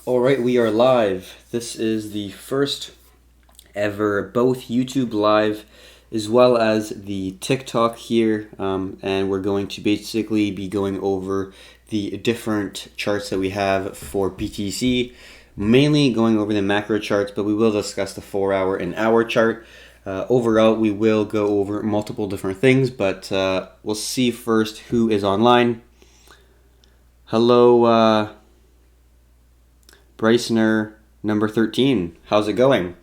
All right, we are live. This is the first ever both YouTube live as well as the TikTok here, and we're going to basically be going over the different charts that we have for BTC, mainly going over the macro charts, but we will discuss the 4-hour and hour chart. Overall, we will go over multiple different things, but we'll see first who is online. Hello, Brysoner number 13. How's it going?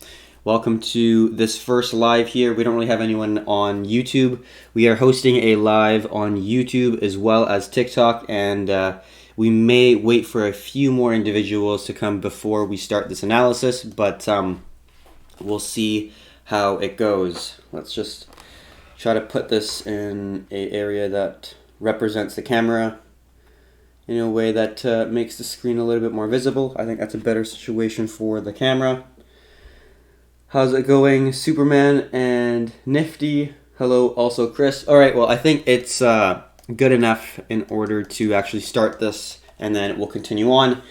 Welcome to this first live here. We don't really have anyone on YouTube. We are hosting a live on YouTube as well as TikTok, and we may wait for a few more individuals to come before we start this analysis, but we'll see how it goes. Let's just try to put this in an area that represents the camera in a way that makes the screen a little bit more visible. I think that's a better situation for the camera. How's it going, Superman and Nifty? Hello, also Chris. All right, well, I think it's good enough in order to actually start this, and then we'll continue on.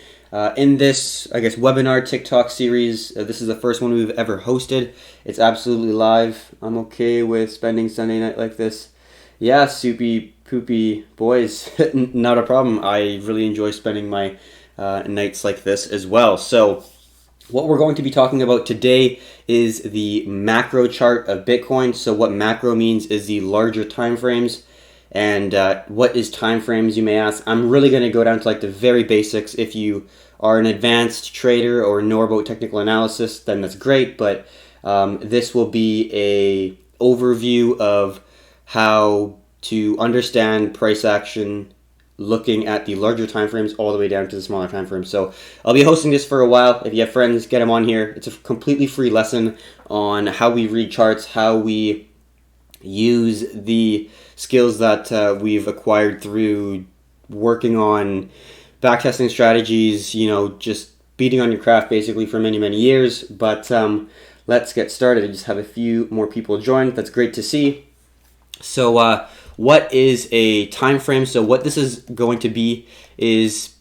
In this, I guess, webinar TikTok series, this is the first one we've ever hosted. It's absolutely live. I'm okay with spending Sunday night like this. Yeah, soupy poopy boys, not a problem. I really enjoy spending my nights like this as well. So what we're going to be talking about today is the macro chart of Bitcoin. So what macro means is the larger time frames. And what is time frames, you may ask? I'm really going to go down to like the very basics. If you are an advanced trader or know about technical analysis, then that's great. But this will be a overview of how to understand price action looking at the larger time frames all the way down to the smaller time frames. So I'll be hosting this for a while. If you have friends, get them on here. It's a completely free lesson on how we read charts, how we use the skills that we've acquired through working on backtesting strategies, just beating on your craft basically for many, many years. But let's get started. I just have a few more people join. That's great to see. So what is a time frame? So what this is going to be is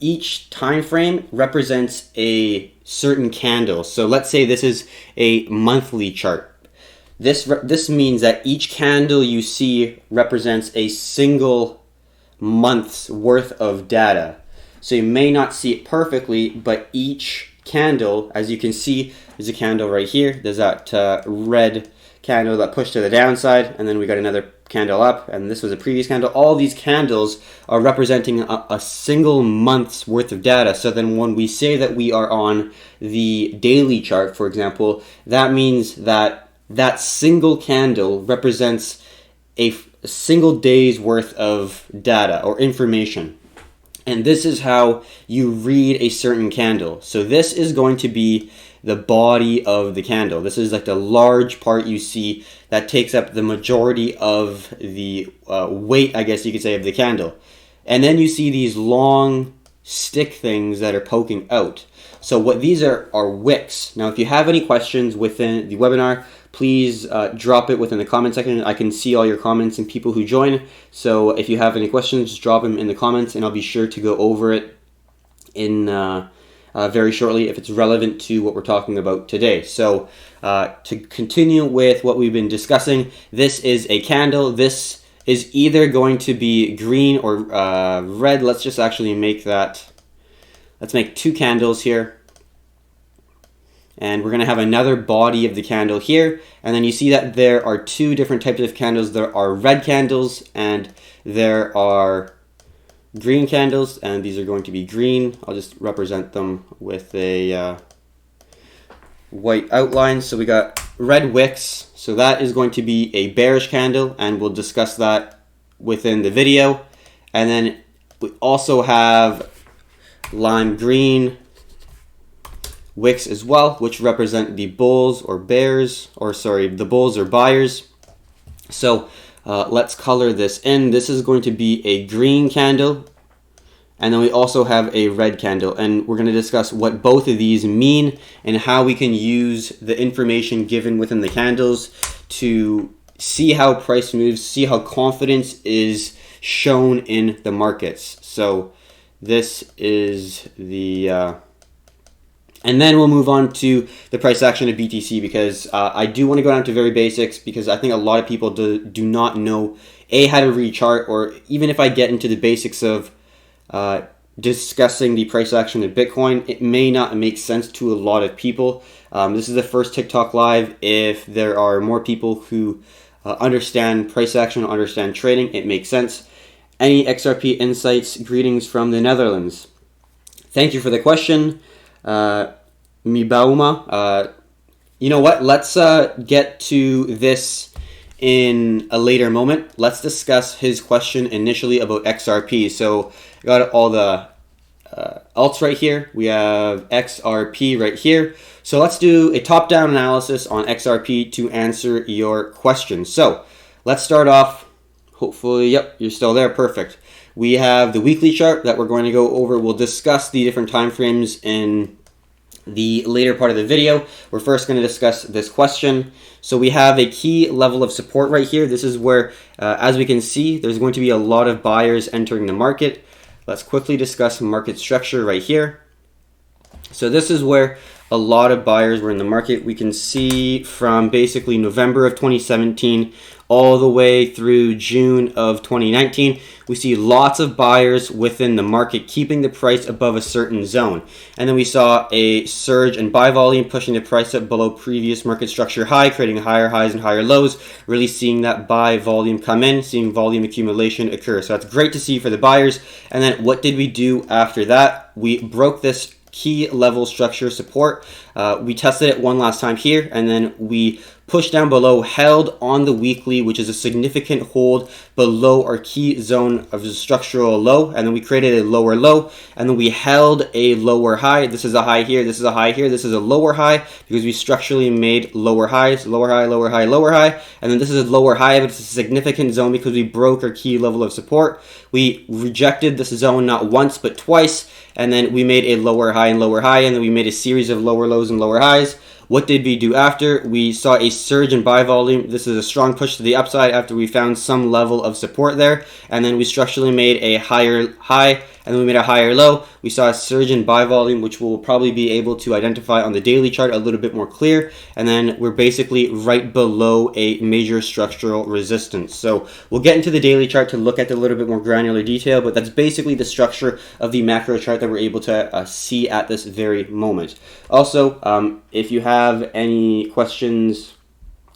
each time frame represents a certain candle. So let's say this is a monthly chart. This means that each candle you see represents a single month's worth of data. So you may not see it perfectly, but each candle, as you can see, there's a candle right here. There's that red candle that pushed to the downside, and then we got another candle up, and this was a previous candle. All these candles are representing a single month's worth of data. So then when we say that we are on the daily chart, for example, that means that that single candle represents a single day's worth of data or information. And this is how you read a certain candle. So this is going to be the body of the candle. This is like the large part you see that takes up the majority of the weight, I guess you could say, of the candle. And then you see these long stick things that are poking out. So what these are wicks. Now, if you have any questions within the webinar, please drop it within the comment section. I can see all your comments and people who join. So if you have any questions, just drop them in the comments, and I'll be sure to go over it in very shortly if it's relevant to what we're talking about today. So to continue with what we've been discussing, this is a candle. This is either going to be green or red. Let's just actually make that. Let's make two candles here. And we're going to have another body of the candle here. And then you see that there are two different types of candles. There are red candles and there are green candles. And these are going to be green. I'll just represent them with a white outline. So we got red wicks. So that is going to be a bearish candle. And we'll discuss that within the video. And then we also have lime green wicks as well, which represent the bulls or bears, or sorry, the bulls or buyers. So let's color this in. This is going to be a green candle, and then we also have a red candle, and we're going to discuss what both of these mean and how we can use the information given within the candles to see how price moves, see how confidence is shown in the markets. So this is the And then we'll move on to the price action of BTC, because I do want to go down to very basics, because I think a lot of people do not know how to read chart, or even if I get into the basics of discussing the price action of Bitcoin, it may not make sense to a lot of people. This is the first TikTok live. If there are more people who understand price action, understand trading, it makes sense. Any XRP insights? Greetings from the Netherlands. Thank you for the question. Mibauma, you know what? Let's get to this in a later moment. Let's discuss his question initially about XRP. So I got all the alts right here. We have XRP right here. So let's do a top-down analysis on XRP to answer your question. So let's start off. Hopefully, yep, you're still there. Perfect. We have the weekly chart that we're going to go over. We'll discuss the different time frames in the later part of the video. We're first going to discuss this question. So we have a key level of support right here. This is where, as we can see, there's going to be a lot of buyers entering the market. Let's quickly discuss market structure right here. So this is where a lot of buyers were in the market. We can see from basically November of 2017 all the way through June of 2019, we see lots of buyers within the market keeping the price above a certain zone. And then we saw a surge in buy volume pushing the price up below previous market structure high, creating higher highs and higher lows, really seeing that buy volume come in, seeing volume accumulation occur. So that's great to see for the buyers. And then what did we do after that? We broke this key level structure support. We tested it one last time here, and then we pushed down below, held on the weekly, which is a significant hold below our key zone of the structural low, and then we created a lower low, and then we held a lower high. This is a high here, this is a high here, this is a lower high, because we structurally made lower highs, lower high, lower high, lower high, and then this is a lower high, but it's a significant zone because we broke our key level of support. We rejected this zone not once but twice, and then we made a lower high, and then we made a series of lower lows and lower highs. What did we do after? We saw a surge in buy volume. This is a strong push to the upside after we found some level of support there. And then we structurally made a higher high, and then we made a higher low. We saw a surge in buy volume, which we'll probably be able to identify on the daily chart a little bit more clear. And then we're basically right below a major structural resistance. So we'll get into the daily chart to look at a little bit more granular detail, but that's basically the structure of the macro chart that we're able to see at this very moment. Also, if you have any questions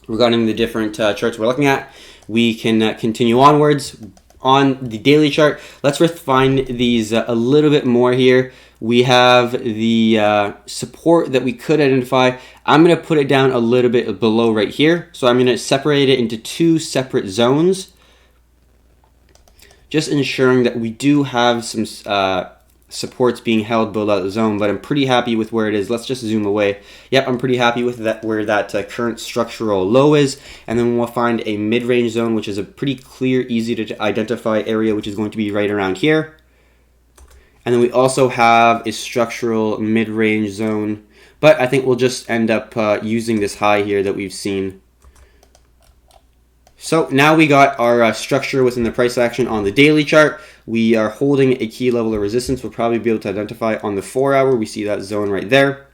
regarding the different charts we're looking at, we can continue onwards. On the daily chart, let's refine these a little bit more here. We have the support that we could identify. I'm going to put it down a little bit below right here. So I'm going to separate it into two separate zones, just ensuring that we do have some supports being held below that zone, but I'm pretty happy with where it is. Let's just zoom away. Yep, I'm pretty happy with that, where that current structural low is. And then we'll find a mid-range zone, which is a pretty clear, easy to identify area, which is going to be right around here. And then we also have a structural mid-range zone, but I think we'll just end up using this high here that we've seen. So now we got our structure within the price action on the daily chart. We are holding a key level of resistance. We'll probably be able to identify on the 4 hour. We see that zone right there.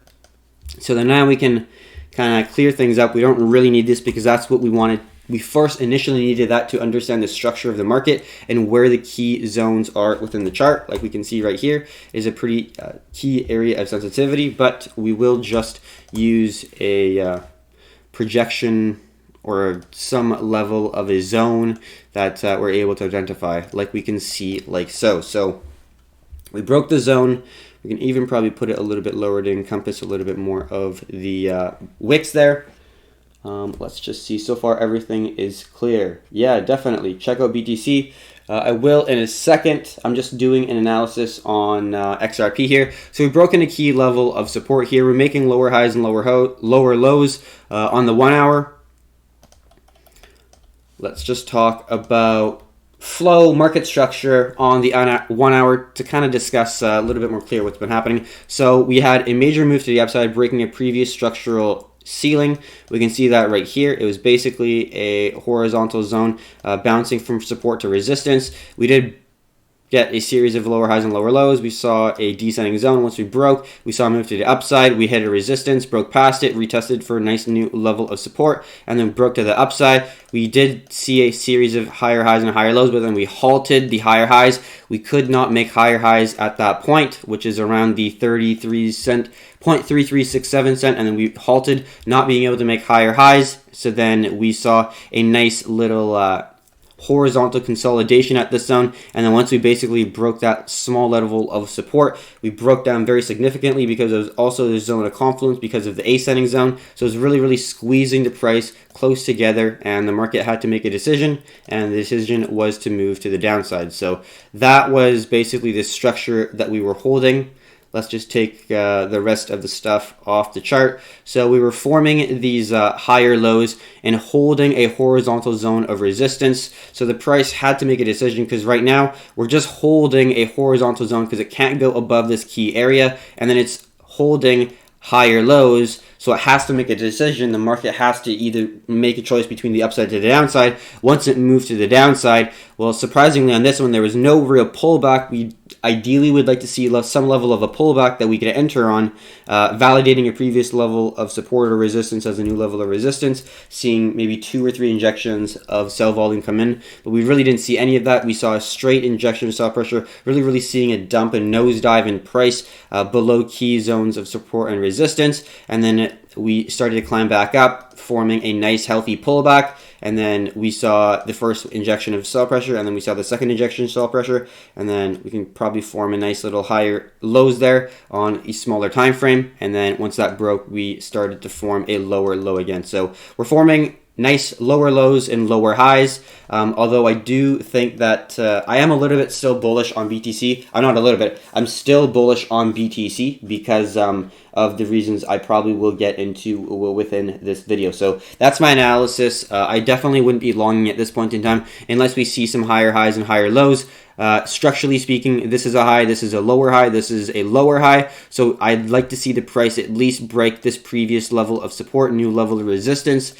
So then now we can kind of clear things up. We don't really need this because that's what we wanted. We first initially needed that to understand the structure of the market and where the key zones are within the chart. Like we can see right here is a pretty key area of sensitivity, but we will just use a projection or some level of a zone that we're able to identify, like we can see like so. So we broke the zone. We can even probably put it a little bit lower to encompass a little bit more of the wicks there. Let's just see. So far, everything is clear. Yeah, definitely. Check out BTC. I will in a second. I'm just doing an analysis on XRP here. So we've broken a key level of support here. We're making lower highs and lower lows on the 1 hour. Let's just talk about flow, market structure on the 1 hour to kind of discuss a little bit more clear what's been happening. So we had a major move to the upside, breaking a previous structural ceiling. We can see that right here. It was basically a horizontal zone bouncing from support to resistance. We did get a series of lower highs and lower lows. We saw a descending zone. Once we broke, we saw a move to the upside. We hit a resistance, broke past it, retested for a nice new level of support, and then broke to the upside. We did see a series of higher highs and higher lows, but then we halted the higher highs. We could not make higher highs at that point, which is around the 33 cent, 0.3367 cent, and then we halted, not being able to make higher highs. So then we saw a nice little horizontal consolidation at this zone, and then once we basically broke that small level of support, we broke down very significantly because it was also the zone of confluence because of the ascending zone. So it was really squeezing the price close together, and the market had to make a decision, and the decision was to move to the downside. So that was basically the structure that we were holding. Let's just take the rest of the stuff off the chart. So we were forming these higher lows and holding a horizontal zone of resistance. So the price had to make a decision because right now we're just holding a horizontal zone because it can't go above this key area, and then it's holding higher lows. So it has to make a decision. The market has to either make a choice between the upside to the downside. Once it moved to the downside, well, surprisingly on this one, there was no real pullback. We ideally would like to see some level of a pullback that we could enter on, validating a previous level of support or resistance as a new level of resistance, seeing maybe 2 or 3 injections of sell volume come in. But we really didn't see any of that. We saw a straight injection of sell pressure, really seeing a dump and nosedive in price below key zones of support and resistance. And then we started to climb back up, forming a nice healthy pullback, and then we saw the first injection of sell pressure, and then we saw the second injection of sell pressure, and then we can probably form a nice little higher lows there on a smaller time frame, and then once that broke, we started to form a lower low again. So we're forming nice lower lows and lower highs, although I do think that I am a little bit still bullish on BTC. I'm not a little bit, I'm still bullish on BTC because of the reasons I probably will get into within this video. So that's my analysis. I definitely wouldn't be longing at this point in time unless we see some higher highs and higher lows. Structurally speaking, this is a high, this is a lower high, this is a lower high. So I'd like to see the price at least break this previous level of support, new level of resistance,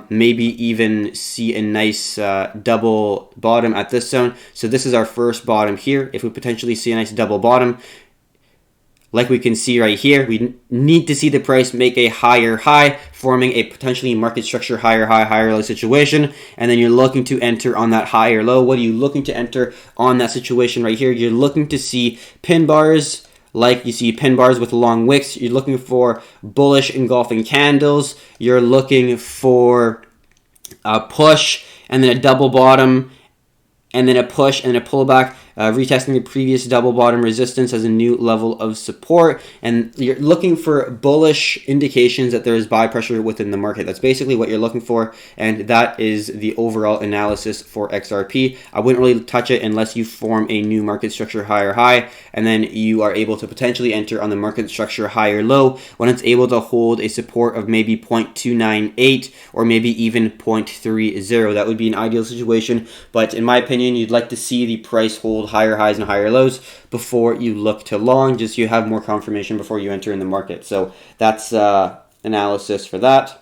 maybe even see a nice double bottom at this zone. So this is our first bottom here. If we potentially see a nice double bottom, like we can see right here, we need to see the price make a higher high, forming a potentially market structure higher high, higher low situation, and then you're looking to enter on that higher low. What are you looking to enter on that situation right here? You're looking to see pin bars, like you see pin bars with long wicks. You're looking for bullish engulfing candles. You're looking for a push, and then a double bottom, and then a push and a pullback, retesting the previous double bottom resistance as a new level of support. And you're looking for bullish indications that there is buy pressure within the market. That's basically what you're looking for, and that is the overall analysis for XRP. I wouldn't really touch it unless you form a new market structure higher high, and then you are able to potentially enter on the market structure higher low when it's able to hold a support of maybe 0.298 or maybe even 0.30. That would be an ideal situation, but in my opinion, you'd like to see the price hold higher highs and higher lows before you look to long, just so you have more confirmation before you enter in the market. So that's analysis for that.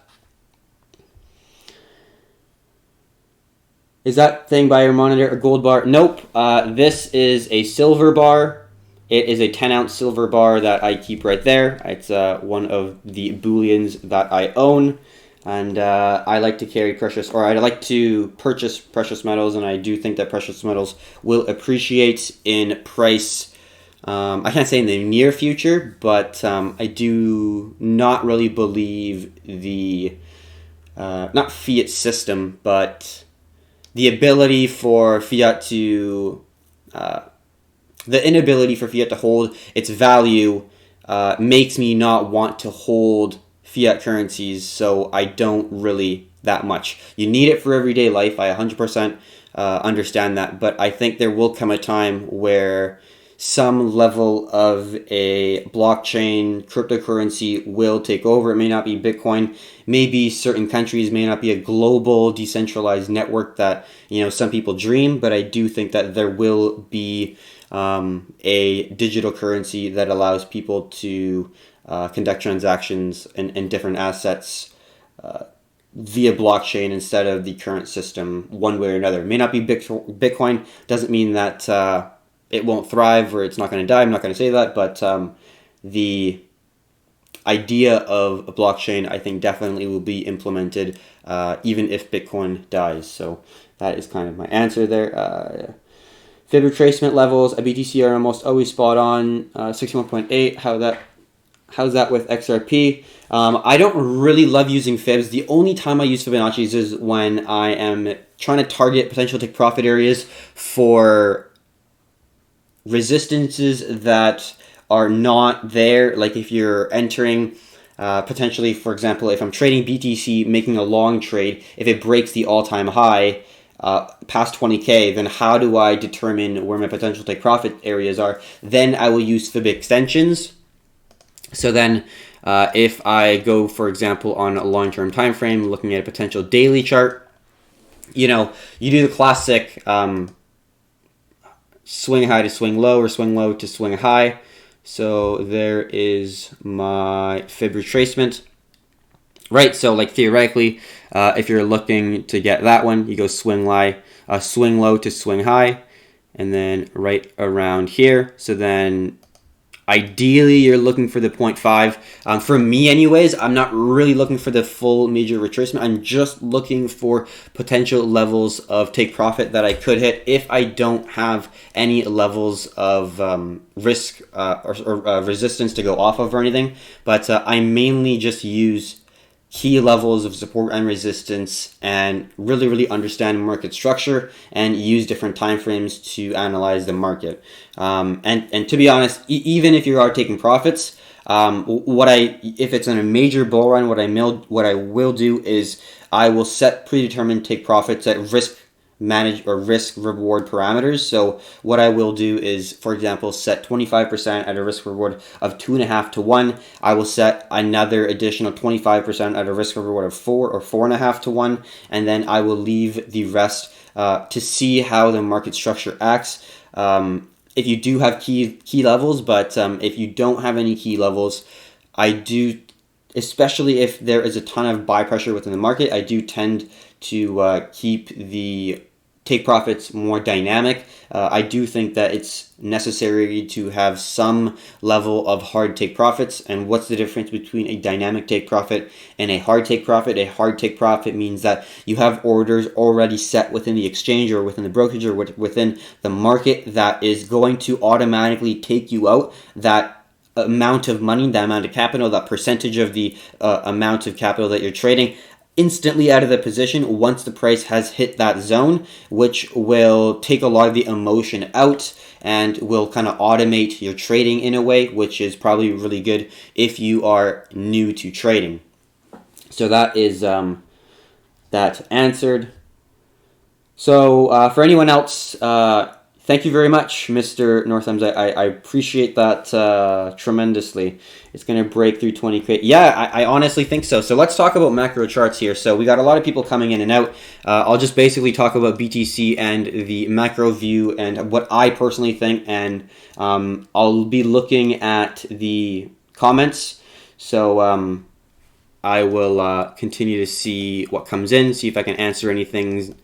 Is that thing by your monitor a gold bar? Nope. This is a silver bar. It is a 10-ounce silver bar that I keep right there. It's one of the bullions that I own. And I like to carry I like to purchase precious metals, and I do think that precious metals will appreciate in price. I can't say in the near future, but I do not really believe the, not fiat system, but the ability for fiat to, the inability for fiat to hold its value makes me not want to hold fiat currencies, so I don't really that much. You need it for everyday life. I 100% understand that, but I think there will come a time where some level of a blockchain cryptocurrency will take over. It may not be Bitcoin, maybe certain countries, may not be a global decentralized network that, you know, some people dream, but I do think that there will be a digital currency that allows people to conduct transactions in different assets via blockchain instead of the current system one way or another. It may not be Bitcoin, doesn't mean that it won't thrive or it's not going to die. I'm not going to say that, but the idea of a blockchain, I think, definitely will be implemented even if Bitcoin dies. So that is kind of my answer there. Fib retracement levels at BTC are almost always spot on. 61.8. How's that with XRP? I don't really love using fibs. The only time I use Fibonacci's is when I am trying to target potential take profit areas for resistances that are not there. Like if you're entering potentially, for example, if I'm trading BTC, making a long trade, if it breaks the all-time high past 20K, then how do I determine where my potential take profit areas are? Then I will use fib extensions. So then if I go, for example, on a long-term time frame, looking at a potential daily chart, you do the classic swing high to swing low or swing low to swing high. So there is my fib retracement. Right, so like theoretically, if you're looking to get that one, you go swing low to swing high, and then right around here. So then ideally you're looking for the 0.5. For me anyways, I'm not really looking for the full major retracement. I'm just looking for potential levels of take profit that I could hit if I don't have any levels of risk or resistance to go off of or anything. But I mainly just use key levels of support and resistance and really understand market structure and use different time frames to analyze the market. And to be honest, even if you are taking profits, if it's in a major bull run, what I will do is I will set predetermined take profits at risk reward parameters. So what I will do is, for example, set 25% at a risk reward of 2.5 to 1. I will set another additional 25% at a risk reward of 4 or 4.5 to 1, and then I will leave the rest to see how the market structure acts. If you do have key levels, but if you don't have any key levels, I do, especially if there is a ton of buy pressure within the market, I do tend to keep the take profits more dynamic. I do think that it's necessary to have some level of hard take profits. And what's the difference between a dynamic take profit and a hard take profit? A hard take profit means that you have orders already set within the exchange or within the brokerage or within the market that is going to automatically take you out that amount of money, that amount of capital, that percentage of the amount of capital that you're trading instantly out of the position once the price has hit that zone, which will take a lot of the emotion out and will kind of automate your trading in a way, which is probably really good if you are new to trading. So that is that answered. So for anyone else, thank you very much, Mr. Northams. I appreciate that tremendously. It's going to break through 20K. Yeah, I honestly think so. So let's talk about macro charts here. So we got a lot of people coming in and out. I'll just basically talk about BTC and the macro view and what I personally think. And I'll be looking at the comments. So I will continue to see what comes in, see if I can answer anything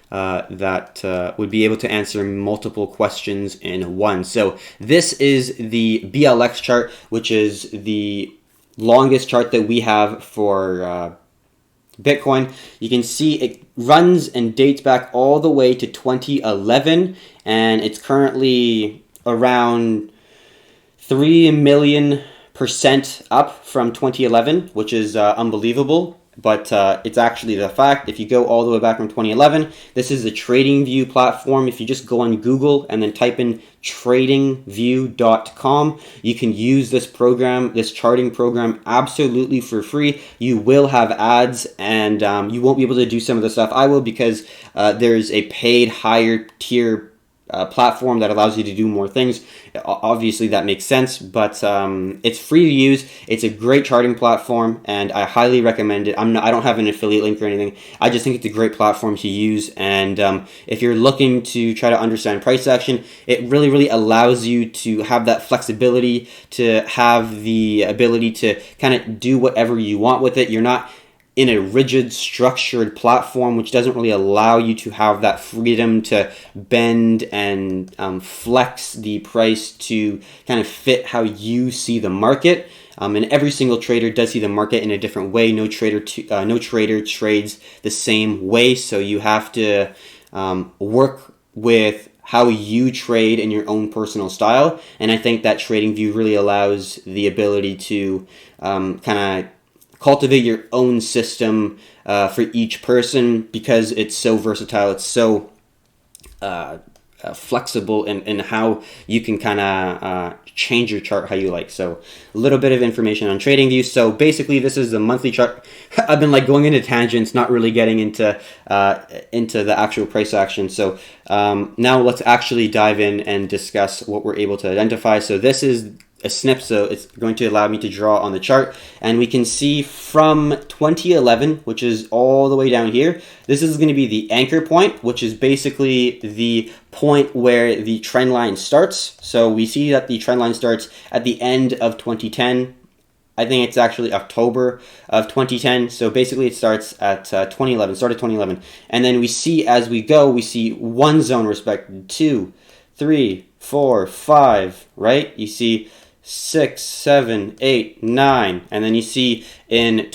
that would be able to answer multiple questions in one. So this is the BLX chart, which is the longest chart that we have for Bitcoin. You can see it runs and dates back all the way to 2011, and it's currently around 3 million% up from 2011, which is unbelievable. But it's actually the fact. If you go all the way back from 2011, this is the TradingView platform. If you just go on Google and then type in tradingview.com, you can use this program, this charting program, absolutely for free. You will have ads, and you won't be able to do some of the stuff I will, because there's a paid higher tier platform that allows you to do more things. Obviously that makes sense, but it's free to use. It's a great charting platform, and I highly recommend it. I don't have an affiliate link or anything. I just think it's a great platform to use, and if you're looking to try to understand price action, it really allows you to have that flexibility, to have the ability to kind of do whatever you want with it. You're not in a rigid, structured platform, which doesn't really allow you to have that freedom to bend and flex the price to kind of fit how you see the market. And every single trader does see the market in a different way. No trader trades the same way, so you have to work with how you trade in your own personal style. And I think that TradingView really allows the ability to kind of cultivate your own system for each person, because it's so versatile. It's so flexible in how you can kind of change your chart how you like. So a little bit of information on TradingView. So basically, this is the monthly chart. I've been like going into tangents, not really getting into the actual price action. So now let's actually dive in and discuss what we're able to identify. So this is a snip, so it's going to allow me to draw on the chart, and we can see from 2011, which is all the way down here, this is going to be the anchor point, which is basically the point where the trend line starts. So we see that the trend line starts at the end of 2010. I think it's actually October of 2010. So basically it starts at 2011, start of 2011. And then we see as we go, we see one zone respected, 2, 3, 4, 5, right? You see 6, 7, 8, 9, and then you see in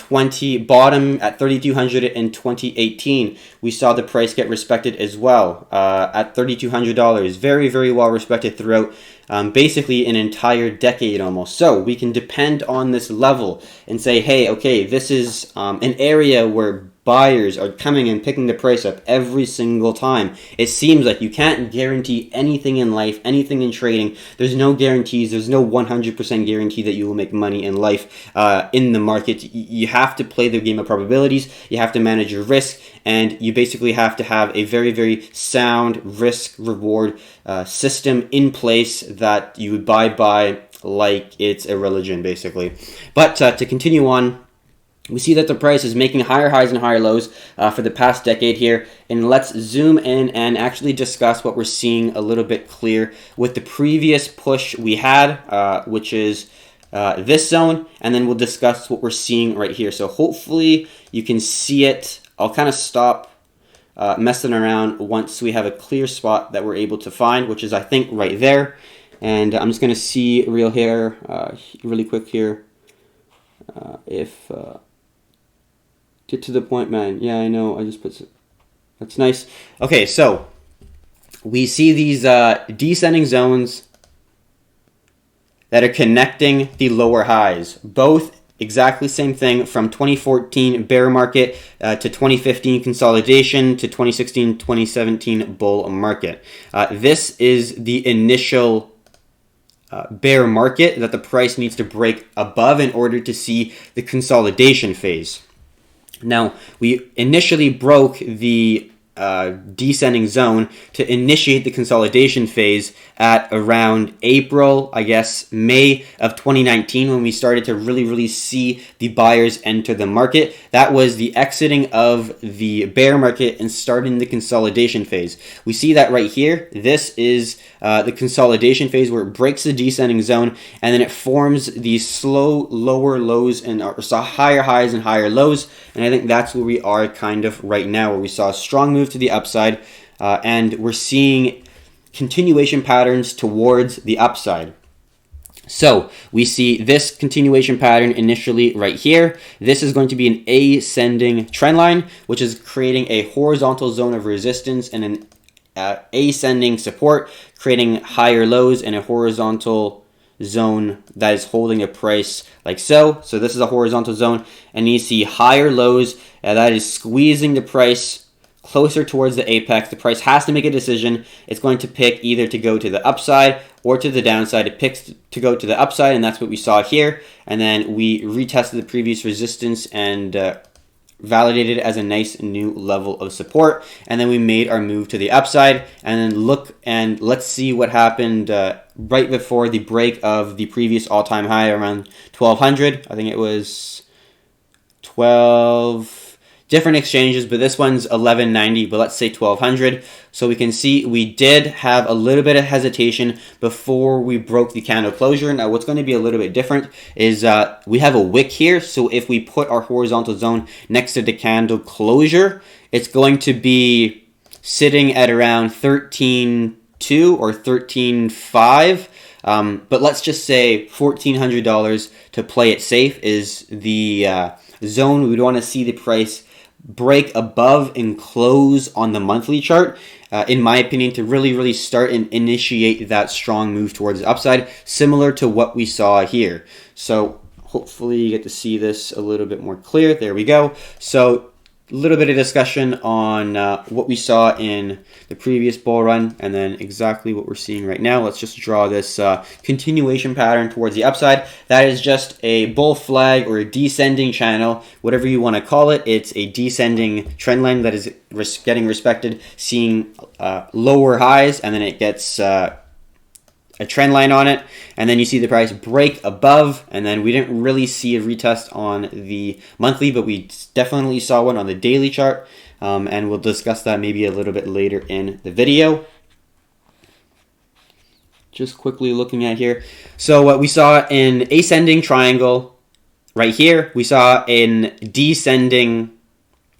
bottom at 3,200 in 2018, we saw the price get respected as well at $3,200. Very, very well respected throughout basically an entire decade almost. So we can depend on this level and say, hey, okay, this is an area where buyers are coming and picking the price up every single time. It seems like you can't guarantee anything in life, anything in trading. There's no guarantees. There's no 100% guarantee that you will make money in life, in the market. You have to play the game of probabilities. You have to manage your risk, and you basically have to have a very, very sound risk-reward system in place that you abide by like it's a religion, basically. But to continue on, we see that the price is making higher highs and higher lows for the past decade here. And let's zoom in and actually discuss what we're seeing a little bit clear with the previous push we had, which is this zone. And then we'll discuss what we're seeing right here. So hopefully you can see it. I'll kind of stop messing around once we have a clear spot that we're able to find, which is, I think, right there. And I'm just going to see really quick here. If get to the point, man. Yeah, I know. I just put. That's nice. Okay, so we see these descending zones that are connecting the lower highs. Both exactly same thing from 2014 bear market to 2015 consolidation to 2016-2017 bull market. This is the initial bear market that the price needs to break above in order to see the consolidation phase. Now, we initially broke the descending zone to initiate the consolidation phase at around April, I guess, May of 2019, when we started to really see the buyers enter the market. That was the exiting of the bear market and starting the consolidation phase. We see that right here. This is the consolidation phase where it breaks the descending zone, and then it forms these slow lower lows and saw higher highs and higher lows. And I think that's where we are kind of right now, where we saw a strong move to the upside, and we're seeing continuation patterns towards the upside. So we see this continuation pattern initially right here. This is going to be an ascending trend line, which is creating a horizontal zone of resistance and an ascending support, creating higher lows and a horizontal zone that is holding a price like so. So this is a horizontal zone, and you see higher lows that is squeezing the price closer towards the apex. The price has to make a decision. It's going to pick either to go to the upside or to the downside. It picks to go to the upside, and that's what we saw here. And then we retested the previous resistance and validated it as a nice new level of support. And then we made our move to the upside. And then look and let's see what happened right before the break of the previous all-time high around 1,200. I think it was 12. different exchanges, but this one's 1190, but let's say 1200. So we can see we did have a little bit of hesitation before we broke the candle closure. Now what's going to be a little bit different is we have a wick here. So if we put our horizontal zone next to the candle closure, it's going to be sitting at around 13.2 or 13.5. But let's just say $1,400 to play it safe is the zone we would want to see the price break above and close on the monthly chart, in my opinion, to really start and initiate that strong move towards the upside, similar to what we saw here. So hopefully you get to see this a little bit more clear. There we go. So a little bit of discussion on what we saw in the previous bull run and then exactly what we're seeing right now. Let's just draw this continuation pattern towards the upside. That is just a bull flag or a descending channel, whatever you want to call it. It's a descending trend line that is getting respected, seeing lower highs, and then it gets a trend line on it, and then you see the price break above, and then we didn't really see a retest on the monthly, but we definitely saw one on the daily chart, and we'll discuss that maybe a little bit later in the video. Just quickly looking at here. So what we saw in ascending triangle right here, we saw in descending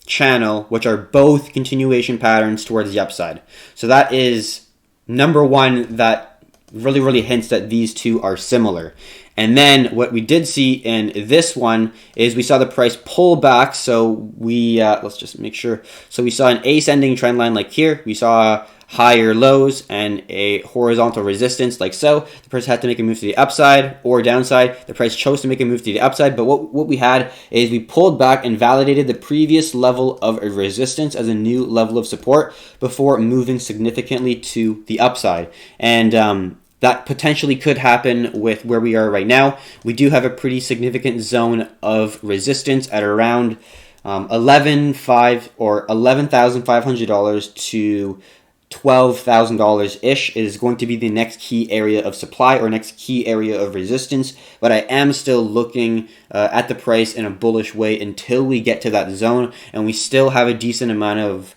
channel, which are both continuation patterns towards the upside. So that is number one, that really hints that these two are similar. And then what we did see in this one is we saw the price pull back. So we let's just make sure. So we saw an ascending trend line like here. We saw higher lows and a horizontal resistance like so. The price had to make a move to the upside or downside. The price chose to make a move to the upside, but what we had is we pulled back and validated the previous level of a resistance as a new level of support before moving significantly to the upside. And that potentially could happen with where we are right now. We do have a pretty significant zone of resistance at around $11,500 or $11,500 to $12,000 ish is going to be the next key area of supply or next key area of resistance. But I am still looking at the price in a bullish way until we get to that zone, and we still have a decent amount of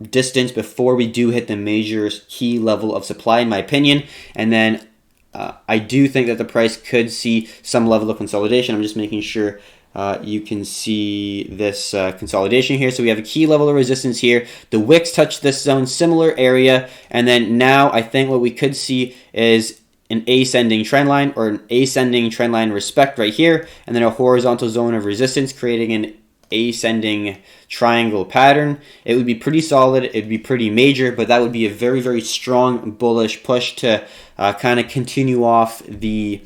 distance before we do hit the major key level of supply, in my opinion. And then I do think that the price could see some level of consolidation. I'm just making sure you can see this consolidation here. So we have a key level of resistance here. The wicks touch this zone, similar area. And then now I think what we could see is an ascending trend line or an ascending trend line respect right here. And then a horizontal zone of resistance, creating an ascending triangle pattern. It would be pretty solid. It'd be pretty major, but that would be a very strong bullish push to kind of continue off the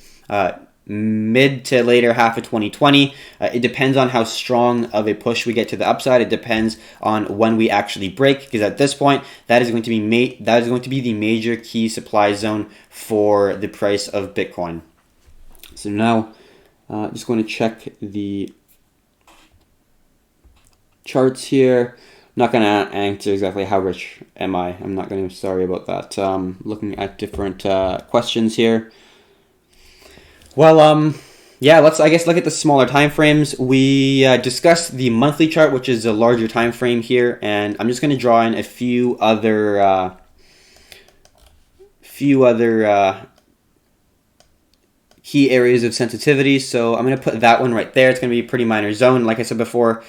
mid to later half of 2020. It depends on how strong of a push we get to the upside. It depends on when we actually break, because at this point that is going to be the major key supply zone for the price of Bitcoin. So now just going to check the charts here. I'm not going to answer exactly how rich am I. I'm not going to, sorry about that. Looking at different questions here. Well, yeah, let's, I guess, look at the smaller time frames. We discussed the monthly chart, which is a larger time frame here, and I'm just going to draw in a few other key areas of sensitivity. So I'm going to put that one right there. It's going to be a pretty minor zone. Like I said before,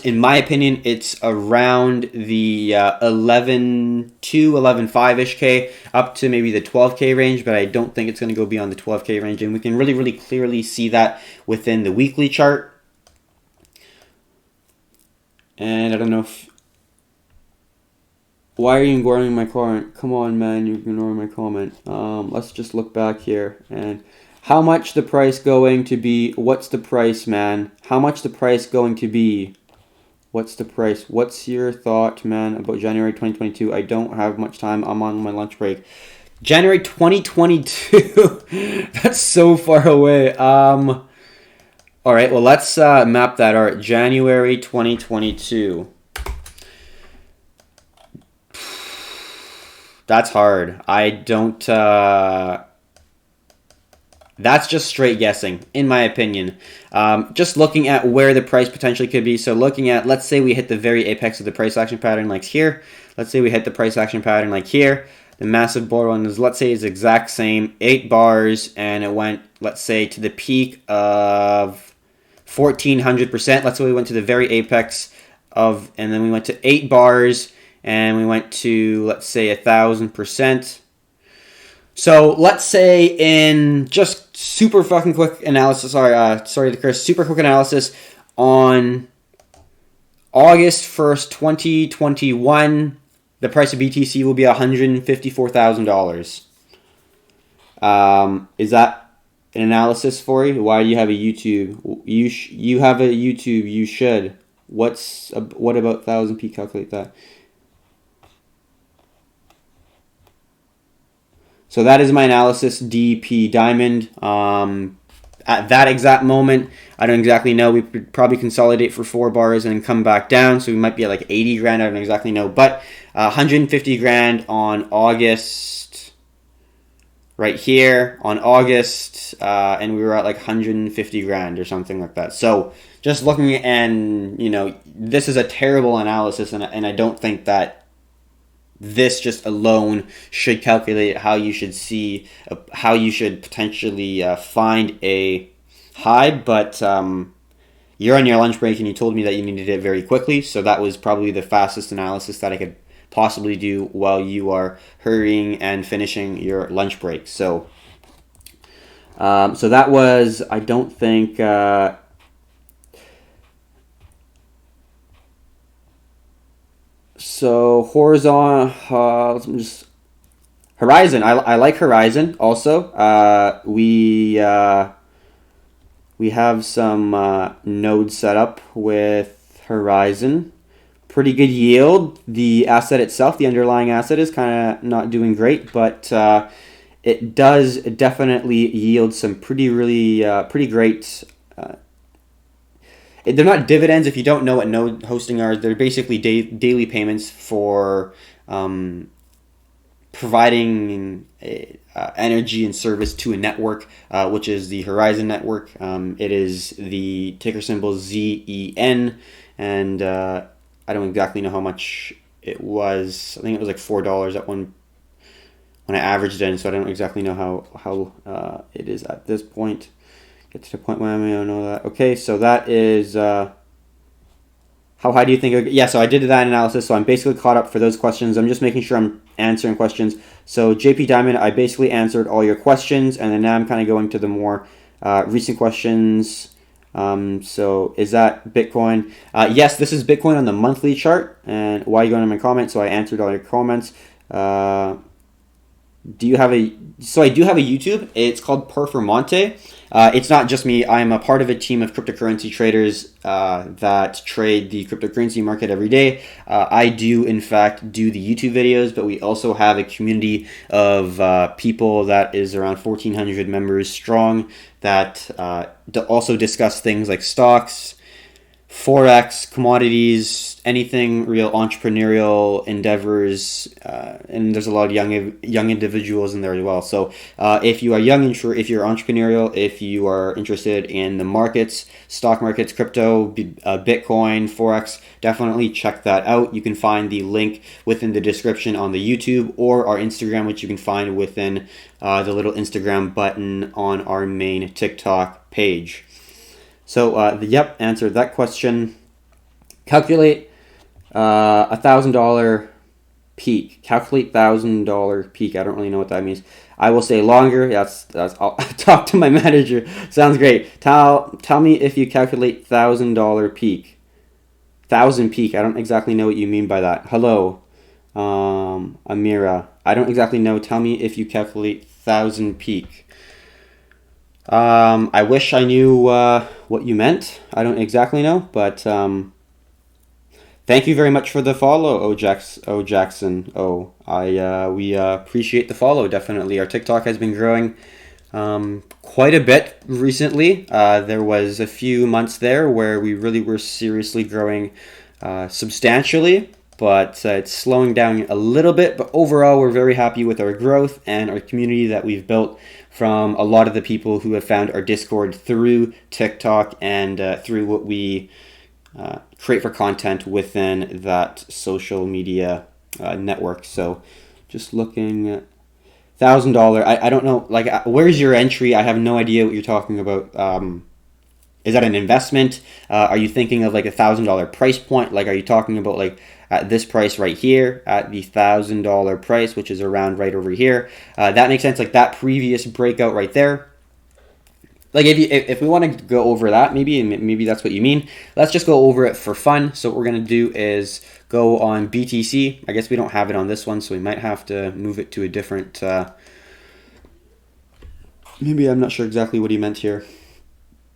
in my opinion, it's around the 11 to 11.5-ish K up to maybe the 12K range, but I don't think it's going to go beyond the 12K range. And we can really clearly see that within the weekly chart. And I don't know if... Why are you ignoring my comment? Come on, man, you're ignoring my comment. Let's just look back here. And how much the price going to be? What's the price, man? How much the price going to be? What's the price? What's your thought, man, about January 2022? I don't have much time. I'm on my lunch break. January 2022. That's so far away. All right, well, let's map that out. January 2022. That's hard. I don't... That's just straight guessing, in my opinion. Just looking at where the price potentially could be. So looking at, let's say we hit the very apex of the price action pattern like here. Let's say we hit the price action pattern like here. The massive bull run is, let's say, is exact same, 8 bars, and it went, let's say, to the peak of 1,400%. Let's say we went to the very apex of, and then we went to 8 bars, and we went to, let's say, 1,000%. So let's say in just super fucking quick analysis, sorry to curse, super quick analysis, on August 1st, 2021, the price of BTC will be $154,000. Is that an analysis for you? Why do you have a YouTube? You have a YouTube. You should. What about 1,000 peak? Calculate that. So that is my analysis, DP Diamond. At that exact moment, I don't exactly know. We could probably consolidate for 4 bars and come back down. So we might be at like 80 grand. I don't exactly know. But 150 grand on August, right here on August. And we were at like 150 grand or something like that. So just looking, and this is a terrible analysis. And I don't think that this just alone should calculate how you should see, how you should potentially find a high, but you're on your lunch break and you told me that you needed it very quickly, so that was probably the fastest analysis that I could possibly do while you are hurrying and finishing your lunch break. So that was, I don't think... So horizontal, Horizon. I like Horizon also. We have some nodes set up with Horizon. Pretty good yield. The asset itself, the underlying asset, is kind of not doing great, but it does definitely yield some pretty great. They're not dividends. If you don't know what node hosting are, they're basically daily payments for providing energy and service to a network, which is the Horizon network. It is the ticker symbol ZEN, and I don't exactly know how much it was. I think it was like $4 at one when I averaged it in, so I don't exactly know how it is at this point. Get to the point where I don't know that. Okay, so that is how high do you think? Yeah, so I did that analysis, so I'm basically caught up for those questions. I'm just making sure I'm answering questions. So JP Diamond, I basically answered all your questions, and then now I'm kind of going to the more recent questions. So is that Bitcoin? Yes, this is Bitcoin on the monthly chart. And why are you going to my comment? So I answered all your comments. Do you have so I do have a YouTube. It's called Performante. It's not just me. I'm a part of a team of cryptocurrency traders that trade the cryptocurrency market every day. I do, in fact, do the YouTube videos, but we also have a community of people that is around 1,400 members strong that also discuss things like stocks, Forex, commodities, anything real entrepreneurial endeavors, and there's a lot of young individuals in there as well. So if you are young, if you're entrepreneurial, if you are interested in the markets, stock markets, crypto, Bitcoin, Forex, definitely check that out. You can find the link within the description on the YouTube or our Instagram, which you can find within the little Instagram button on our main TikTok page. So, yep, answered that question. Calculate $1,000 peak. Calculate $1,000 peak. I don't really know what that means. I will say longer. That's. I'll talk to my manager. Sounds great. Tell me if you calculate $1,000 peak. 1,000 peak. I don't exactly know what you mean by that. Hello, Amira. I don't exactly know. Tell me if you calculate 1,000 peak. I wish I knew what you meant. I don't exactly know, but thank you very much for the follow, Jackson. We appreciate the follow, definitely. Our TikTok has been growing quite a bit recently. There was a few months there where we really were seriously growing substantially, but it's slowing down a little bit. But overall, we're very happy with our growth and our community that we've built from a lot of the people who have found our Discord through TikTok and through what we create for content within that social media network. So just looking at $1,000. I don't know, like, where's your entry? I have no idea what you're talking about. Is that an investment? Are you thinking of like $1,000 price point? Like, are you talking about like at this price right here, at the $1,000 price, which is around right over here? That makes sense. Like that previous breakout right there. Like if we want to go over that, maybe that's what you mean. Let's just go over it for fun. So what we're gonna do is go on BTC. I guess we don't have it on this one, so we might have to move it to a different. Maybe I'm not sure exactly what he meant here.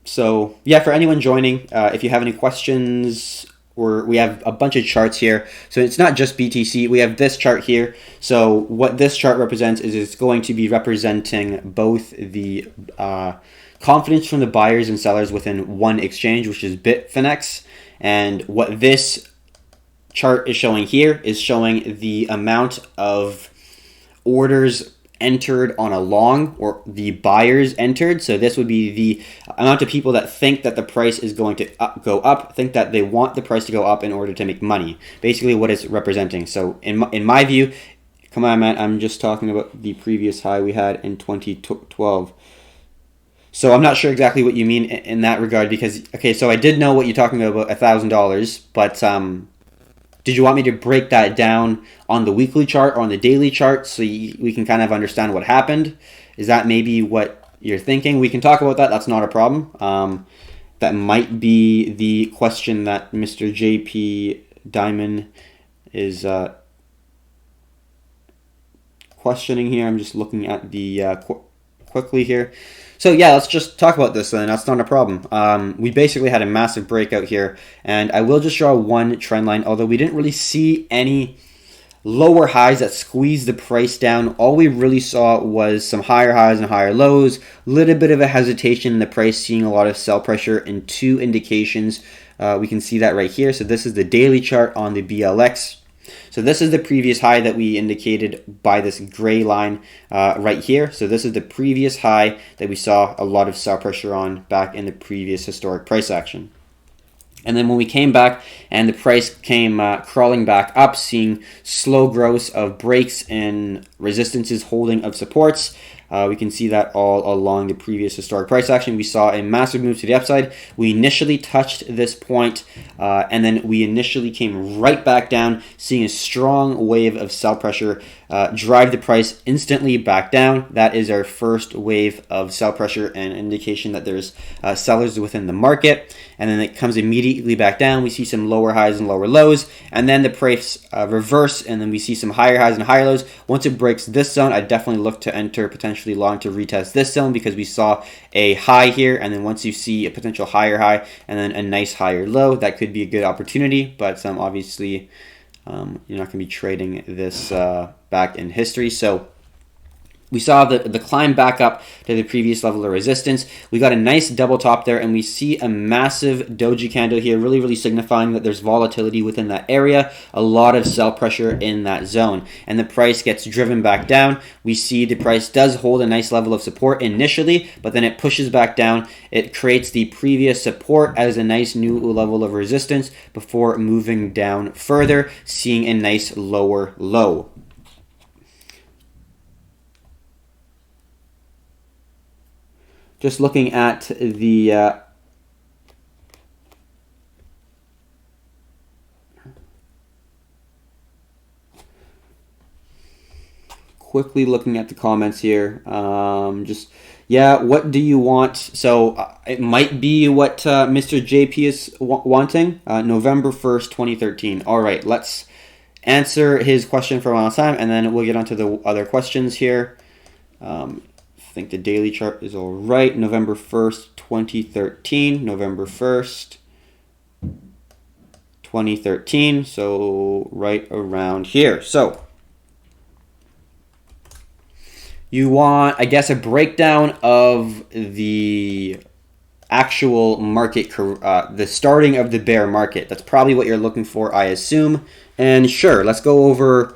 So yeah, for anyone joining, if you have any questions, we have a bunch of charts here. So it's not just BTC. We have this chart here. So what this chart represents is it's going to be representing both the confidence from the buyers and sellers within one exchange, which is Bitfinex. And what this chart is showing here is showing the amount of orders entered on a long, or the buyers entered. So this would be the amount of people that think that the price is going to go up, think that they want the price to go up in order to make money. Basically what it's representing. So in my view, come on, man, I'm just talking about the previous high we had in 2012. So I'm not sure exactly what you mean in that regard, because, okay, so I did know what you're talking about $1,000, but did you want me to break that down on the weekly chart or on the daily chart so we can kind of understand what happened? Is that maybe what you're thinking? We can talk about that. That's not a problem. That might be the question that Mr. JP Diamond is questioning here. I'm just looking at the quickly here. So yeah, let's just talk about this then. That's not a problem. We basically had a massive breakout here, and I will just draw one trend line, although we didn't really see any lower highs that squeezed the price down. All we really saw was some higher highs and higher lows, a little bit of a hesitation in the price, seeing a lot of sell pressure in two indications. We can see that right here. So this is the daily chart on the BLX. So this is the previous high that we indicated by this gray line right here. So this is the previous high that we saw a lot of sell pressure on back in the previous historic price action. And then when we came back and the price came crawling back up, seeing slow growth of breaks and resistances, holding of supports, we can see that all along the previous historic price action. We saw a massive move to the upside. We initially touched this point, and then we initially came right back down, seeing a strong wave of sell pressure drive the price instantly back down. That is our first wave of sell pressure and indication that there's sellers within the market. And then it comes immediately back down. We see some lower highs and lower lows, and then the price reverse, and then we see some higher highs and higher lows. Once it breaks this zone, I definitely look to enter potentially long to retest this zone, because we saw a high here, and then once you see a potential higher high and then a nice higher low, that could be a good opportunity. But obviously you're not going to be trading this back in history. So we saw the climb back up to the previous level of resistance. We got a nice double top there, and we see a massive doji candle here, really, really signifying that there's volatility within that area, a lot of sell pressure in that zone. And the price gets driven back down. We see the price does hold a nice level of support initially, but then it pushes back down. It creates the previous support as a nice new level of resistance before moving down further, seeing a nice lower low. Just looking at the quickly looking at the comments here. Yeah, what do you want? So it might be what Mr. JP is wanting. November 1st, 2013. All right, let's answer his question for last time, and then we'll get on to the other questions here. I think the daily chart is all right. November 1st, 2013. November 1st, 2013. So right around here. So you want, I guess, a breakdown of the actual market, the starting of the bear market. That's probably what you're looking for, I assume. And sure, let's go over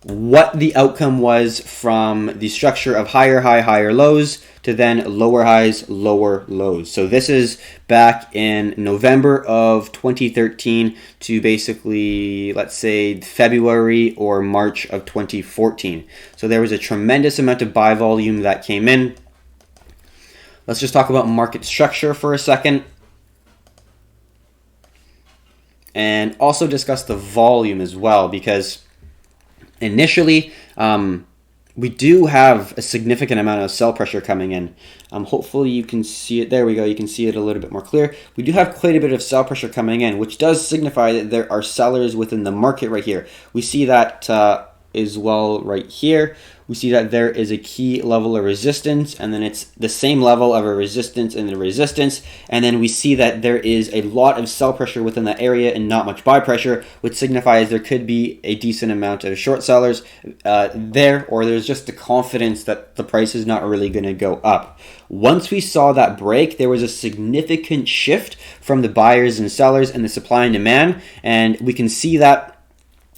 what the outcome was from the structure of higher high, higher lows to then lower highs, lower lows. So this is back in November of 2013 to basically, let's say, February or March of 2014. So there was a tremendous amount of buy volume that came in. Let's just talk about market structure for a second. And also discuss the volume as well, because initially, we do have a significant amount of sell pressure coming in. Hopefully you can see it. There we go. You can see it a little bit more clear. We do have quite a bit of sell pressure coming in, which does signify that there are sellers within the market right here. We see that as well right here. We see that there is a key level of resistance, and then it's the same level of a resistance and the resistance, and then we see that there is a lot of sell pressure within that area and not much buy pressure, which signifies there could be a decent amount of short sellers there, or there's just the confidence that the price is not really going to go up. Once we saw that break, there was a significant shift from the buyers and sellers and the supply and demand, and we can see that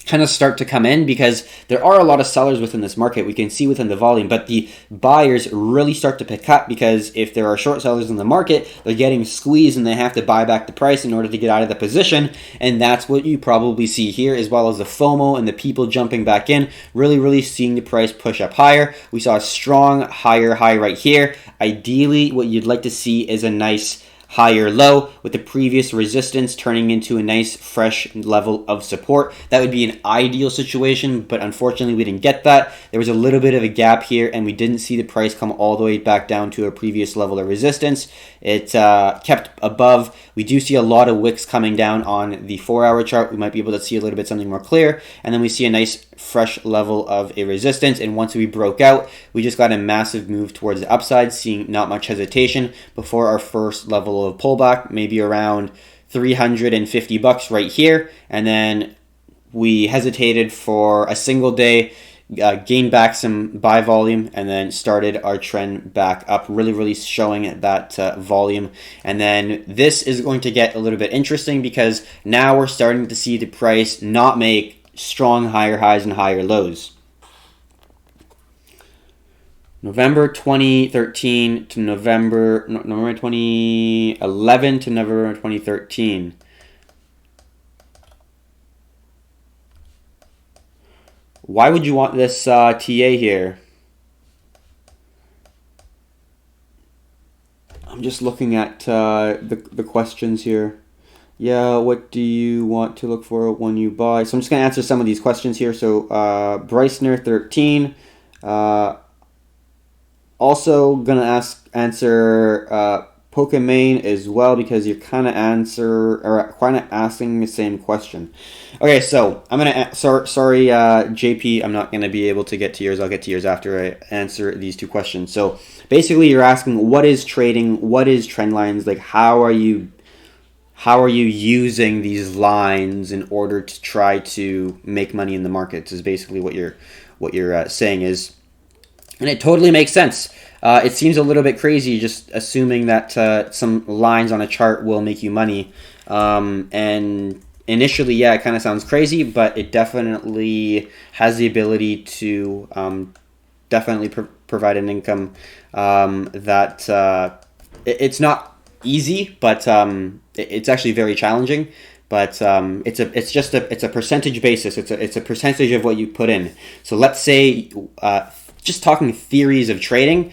kind of start to come in because there are a lot of sellers within this market. We can see within the volume, but the buyers really start to pick up because if there are short sellers in the market, they're getting squeezed and they have to buy back the price in order to get out of the position. And that's what you probably see here, as well as the FOMO and the people jumping back in, really seeing the price push up higher. We saw a strong higher high right here. Ideally, what you'd like to see is a nice higher low with the previous resistance turning into a nice fresh level of support. That would be an ideal situation, but unfortunately we didn't get that. There was a little bit of a gap here and we didn't see the price come all the way back down to a previous level of resistance. It kept above. We do see a lot of wicks coming down on the 4-hour chart. We might be able to see a little bit something more clear, and then we see a nice fresh level of a resistance, and once we broke out, we just got a massive move towards the upside, seeing not much hesitation before our first level of pullback, maybe around $350 right here, and then we hesitated for a single day, gained back some buy volume, and then started our trend back up, really showing that volume. And then this is going to get a little bit interesting because now we're starting to see the price not make strong higher highs and higher lows. November 2013 to November 2011 to November 2013. Why would you want this TA here? I'm just looking at the questions here. Yeah, what do you want to look for when you buy? So I'm just going to answer some of these questions here. So Brycener 13. Also going to answer Pokemon as well, because you're kind of asking the same question. Okay, so I'm gonna sorry JP, I'm not gonna be able to get to yours. I'll get to yours after I answer these two questions. So basically, you're asking what is trading, what is trend lines, like how are you using these lines in order to try to make money in the markets? Is basically what you're saying is. And it totally makes sense. It seems a little bit crazy just assuming that some lines on a chart will make you money. And initially, yeah, it kind of sounds crazy, but it definitely has the ability to definitely provide an income that it's not easy, but it's actually very challenging. But it's a percentage basis. It's a percentage of what you put in. So let's say just talking theories of trading,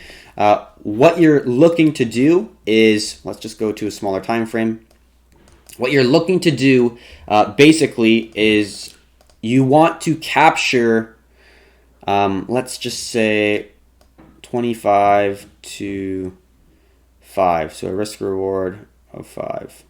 what you're looking to do is, let's just go to a smaller time frame. What you're looking to do basically is you want to capture, let's just say 25 to 5, so a risk reward of 5.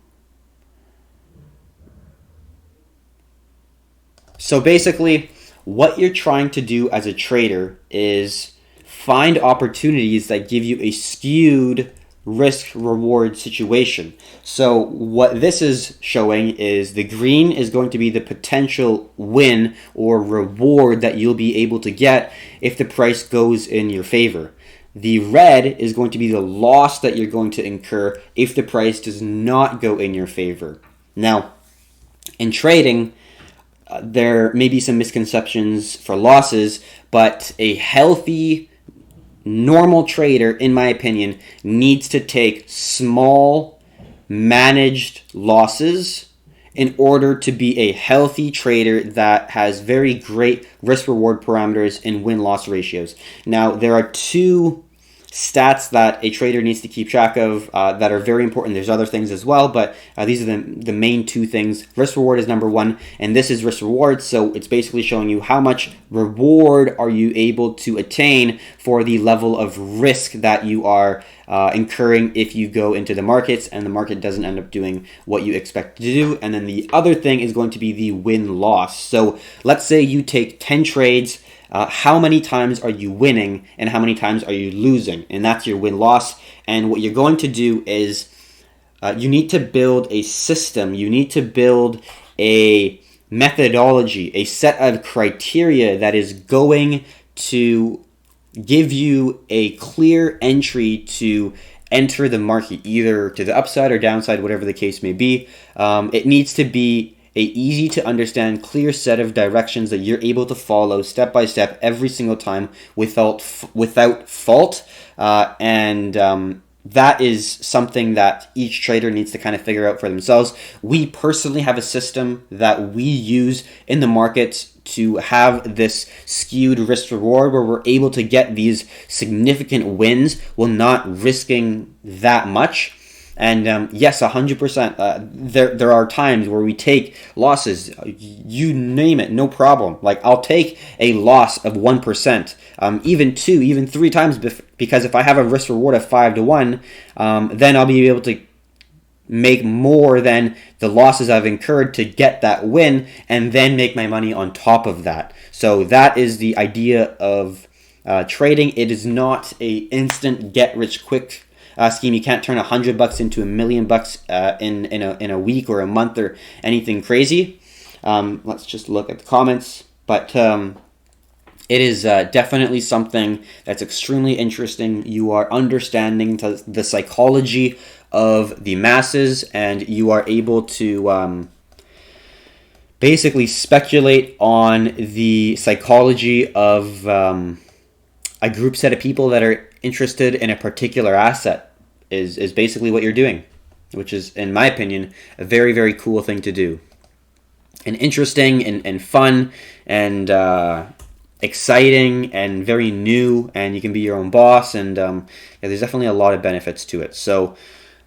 So basically, what you're trying to do as a trader is find opportunities that give you a skewed risk-reward situation. So what this is showing is the green is going to be the potential win or reward that you'll be able to get if the price goes in your favor. The red is going to be the loss that you're going to incur if the price does not go in your favor. Now, in trading, there may be some misconceptions for losses, but a healthy, normal trader, in my opinion, needs to take small, managed losses in order to be a healthy trader that has very great risk-reward parameters and win-loss ratios. Now, there are two stats that a trader needs to keep track of that are very important. There's other things as well, but these are the main two things. Risk reward is number one, and this is risk reward, so it's basically showing you how much reward are you able to attain for the level of risk that you are incurring if you go into the markets and the market doesn't end up doing what you expect to do. And then the other thing is going to be the win-loss. So let's say you take 10 trades. How many times are you winning and how many times are you losing? And that's your win-loss. And what you're going to do is you need to build a system. You need to build a methodology, a set of criteria that is going to give you a clear entry to enter the market, either to the upside or downside, whatever the case may be. It needs to be a easy to understand, clear set of directions that you're able to follow step by step every single time without fault. That is something that each trader needs to kind of figure out for themselves. We personally have a system that we use in the markets to have this skewed risk reward where we're able to get these significant wins while not risking that much. And yes, 100%. There are times where we take losses. You name it, no problem. Like, I'll take a loss of 1%, even 2, even 3 times, because if I have a risk reward of 5 to 1, then I'll be able to make more than the losses I've incurred to get that win, and then make my money on top of that. So that is the idea of trading. It is not a instant get rich quick scheme. You can't turn $100 into $1 million in a week or a month or anything crazy. Let's just look at the comments. But it is definitely something that's extremely interesting. You are understanding the psychology of the masses, and you are able to basically speculate on the psychology of a group set of people that are interested in a particular asset is basically what you're doing, which is, in my opinion, a very, very cool thing to do. And interesting and fun and exciting and very new, and you can be your own boss, and there's definitely a lot of benefits to it. So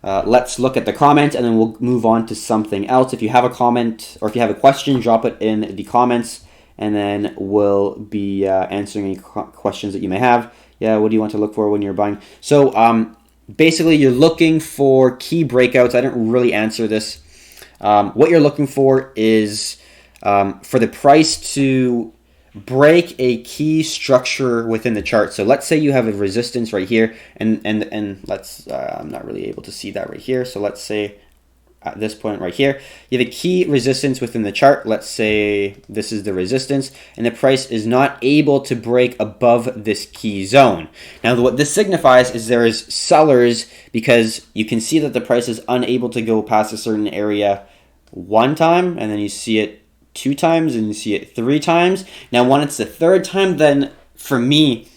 let's look at the comments, and then we'll move on to something else. If you have a comment or if you have a question, drop it in the comments, and then we'll be answering any questions that you may have. Yeah, what do you want to look for when you're buying? So basically, you're looking for key breakouts. I didn't really answer this. What you're looking for is for the price to break a key structure within the chart. So let's say you have a resistance right here, and let's I'm not really able to see that right here. So let's say at this point right here, you have a key resistance within the chart. Let's say this is the resistance, and the price is not able to break above this key zone. Now, what this signifies is there is sellers, because you can see that the price is unable to go past a certain area one time, and then you see it 2 times, and you see it 3 times. Now, when it's the 3rd time, then for me,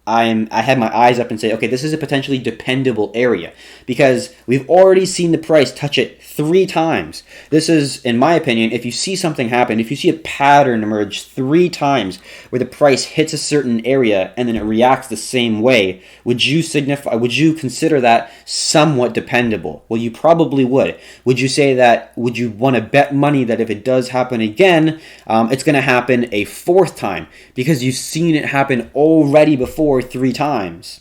I had my eyes up and say, okay, this is a potentially dependable area, because we've already seen the price touch it 3 times. This is, in my opinion, if you see something happen, if you see a pattern emerge 3 times where the price hits a certain area and then it reacts the same way, would you consider that somewhat dependable? Well, you probably would. Would you say that, would you want to bet money that if it does happen again, it's going to happen a 4th time because you've seen it happen already before 3 times?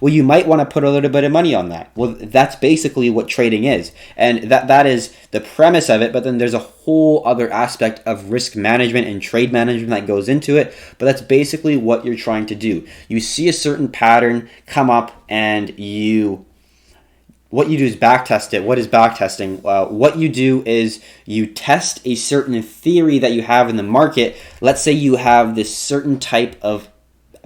Well, you might want to put a little bit of money on that. Well, that's basically what trading is. And that is the premise of it, but then there's a whole other aspect of risk management and trade management that goes into it. But that's basically what you're trying to do. You see a certain pattern come up, and what you do is backtest it. What is backtesting? What you do is you test a certain theory that you have in the market. Let's say you have this certain type of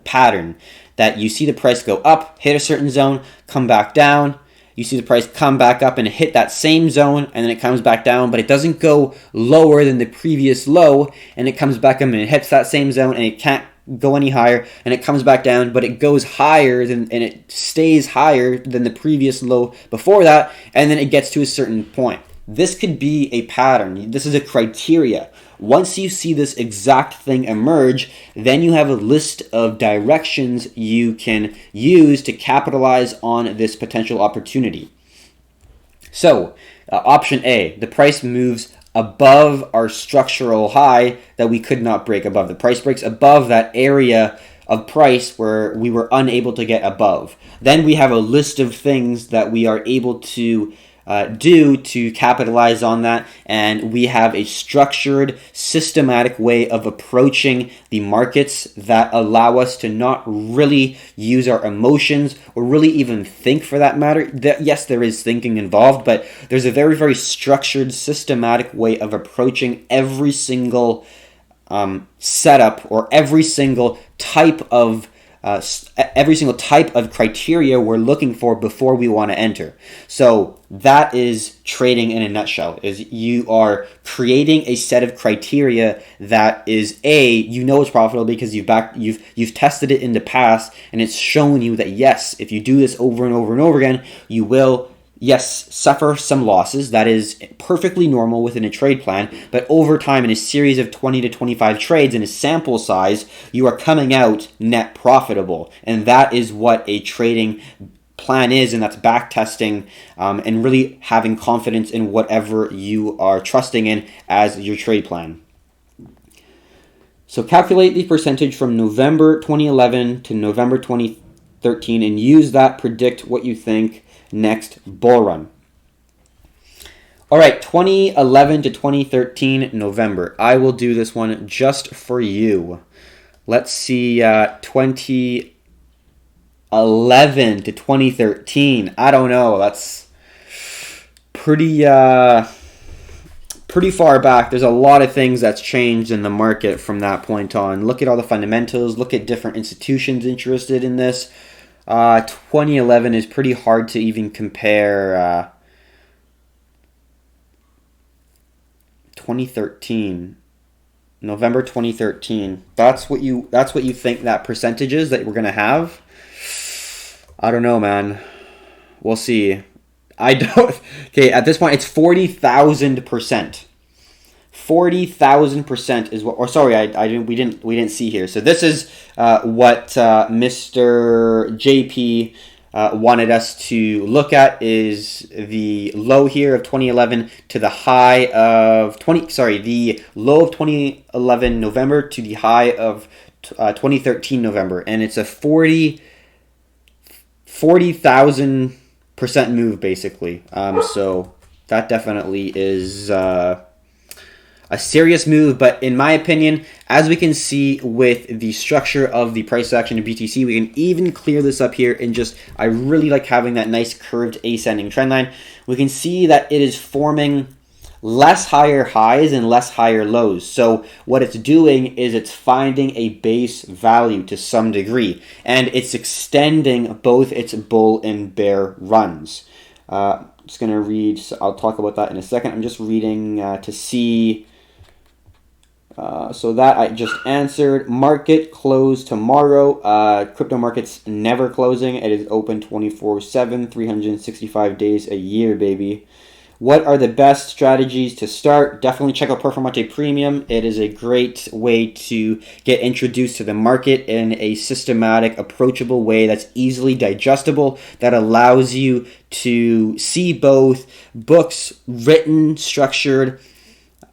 pattern that you see the price go up, hit a certain zone, come back down. you see the price come back up and hit that same zone, and then it comes back down, but it doesn't go lower than the previous low, and it comes back up and it hits that same zone, and it can't go any higher, and it comes back down, but it goes higher than, and it stays higher than the previous low before that, and then it gets to a certain point. This could be a pattern. This is a criteria. Once you see this exact thing emerge, then you have a list of directions you can use to capitalize on this potential opportunity. So, option A, the price moves above our structural high that we could not break above. The price breaks above that area of price where we were unable to get above. Then we have a list of things that we are able to do to capitalize on that, and we have a structured, systematic way of approaching the markets that allow us to not really use our emotions or really even think, for that matter. Yes, there is thinking involved, but there's a very, very structured, systematic way of approaching every single setup or every single type of criteria we're looking for before we want to enter. So that is trading in a nutshell. Is you are creating a set of criteria that is it's profitable because you've tested it in the past, and it's shown you that yes, if you do this over and over and over again, you will suffer some losses. That is perfectly normal within a trade plan, but over time, in a series of 20 to 25 trades in a sample size, you are coming out net profitable. And that is what a trading plan is, and that's back testing and really having confidence in whatever you are trusting in as your trade plan. So calculate the percentage from November 2011 to November 2013 and use that, predict what you think next bull run. All right, 2011 to 2013 November. I will do this one just for you. Let's see, 2011 to 2013. I don't know. That's pretty far back. There's a lot of things that's changed in the market from that point on. Look at all the fundamentals. Look at different institutions interested in this. 2011 is pretty hard to even compare. 2013, November 2013. That's what you think that percentage is that we're gonna have. I don't know, man. We'll see. I don't. Okay, at this point, it's 40,000%. 40,000% is what, or sorry, we didn't see here. So this is what Mr. JP wanted us to look at, is the low here of 2011 to the high of the low of 2011 November to the high of 2013 November, and it's a 40,000% move basically. So that definitely is a serious move, but in my opinion, as we can see with the structure of the price action of BTC, we can even clear this up here and I really like having that nice curved ascending trend line. We can see that it is forming less higher highs and less higher lows. So what it's doing is it's finding a base value to some degree, and it's extending both its bull and bear runs. Just going to read, so I'll talk about that in a second. I'm just reading to see. So that I just answered. Market close tomorrow. Crypto market's never closing. It is open 24/7, 365 days a year, baby. What are the best strategies to start? Definitely check out Performante Premium. It is a great way to get introduced to the market in a systematic, approachable way that's easily digestible, that allows you to see both books, written, structured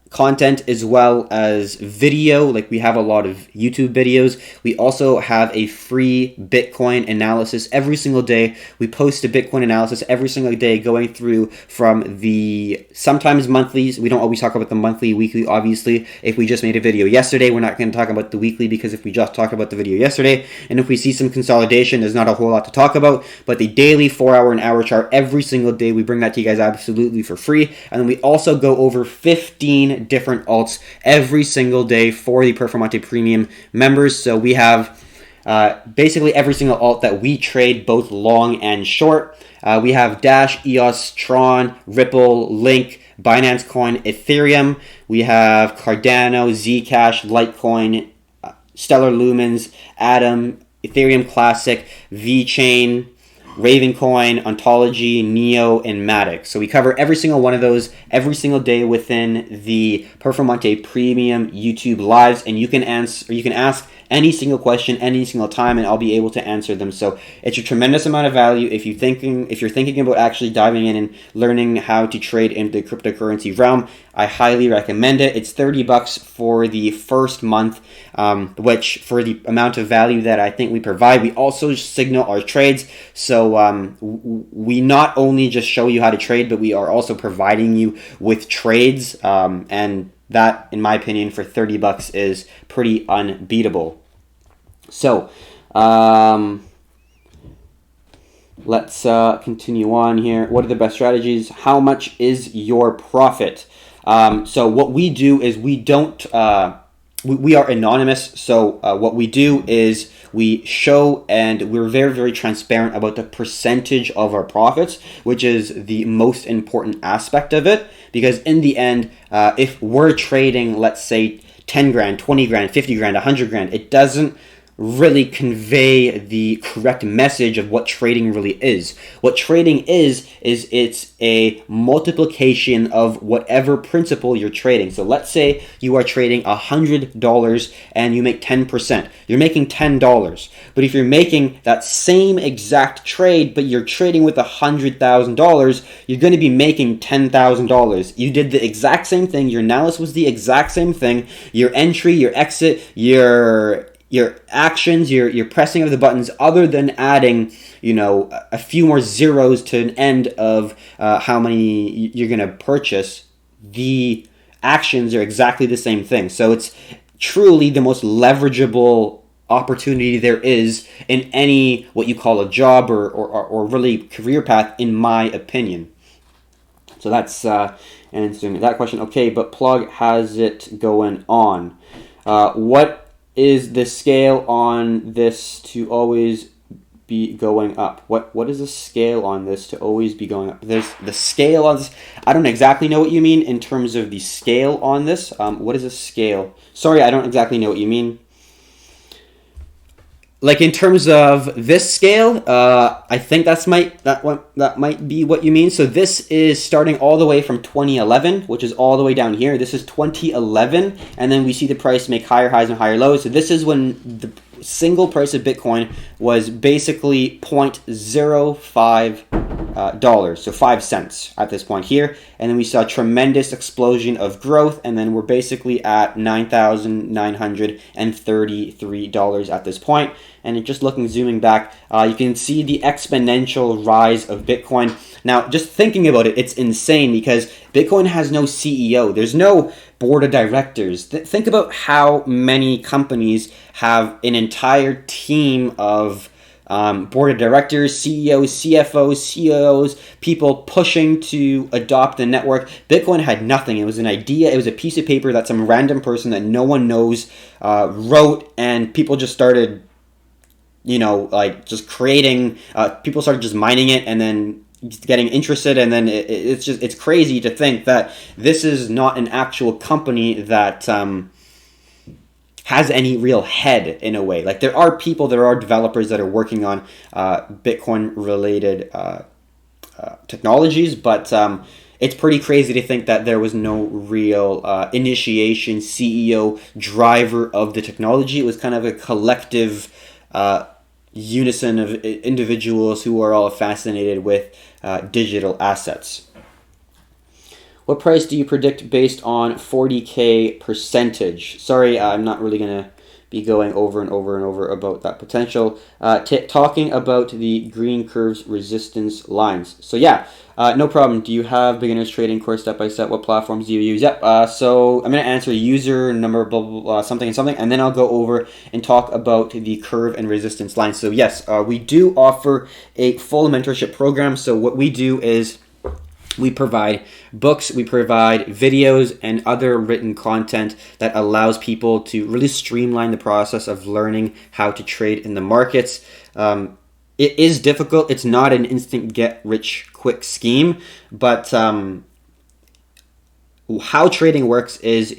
content, as well as video. Like, we have a lot of YouTube videos. We also have a free Bitcoin analysis every single day. We post a Bitcoin analysis every single day, going through from the sometimes monthlies. We don't always talk about the monthly, weekly, obviously. If we just made a video yesterday, we're not going to talk about the weekly, because if we just talked about the video yesterday, and if we see some consolidation, there's not a whole lot to talk about. But the daily 4-hour and hour chart every single day, we bring that to you guys absolutely for free. And then we also go over 15 different alts every single day for the Performante Premium members. So we have basically every single alt that we trade, both long and short. We have Dash, EOS, Tron, Ripple, Link, Binance Coin, Ethereum. We have Cardano, Zcash, Litecoin, Stellar Lumens, Atom, Ethereum Classic, VeChain, Ravencoin, Ontology, Neo, and Matic. So we cover every single one of those every single day within the Performante Premium YouTube lives, and you can ask any single question any single time, and I'll be able to answer them. So it's a tremendous amount of value if you're thinking about actually diving in and learning how to trade in the cryptocurrency realm. I highly recommend it. It's $30 for the first month, which for the amount of value that I think we provide, we also signal our trades. So we not only just show you how to trade, but we are also providing you with trades, and that, in my opinion, for $30 is pretty unbeatable. So, let's continue on here. What are the best strategies? How much is your profit? So what we do is we don't... we are anonymous, so what we do is we show, and we're very, very transparent about the percentage of our profits, which is the most important aspect of it, because in the end, if we're trading, let's say, 10 grand, 20 grand, 50 grand, 100 grand, it doesn't really convey the correct message of what trading really is. What trading is it's a multiplication of whatever principle you're trading. So let's say you are trading $100 and you make 10%. You're making $10. But if you're making that same exact trade, but you're trading with $100,000, you're going to be making $10,000. You did the exact same thing. Your analysis was the exact same thing. Your entry, your exit, your actions, your pressing of the buttons, other than adding, a few more zeros to an end of how many you're going to purchase, the actions are exactly the same thing. So it's truly the most leverageable opportunity there is in any what you call a job or really career path, in my opinion. So that's answering that question. Okay, but Plug has it going on. What is the scale on this to always be going up? What is the scale on this to always be going up? There's the scale on this. I don't exactly know what you mean in terms of the scale on this. What is a scale? Sorry, I don't exactly know what you mean. Like in terms of this scale, I think that might be what you mean. So this is starting all the way from 2011, which is all the way down here. This is 2011, and then we see the price make higher highs and higher lows. So this is when the single price of Bitcoin was basically $0.05, so 5 cents at this point here. And then we saw a tremendous explosion of growth, and then we're basically at $9,933 at this point. And just zooming back, you can see the exponential rise of Bitcoin. Now, just thinking about it, it's insane because Bitcoin has no CEO. There's no board of directors. Think about how many companies have an entire team of board of directors, CEOs, CFOs, CEOs, people pushing to adopt the network. Bitcoin had nothing. It was an idea. It was a piece of paper that some random person that no one knows wrote, and people just started, just creating. People started just mining it, and then getting interested, and then it's crazy to think that this is not an actual company that has any real head in a way. Like there are developers that are working on Bitcoin related technologies, but it's pretty crazy to think that there was no real initiation, CEO, driver of the technology. It was kind of a collective unison of individuals who are all fascinated with digital assets. What price do you predict based on 40K percentage? Sorry, I'm not really going to be going over and over and over about that potential. Talking about the green curves resistance lines. So yeah, no problem. Do you have beginners trading course step by step? What platforms do you use? Yep. So I'm going to answer user number, blah, blah, blah, something and something, and then I'll go over and talk about the curve and resistance lines. So yes, we do offer a full mentorship program. So what we do is We provide books, we provide videos and other written content that allows people to really streamline the process of learning how to trade in the markets. It is difficult. It's not an instant get rich quick scheme, but how trading works is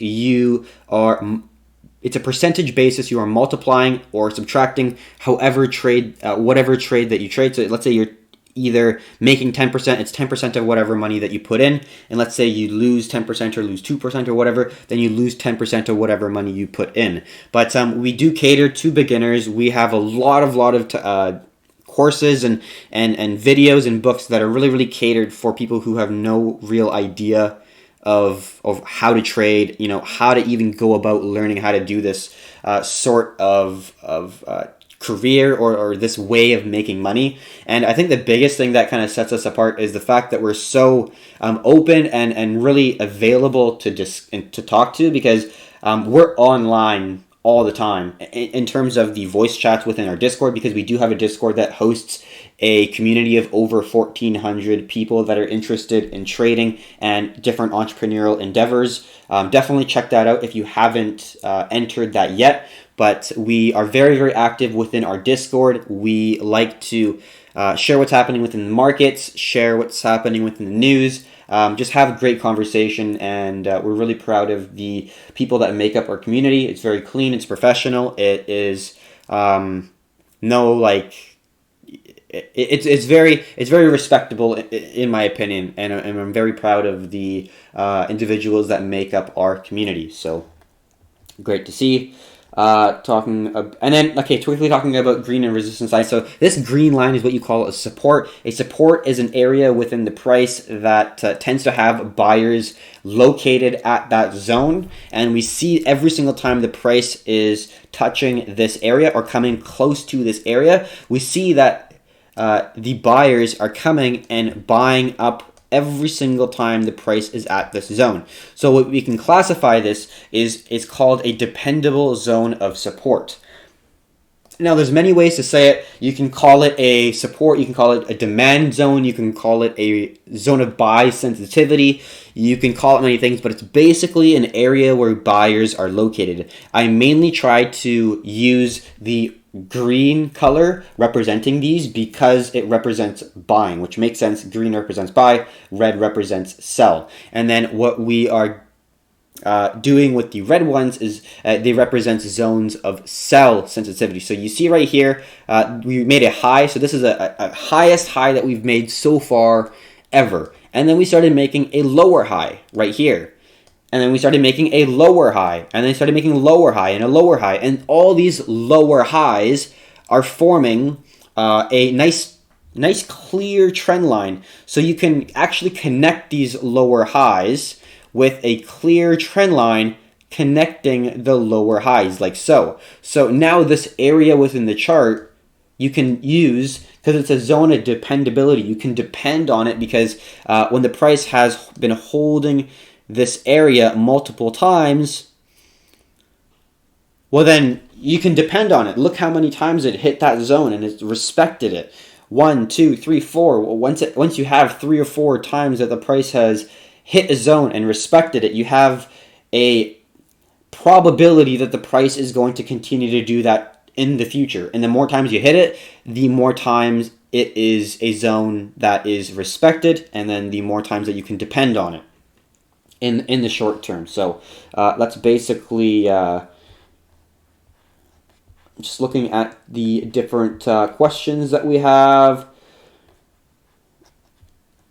it's a percentage basis. You are multiplying or subtracting whatever trade that you trade. So let's say you're either making 10%, it's 10% of whatever money that you put in, and let's say you lose 10% or lose 2% or whatever, then you lose 10% of whatever money you put in. But we do cater to beginners. We have a lot of courses and videos and books that are really, really catered for people who have no real idea of how to trade, how to even go about learning how to do this sort of career or this way of making money. And I think the biggest thing that kind of sets us apart is the fact that we're so open and really available to talk to, because we're online all the time in terms of the voice chats within our Discord, because we do have a Discord that hosts a community of over 1,400 people that are interested in trading and different entrepreneurial endeavors. Definitely check that out if you haven't entered that yet. But we are very, very active within our Discord. We like to share what's happening within the markets, share what's happening within the news, just have a great conversation, and we're really proud of the people that make up our community. It's very clean, it's professional, it is it's very respectable in my opinion, and I'm very proud of the individuals that make up our community. So great to see. Quickly talking about green and resistance line. So this green line is what you call a support. A support is an area within the price that tends to have buyers located at that zone. And we see every single time the price is touching this area or coming close to this area, we see that the buyers are coming and buying up every single time the price is at this zone. So what we can classify this is, it's called a dependable zone of support. Now there's many ways to say it. You can call it a support, you can call it a demand zone, you can call it a zone of buy sensitivity, you can call it many things, but it's basically an area where buyers are located. I mainly try to use the green color representing these because it represents buying, which makes sense. Green represents buy, red represents sell. And then what we are doing with the red ones is they represent zones of sell sensitivity. So you see right here, we made a high. So this is a highest high that we've made so far ever. And then we started making a lower high right here. And then we started making a lower high, and then started making a lower high and a lower high. And all these lower highs are forming a nice clear trend line. So you can actually connect these lower highs with a clear trend line connecting the lower highs like so. So now this area within the chart you can use, because it's a zone of dependability. You can depend on it because when the price has been holding this area multiple times, well then you can depend on it. Look how many times it hit that zone and it's respected it. 1, 2, 3, 4. Once you have 3 or 4 times that the price has hit a zone and respected it, you have a probability that the price is going to continue to do that in the future. And the more times you hit it, the more times it is a zone that is respected, and then the more times that you can depend on it in the short term. So let's basically just looking at the different questions that we have.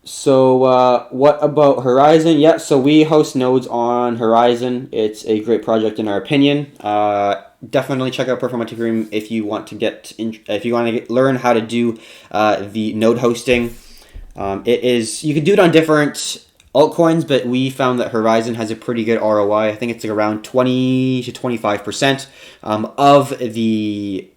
So what about Horizon? Yeah, so we host nodes on Horizon. It's a great project in our opinion. Definitely check out Perform Ethereum if you want to learn how to do the node hosting. You can do it on different altcoins, but we found that Horizon has a pretty good ROI. I think it's around 20 to 25% of the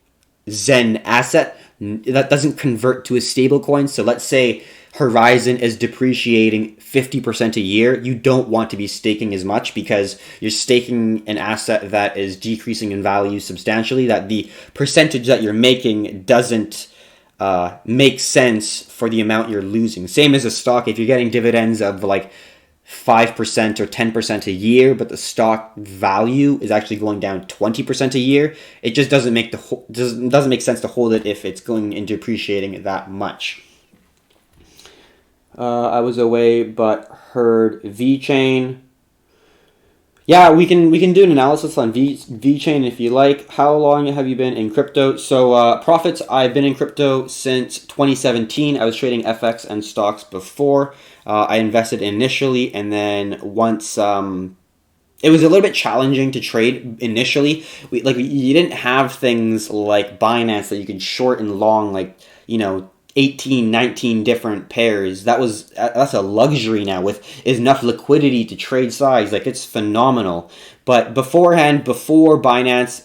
Zen asset that doesn't convert to a stable coin. So let's say Horizon is depreciating 50% a year. You don't want to be staking as much because you're staking an asset that is decreasing in value substantially, that the percentage that you're making doesn't make sense for the amount you're losing. Same as a stock, if you're getting dividends of like 5% or 10% a year, but the stock value is actually going down 20% a year, it just doesn't make doesn't make sense to hold it if it's going into appreciating that much. I was away, but heard VeChain. Yeah, we can do an analysis on VeChain if you like. How long have you been in crypto? So profits, I've been in crypto since 2017. I was trading FX and stocks before. I invested initially, and then once it was a little bit challenging to trade initially. You didn't have things like Binance that you could short and long, 18, 19 different pairs. That's a luxury now with enough liquidity to trade size. Like, it's phenomenal. But beforehand, before Binance,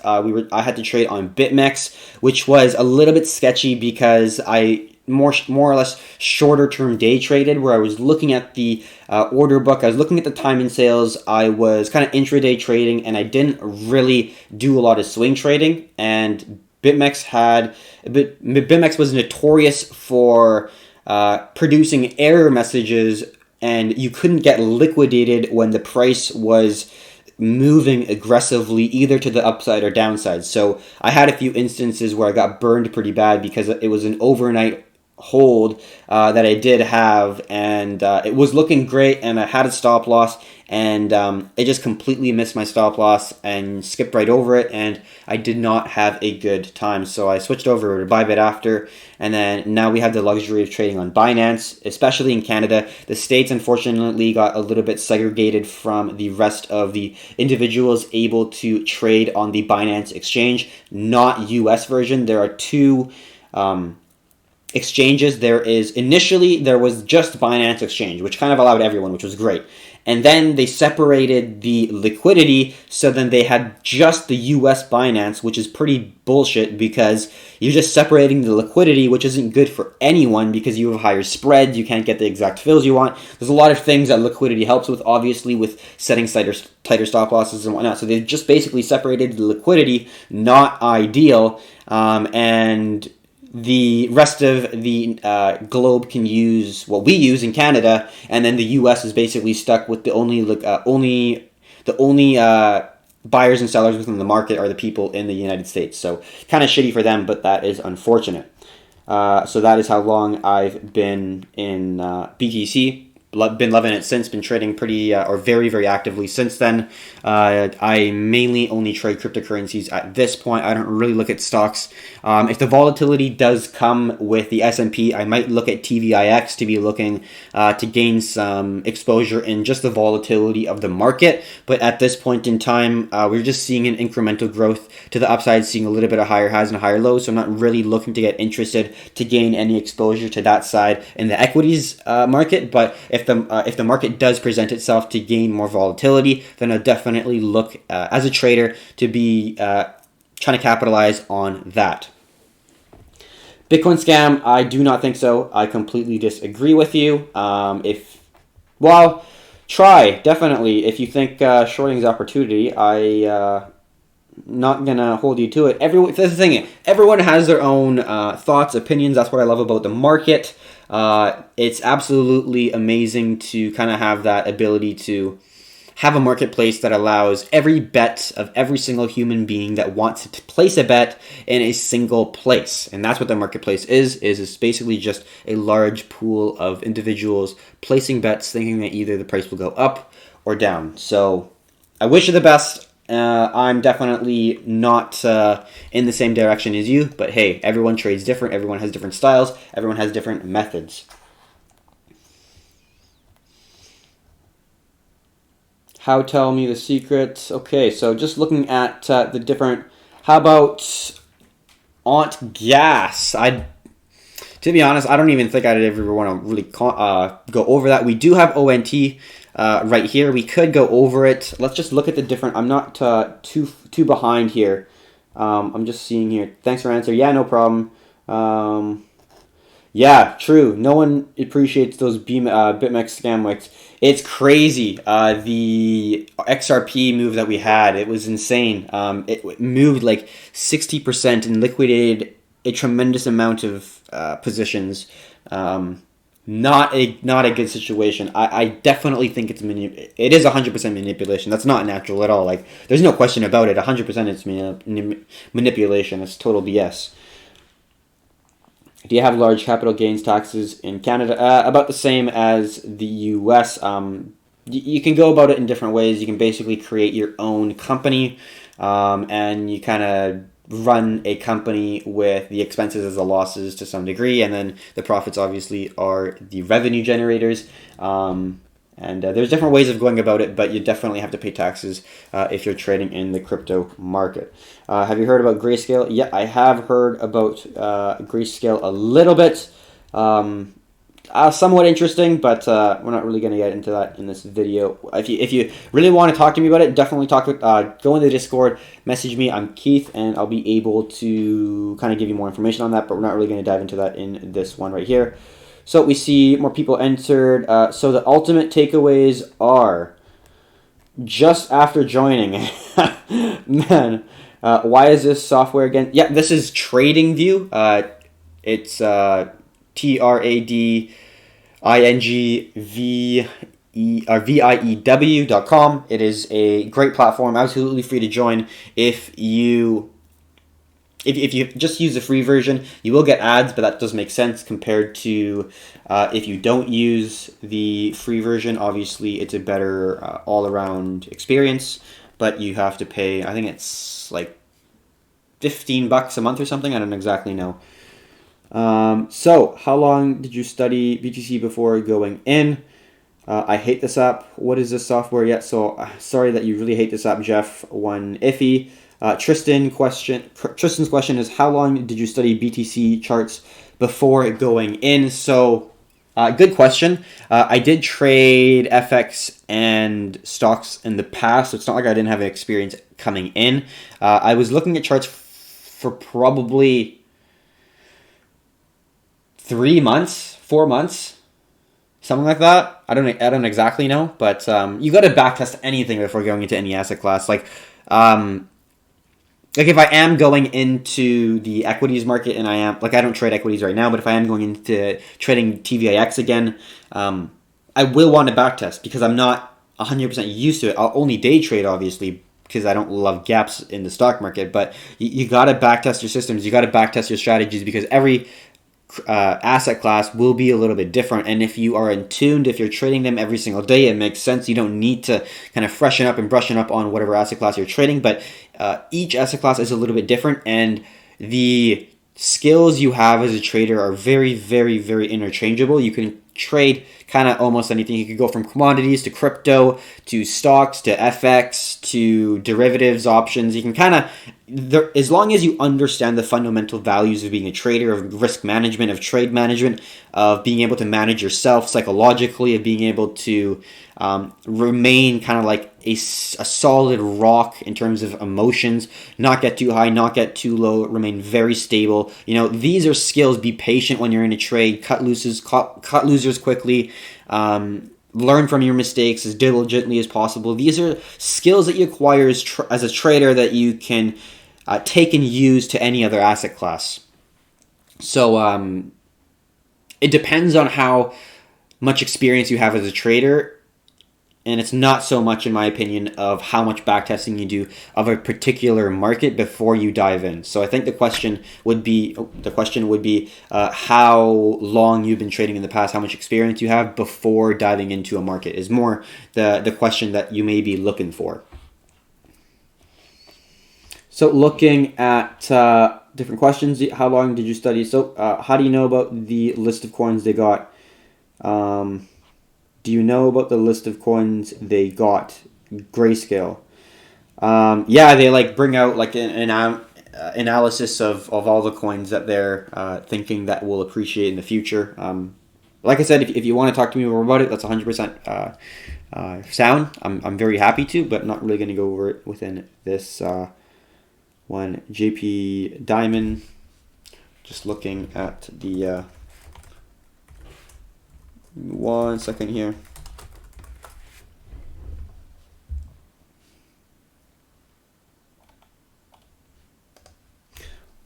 I had to trade on BitMEX, which was a little bit sketchy because I more or less shorter term day traded, where I was looking at the order book, I was looking at the time in sales, I was kind of intraday trading, and I didn't really do a lot of swing trading. And BitMEX was notorious for producing error messages, and you couldn't get liquidated when the price was moving aggressively either to the upside or downside. So I had a few instances where I got burned pretty bad because it was an overnight hold that I did have, and it was looking great, and I had a stop loss, and it just completely missed my stop loss and skipped right over it, and I did not have a good time. So I switched over to Bybit after, and then now we have the luxury of trading on Binance, especially in Canada. The States, unfortunately, got a little bit segregated from the rest of the individuals able to trade on the Binance exchange, not US version. There are two exchanges. There was just Binance Exchange, which kind of allowed everyone, which was great. And then they separated the liquidity, so then they had just the US Binance, which is pretty bullshit because you're just separating the liquidity, which isn't good for anyone because you have higher spreads, you can't get the exact fills you want. There's a lot of things that liquidity helps with, obviously, with setting tighter stop losses and whatnot. So they've just basically separated the liquidity, not ideal, and the rest of the globe can use what we use in Canada, and then the U.S. is basically stuck with the only buyers and sellers within the market are the people in the United States. So kind of shitty for them, but that is unfortunate. So that is how long I've been in BTC. Been loving it since, been trading pretty or very, very actively since then. I mainly only trade cryptocurrencies at this point. I don't really look at stocks. If the volatility does come with the S&P, I might look at TVIX to be looking to gain some exposure in just the volatility of the market. But at this point in time, we're just seeing an incremental growth to the upside, seeing a little bit of higher highs and higher lows. So I'm not really looking to get interested to gain any exposure to that side in the equities market. But if the market does present itself to gain more volatility, then I'll definitely look as a trader to be trying to capitalize on that. Bitcoin scam, I do not think so. I completely disagree with you. Try, definitely. If you think shorting is opportunity, not gonna hold you to it. That's the thing. Everyone has their own thoughts, opinions. That's what I love about the market. It's absolutely amazing to kind of have that ability to have a marketplace that allows every bet of every single human being that wants to place a bet in a single place. And that's what the marketplace is it's basically just a large pool of individuals placing bets, thinking that either the price will go up or down. So I wish you the best. I'm definitely not in the same direction as you, but hey, everyone trades different, everyone has different styles, everyone has different methods. How tell me the secrets? Okay, so just looking at the different, how about Aunt Gas? To be honest, I don't even think I'd ever want to really go over that. We do have ONT right here. We could go over it. Let's just look at the different. I'm not too behind here. I'm just seeing here. Thanks for answer. Yeah, no problem. Yeah, true. No one appreciates those BitMEX scam wicks. It's crazy. The XRP move that we had, it was insane. It moved like 60% and liquidated a tremendous amount of positions. Not a good situation. I definitely think it is 100% manipulation. That's not natural at all. Like, there's no question about it. 100% it's manipulation. It's total BS. Do you have large capital gains taxes in Canada? About the same as the U.S. You can go about it in different ways. You can basically create your own company, and you kind of run a company with the expenses as the losses to some degree, and then the profits obviously are the revenue generators. There's different ways of going about it, but you definitely have to pay taxes if you're trading in the crypto market. Have you heard about Grayscale? Yeah, I have heard about Grayscale a little bit. Somewhat interesting, but we're not really going to get into that in this video. If you really want to talk to me about it, definitely go in the Discord, message me. I'm Keith, and I'll be able to kind of give you more information on that, but we're not really going to dive into that in this one right here. So we see more people entered. So the ultimate takeaways are, just after joining, man, why is this software again? Yeah, this is TradingView. It's TradingView.com. It is a great platform, absolutely free to join. If you just use the free version, you will get ads, but that does make sense compared to if you don't use the free version. Obviously, it's a better all-around experience, but you have to pay, I think it's like $15 a month or something. I don't exactly know. So, how long did you study BTC before going in? I hate this app. What is this software yet? So, sorry that you really hate this app, Jeff. One iffy. Tristan's question is, how long did you study BTC charts before going in? So, good question. I did trade FX and stocks in the past, so it's not like I didn't have experience coming in. I was looking at charts for probably 3 months, 4 months, something like that. I don't exactly know, but you got to backtest anything before going into any asset class. Like if I am going into the equities market, and I don't trade equities right now, but if I am going into trading TVIX again, I will want to backtest because I'm not 100% used to it. I'll only day trade, obviously, because I don't love gaps in the stock market. But you got to backtest your systems. You got to backtest your strategies because every asset class will be a little bit different, and if you are in tuned, if you're trading them every single day, it makes sense. You don't need to kind of freshen up and brushing up on whatever asset class you're trading, but each asset class is a little bit different, and the skills you have as a trader are very, very, very interchangeable. You can trade kind of almost anything. You could go from commodities to crypto to stocks to FX to derivatives, options. You can kind of, as long as you understand the fundamental values of being a trader, of risk management, of trade management, of being able to manage yourself psychologically, of being able to remain kind of like a solid rock in terms of emotions, not get too high, not get too low, remain very stable. These are skills. Be patient when you're in a trade. Cut losers quickly. Learn from your mistakes as diligently as possible. These are skills that you acquire as a trader that you can take and use to any other asset class. So it depends on how much experience you have as a trader, and it's not so much, in my opinion, of how much backtesting you do of a particular market before you dive in. So I think the question would be how long you've been trading in the past, how much experience you have before diving into a market is more the question that you may be looking for. So looking at different questions, how long did you study? So how do you know about the list of coins they got? Do you know about the list of coins they got? Grayscale. Yeah, they bring out an analysis of all the coins that they're thinking that will appreciate in the future. Like I said, if you want to talk to me more about it, that's 100% sound. I'm very happy to, but not really going to go over it within this one. JP Diamond. Just looking at the... one second here.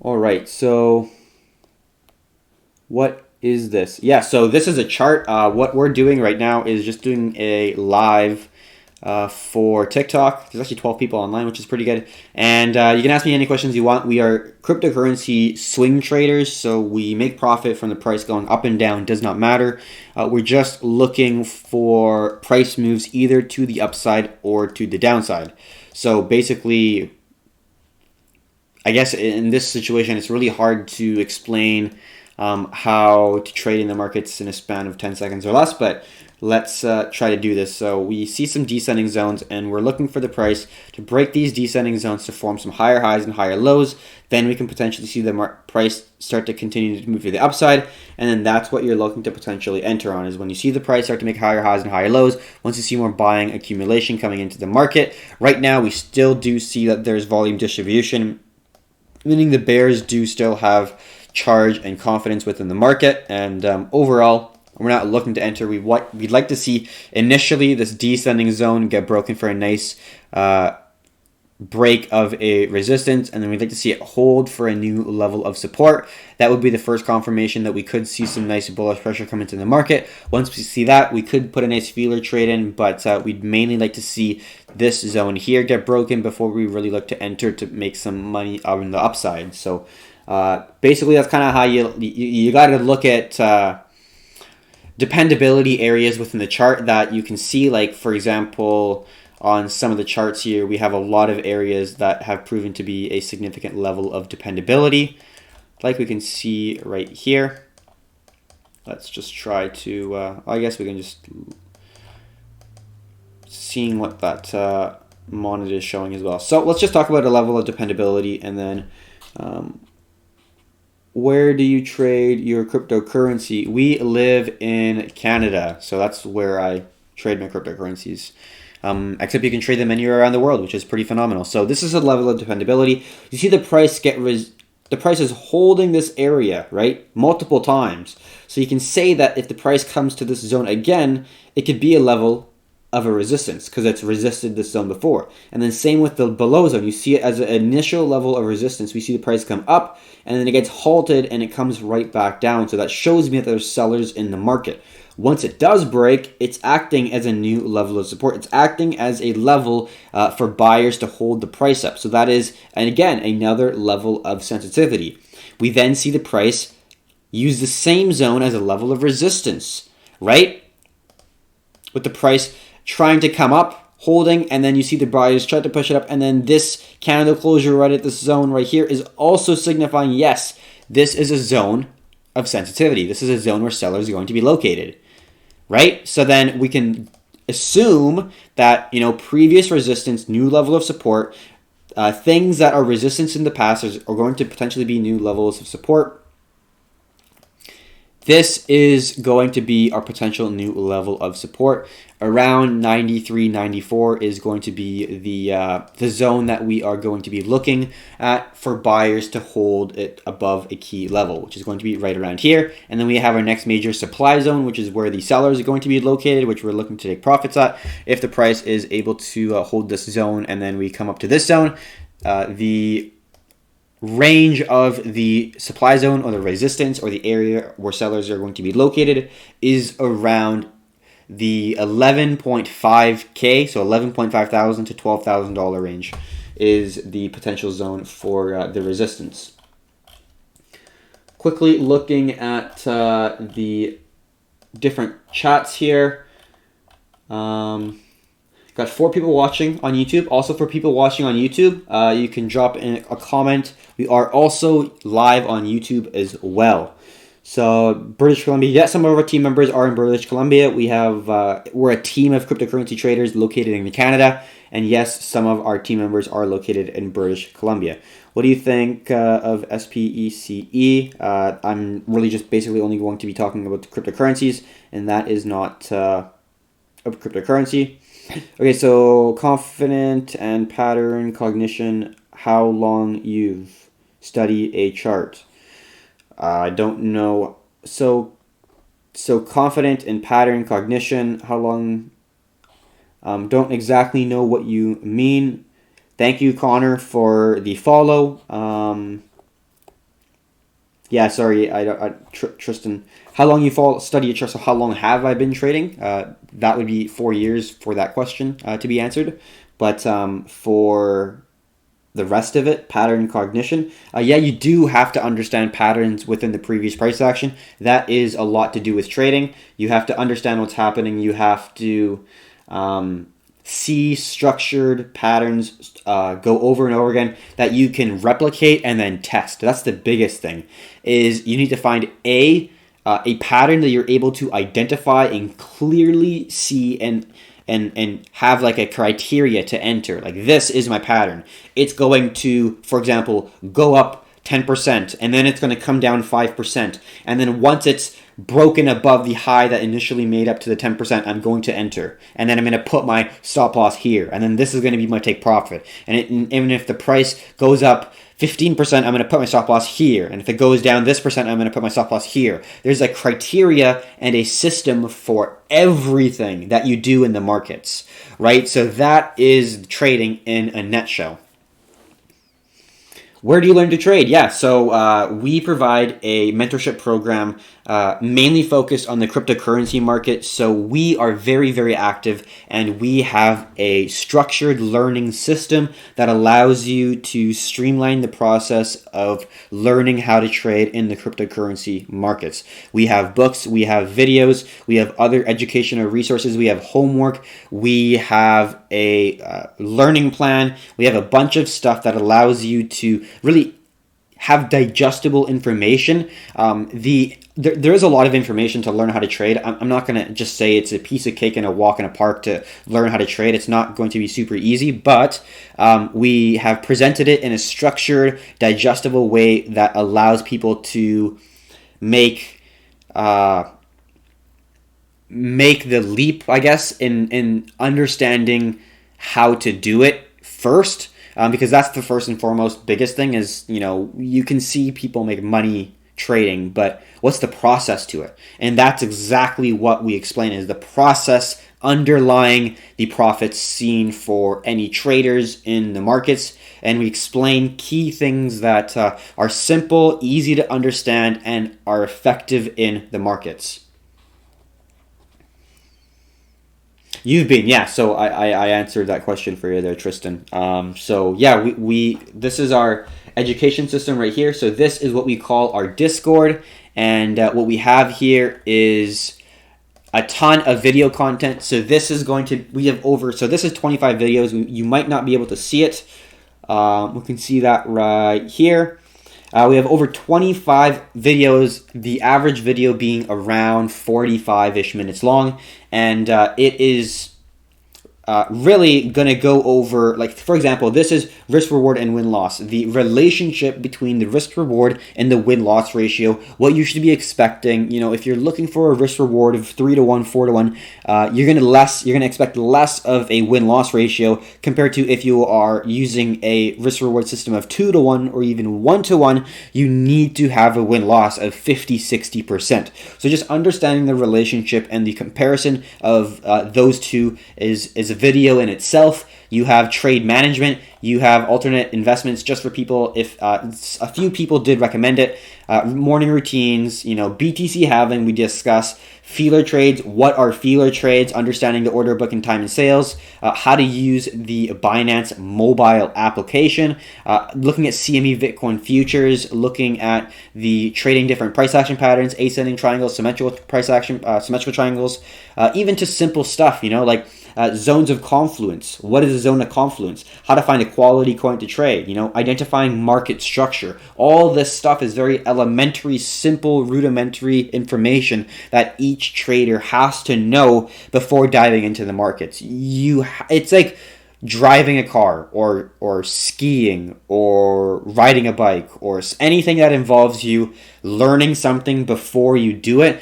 All right, so What is this? Yeah, so this is a chart. What we're doing right now is just doing a live for TikTok. There's actually 12 people online, which is pretty good. And you can ask me any questions you want. We are cryptocurrency swing traders, so we make profit from the price going up and down. Does not matter. We're just looking for price moves either to the upside or to the downside. So basically, I guess in this situation, it's really hard to explain how to trade in the markets in a span of 10 seconds or less, but let's try to do this. So we see some descending zones, and we're looking for the price to break these descending zones to form some higher highs and higher lows. Then we can potentially see the price start to continue to move to the upside, and then that's what you're looking to potentially enter on, is when you see the price start to make higher highs and higher lows, once you see more buying accumulation coming into the market. Right now, we still do see that there's volume distribution, meaning the bears do still have charge and confidence within the market, and overall, we're not looking to enter. We'd like to see initially this descending zone get broken for a nice break of a resistance, and then we'd like to see it hold for a new level of support. That would be the first confirmation that we could see some nice bullish pressure come into the market. Once we see that, we could put a nice feeler trade in, but we'd mainly like to see this zone here get broken before we really look to enter to make some money on the upside. So basically, that's kind of how you got to look at dependability areas within the chart that you can see. Like, for example, on some of the charts here, we have a lot of areas that have proven to be a significant level of dependability, like we can see right here. Let's just try to, I guess we can just seeing what that monitor is showing as well. So let's just talk about a level of dependability, and then where do you trade your cryptocurrency? We live in Canada, so that's where I trade my cryptocurrencies. Except you can trade them anywhere around the world, which is pretty phenomenal. So this is a level of dependability. You see the price the price is holding this area, right, multiple times. So you can say that if the price comes to this zone again, it could be a level of a resistance because it's resisted this zone before. And then same with the below zone. You see it as an initial level of resistance. We see the price come up, and then it gets halted and it comes right back down. So that shows me that there's sellers in the market. Once it does break, it's acting as a new level of support. It's acting as a level for buyers to hold the price up. So that is, and again, another level of sensitivity. We then see the price use the same zone as a level of resistance, right? With the price trying to come up, holding, and then you see the buyers try to push it up, and then this candle closure right at this zone right here is also signifying, yes, this is a zone of sensitivity. This is a zone where sellers are going to be located, right? So then we can assume that, previous resistance, new level of support, things that are resistance in the past are going to potentially be new levels of support. This is going to be our potential new level of support. Around 93, 94 is going to be the zone that we are going to be looking at for buyers to hold it above a key level, which is going to be right around here. And then we have our next major supply zone, which is where the sellers are going to be located, which we're looking to take profits at. If the price is able to hold this zone, and then we come up to this zone, the range of the supply zone or the resistance or the area where sellers are going to be located is around the 11.5K, so 11.5 to $12,000 range is the potential zone for the resistance. Quickly looking at the different chats here. Got 4 people watching on YouTube. Also, for people watching on YouTube, you can drop in a comment. We are also live on YouTube as well. So, British Columbia, yes, some of our team members are in British Columbia. We're a team of cryptocurrency traders located in Canada. And yes, some of our team members are located in British Columbia. What do you think of SPECE? I'm really just basically only going to be talking about the cryptocurrencies, and that is not a cryptocurrency. Okay, so confident and pattern cognition, how long you've studied a chart. I don't know. So confident in pattern cognition, how long? Don't exactly know what you mean. Thank you, Connor, for the follow. Yeah, sorry, Tristan. How long you study at So how long have I been trading? That would be 4 years for that question to be answered. But for the rest of it, pattern cognition, yeah, you do have to understand patterns within the previous price action. That is a lot to do with trading. You have to understand what's happening. You have to see structured patterns go over and over again that you can replicate and then test. That's the biggest thing. Is you need to find a pattern that you're able to identify and clearly see and have like a criteria to enter. Like, this is my pattern. It's going to, for example, go up 10%, and then it's going to come down 5%. And then once it's broken above the high that initially made up to the 10%, I'm going to enter. And then I'm going to put my stop loss here. And then this is going to be my take profit. And even if the price goes up 15%, I'm going to put my stop loss here. And if it goes down this percent, I'm going to put my stop loss here. There's a criteria and a system for everything that you do in the markets, right? So that is trading in a nutshell. Where do you learn to trade? Yeah, so we provide a mentorship program mainly focused on the cryptocurrency market. So we are very, very active, and we have a structured learning system that allows you to streamline the process of learning how to trade in the cryptocurrency markets. We have books, we have videos, we have other educational resources, we have homework, we have a learning plan, we have a bunch of stuff that allows you to really have digestible information. There is a lot of information to learn how to trade. I'm not going to just say it's a piece of cake and a walk in a park to learn how to trade. It's not going to be super easy, but we have presented it in a structured, digestible way that allows people to make the leap, I guess, in understanding how to do it first. Because that's the first and foremost biggest thing is, you can see people make money trading, but what's the process to it? And that's exactly what we explain, is the process underlying the profits seen for any traders in the markets. And we explain key things that are simple, easy to understand, and are effective in the markets. You've been, yeah. So I answered that question for you there, Tristan. So yeah, we this is our education system right here. So this is what we call our Discord, and what we have here is a ton of video content. So this is this is 25 videos. You might not be able to see it. We can see that right here. We have over 25 videos, the average video being around 45-ish minutes long, and it is really going to go over, like, for example, this is risk reward and win loss, the relationship between the risk reward and the win loss ratio, what you should be expecting. If you're looking for a risk reward of 3 to 1, 4 to 1, you're going to expect less of a win loss ratio compared to if you are using a risk reward system of 2 to 1 or even 1 to 1. You need to have a win loss of 50-60%. So just understanding the relationship and the comparison of those two is a video in itself. You have trade management, you have alternate investments just for people if a few people did recommend it. Morning routines, BTC halving, we discuss feeler trades. What are feeler trades? Understanding the order book and time and sales. How to use the Binance mobile application. Looking at CME Bitcoin futures. Looking at the trading different price action patterns, ascending triangles, symmetrical price action, symmetrical triangles. Even to simple stuff, like zones of confluence. What is a zone of confluence? How to find a quality coin to trade. Identifying market structure. All this stuff is very elementary, simple, rudimentary information that each trader has to know before diving into the markets. It's like driving a car or skiing or riding a bike or anything that involves you learning something before you do it,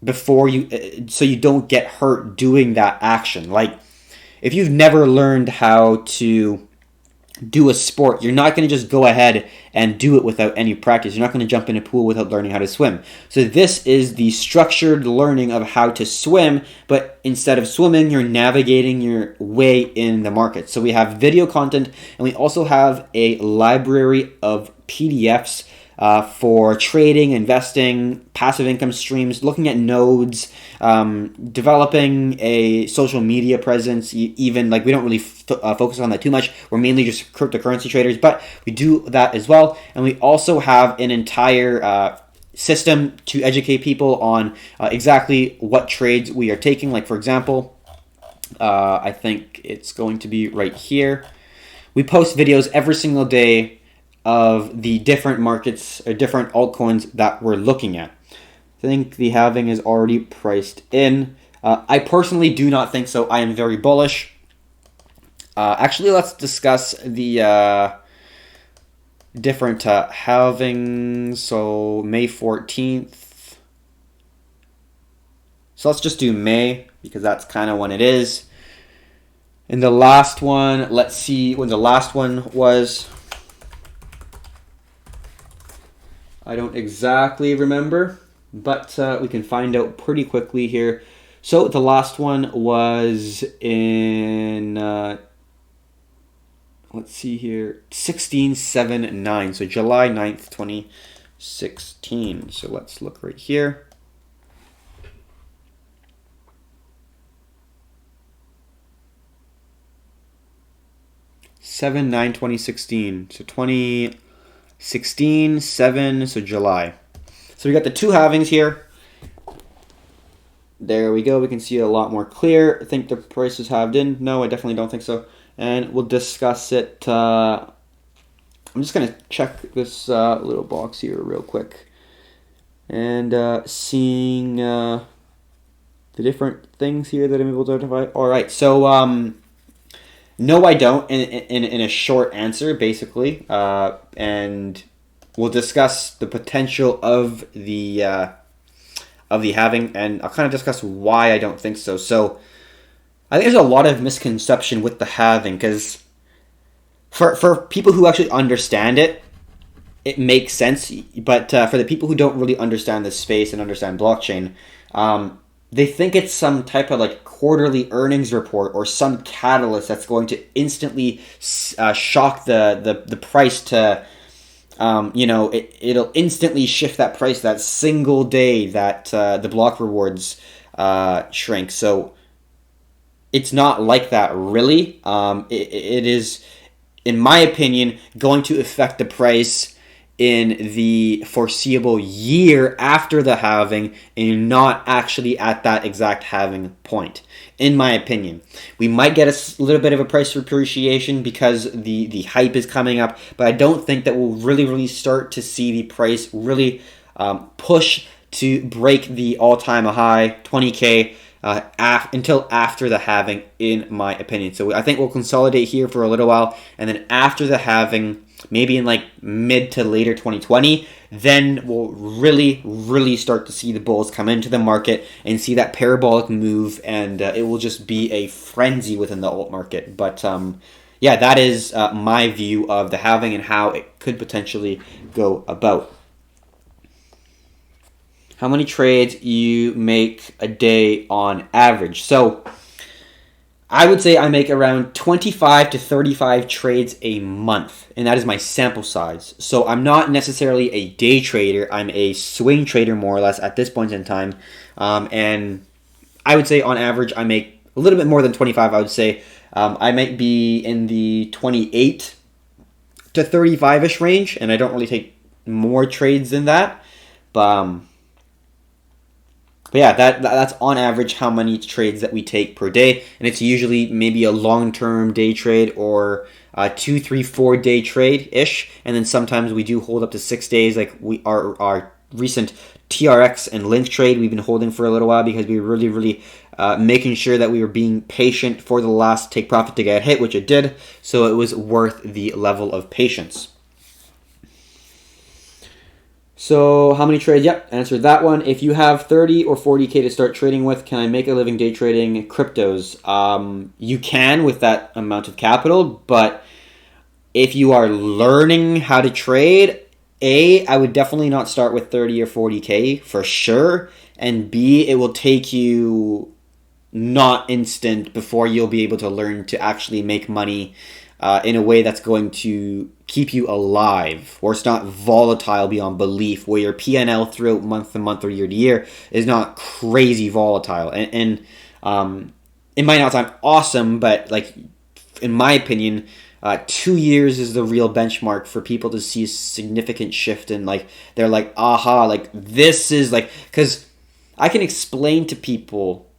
so you don't get hurt doing that action. Like, if you've never learned how to do a sport, you're not going to just go ahead and do it without any practice. You're not going to jump in a pool without learning how to swim. So this is the structured learning of how to swim, but instead of swimming, you're navigating your way in the market. So we have video content, and we also have a library of PDFs for trading, investing, passive income streams, looking at nodes, developing a social media presence. Even like we don't really focus on that too much. We're mainly just cryptocurrency traders, but we do that as well. And we also have an entire system to educate people on exactly what trades we are taking. Like for example, I think it's going to be right here. We post videos every single day of the different markets or different altcoins that we're looking at. I think the halving is already priced in. I personally do not think so. I am very bullish. Actually, let's discuss the different halvings. So May 14th. So let's just do May because that's kind of when it is. And the last one, let's see when the last one was. I don't exactly remember, but we can find out pretty quickly here. So the last one was in, let's see here, 16/7/9. So July 9th, 2016. So let's look right here. Seven 9 2016. So 2016 7. So July. So we got the two halvings here. There we go. We can see it a lot more clear. I think the price is halved in. No, I definitely don't think so. And we'll discuss it. I'm just gonna check this little box here real quick, and seeing the different things here that I'm able to identify. All right. So no, I don't. In a short answer, basically, and we'll discuss the potential of the halving, and I'll kind of discuss why I don't think so. So, I think there's a lot of misconception with the halving because for people who actually understand it, it makes sense. But for the people who don't really understand the space and understand blockchain, they think it's some type of like quarterly earnings report or some catalyst that's going to instantly shock the price to, it'll instantly shift that price that single day that the block rewards shrink. So it's not like that really. It is, in my opinion, going to affect the price in the foreseeable year after the halving and not actually at that exact halving point, in my opinion. We might get a little bit of a price appreciation because the hype is coming up, but I don't think that we'll really start to see the price really push to break the all-time high, 20K, until after the halving, in my opinion. So I think we'll consolidate here for a little while, and then after the halving, maybe in like mid to later 2020, then we'll really start to see the bulls come into the market and see that parabolic move, and it will just be a frenzy within the alt market. But yeah, that is my view of the halving and how it could potentially go about. How many trades you make a day on average? So I would say I make around 25 to 35 trades a month, and that is my sample size. So I'm not necessarily a day trader. I'm a swing trader, more or less, at this point in time. And I would say on average I make a little bit more than 25, I would say. I might be in the 28 to 35-ish range, and I don't really take more trades than that. But yeah, that's on average how many trades that we take per day, and it's usually maybe a long-term day trade or a 2, 3, 4 day trade ish, and then sometimes we do hold up to 6 days, like our recent TRX and Link trade we've been holding for a little while because we were really making sure that we were being patient for the last take profit to get hit, which it did, so it was worth the level of patience. So how many trades? Yep, answered that one. If you have 30 or 40K to start trading with, can I make a living day trading cryptos? You can with that amount of capital, but if you are learning how to trade, A, I would definitely not start with 30 or 40K for sure, and B, it will take you not instant before you'll be able to learn to actually make money in a way that's going to keep you alive, or it's not volatile beyond belief, where your PNL throughout month to month or year to year is not crazy volatile. And it might not sound awesome, but like in my opinion, 2 years is the real benchmark for people to see a significant shift in, like, they're like, aha, like this is like, because I can explain to people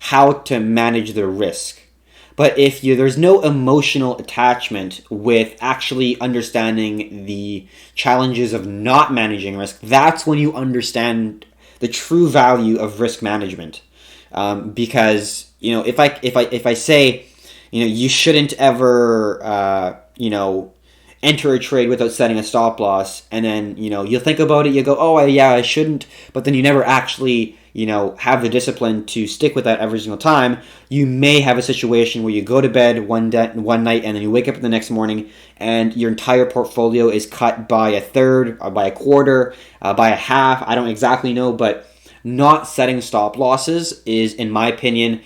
how to manage their risk. But if there's no emotional attachment with actually understanding the challenges of not managing risk, that's when you understand the true value of risk management. Because if I say, you shouldn't ever enter a trade without setting a stop loss, and then you'll think about it, you go, oh yeah, I shouldn't, but then you never actually have the discipline to stick with that every single time. You may have a situation where you go to bed one night and then you wake up the next morning and your entire portfolio is cut by a third, or by a quarter, by a half. I don't exactly know, but not setting stop losses is, in my opinion,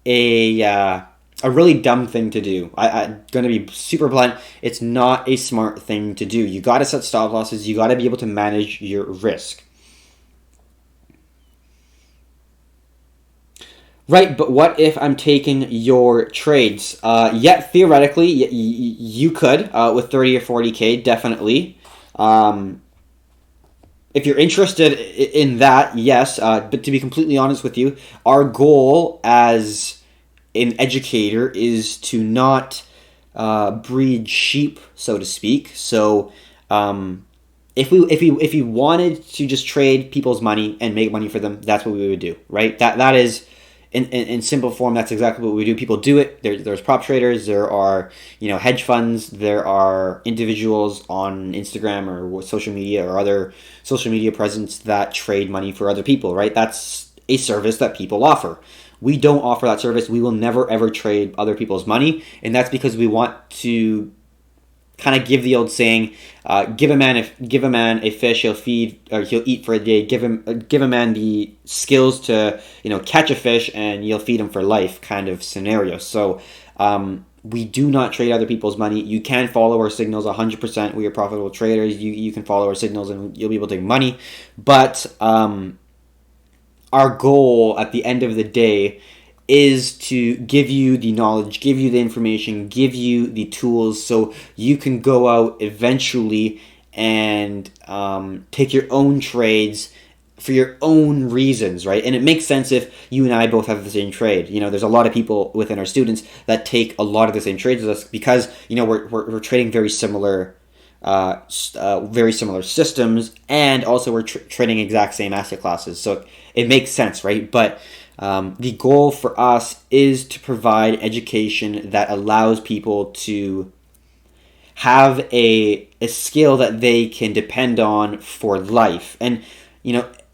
a really dumb thing to do. I'm going to be super blunt. It's not a smart thing to do. You got to set stop losses. You got to be able to manage your risk. Right, but what if I'm taking your trades? Theoretically, you could with 30 or 40K, definitely. If you're interested in that, yes. But to be completely honest with you, our goal as an educator is to not breed sheep, so to speak. So if we wanted to just trade people's money and make money for them, that's what we would do, right? That is, in simple form, that's exactly what we do. People do it. There's prop traders. There are hedge funds. There are individuals on Instagram or social media or other social media presence that trade money for other people, right? That's a service that people offer. We don't offer that service. We will never ever trade other people's money, and that's because we want to kind of give the old saying, give a man a fish, he'll eat for a day. Give a man the skills to catch a fish, and you'll feed him for life, kind of scenario. So we do not trade other people's money. You can follow our signals 100%. We are profitable traders. You can follow our signals and you'll be able to make money. But our goal at the end of the day is to give you the knowledge, give you the information, give you the tools so you can go out eventually and take your own trades for your own reasons, right? And it makes sense if you and I both have the same trade. There's a lot of people within our students that take a lot of the same trades as us because, we're trading very similar systems, and also we're trading exact same asset classes. So it makes sense, right? But the goal for us is to provide education that allows people to have a skill that they can depend on for life. And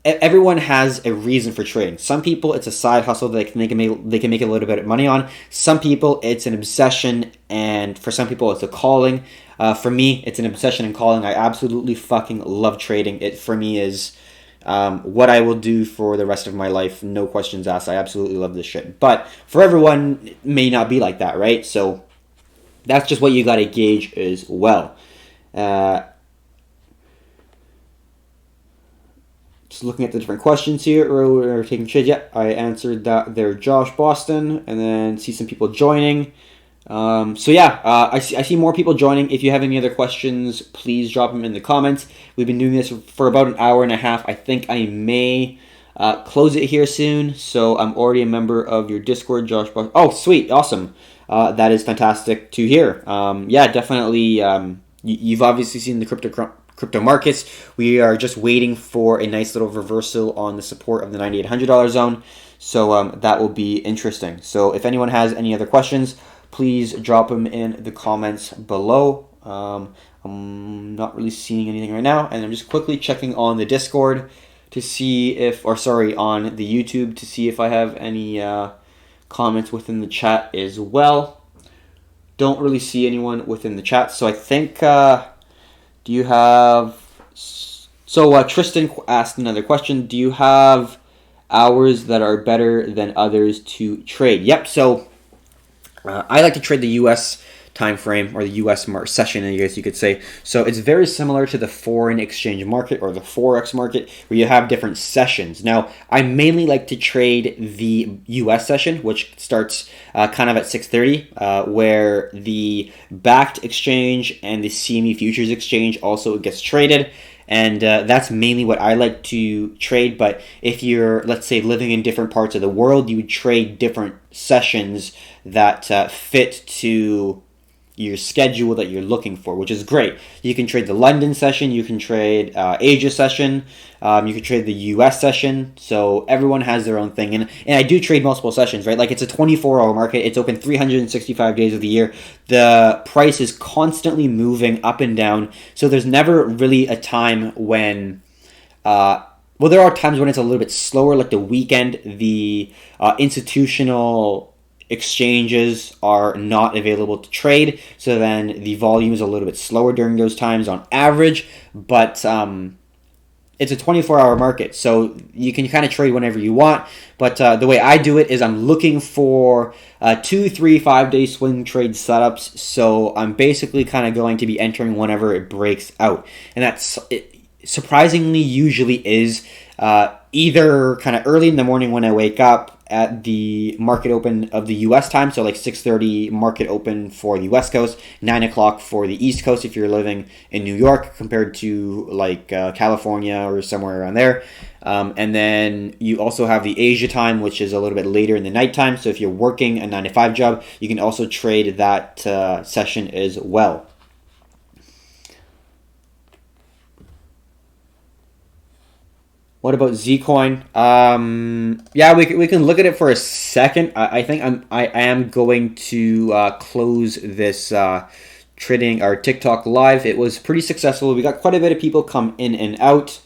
everyone has a reason for trading. Some people, it's a side hustle that they can make a little bit of money on. Some people, it's an obsession, and for some people, it's a calling. For me, it's an obsession and calling. I absolutely fucking love trading. It, for me, is what I will do for the rest of my life. No questions asked. I absolutely love this shit. But for everyone, it may not be like that, right? So that's just what you got to gauge as well. Just looking at the different questions here. We're taking trades. Yeah, I answered that there, Josh Boston, and then see some people joining. I see more people joining. If you have any other questions, please drop them in the comments. We've been doing this for about an hour and a half. I think I may close it here soon. So I'm already a member of your Discord, Josh. Oh, sweet, awesome. That is fantastic to hear. Definitely. You've obviously seen the crypto markets. We are just waiting for a nice little reversal on the support of the $9,800 zone. So that will be interesting. So if anyone has any other questions, please drop them in the comments below. I'm not really seeing anything right now, and I'm just quickly checking on the Discord to see on the YouTube to see if I have any comments within the chat as well. Don't really see anyone within the chat, so I think, do you have... So Tristan asked another question. Do you have hours that are better than others to trade? Yep, so I like to trade the US time frame, or the U.S. session, I guess you could say. So it's very similar to the foreign exchange market or the forex market, where you have different sessions. Now, I mainly like to trade the U.S. session, which starts kind of at 6:30, where the backed exchange and the CME futures exchange also gets traded. And that's mainly what I like to trade. But if you're, let's say, living in different parts of the world, you would trade different sessions that fit to your schedule that you're looking for, which is great. You can trade the London session, you can trade Asia session, you can trade the US session. So everyone has their own thing. And I do trade multiple sessions, right? Like, it's a 24-hour market. It's open 365 days of the year. The price is constantly moving up and down. So there's never really a time when... well, there are times when it's a little bit slower, like the weekend. The institutional exchanges are not available to trade, so then the volume is a little bit slower during those times on average. But it's a 24-hour market, so you can kind of trade whenever you want. But the way I do it is I'm looking for 2, 3, 5-day swing trade setups. So I'm basically kind of going to be entering whenever it breaks out, and that's it. Surprisingly usually is either kind of early in the morning when I wake up at the market open of the US time, so like 6:30 market open for the West Coast, 9 o'clock for the East Coast if you're living in New York, compared to like California or somewhere around there. And then you also have the Asia time, which is a little bit later in the nighttime. So if you're working a 9-to-5 job, you can also trade that session as well. What about Zcoin? Yeah, we can look at it for a second. I think I am going to close this trading our TikTok live. It was pretty successful. We got quite a bit of people come in and out.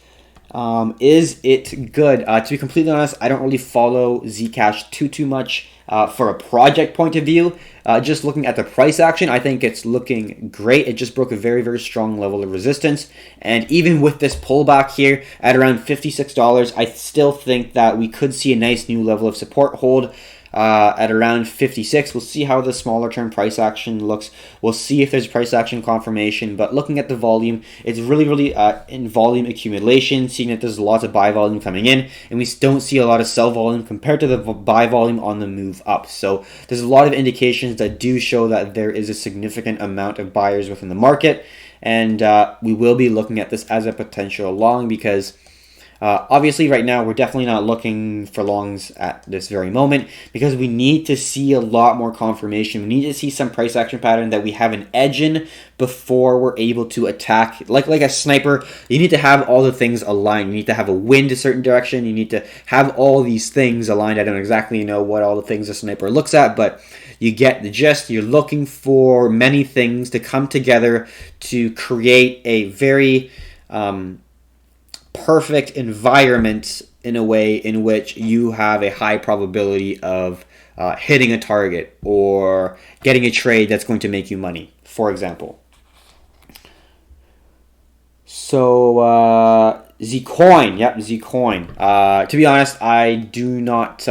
Is it good? To be completely honest, I don't really follow Zcash too much for a project point of view. Just looking at the price action, I think it's looking great. It just broke a very, very strong level of resistance. And even with this pullback here at around $56, I still think that we could see a nice new level of support hold at around 56. We'll see how the smaller term price action looks. We'll see if there's price action confirmation. But looking at the volume, it's really in volume accumulation, seeing that there's lots of buy volume coming in, and we don't see a lot of sell volume compared to the buy volume on the move up. So there's a lot of indications that do show that there is a significant amount of buyers within the market, and we will be looking at this as a potential long, because obviously, right now, we're definitely not looking for longs at this very moment, because we need to see a lot more confirmation. We need to see some price action pattern that we have an edge in before we're able to attack. Like a sniper, you need to have all the things aligned. You need to have a wind a certain direction. You need to have all these things aligned. I don't exactly know what all the things a sniper looks at, but you get the gist. You're looking for many things to come together to create a very... perfect environment in a way in which you have a high probability of hitting a target or getting a trade that's going to make you money, for example. So Zcoin, yep, Zcoin. To be honest, I do not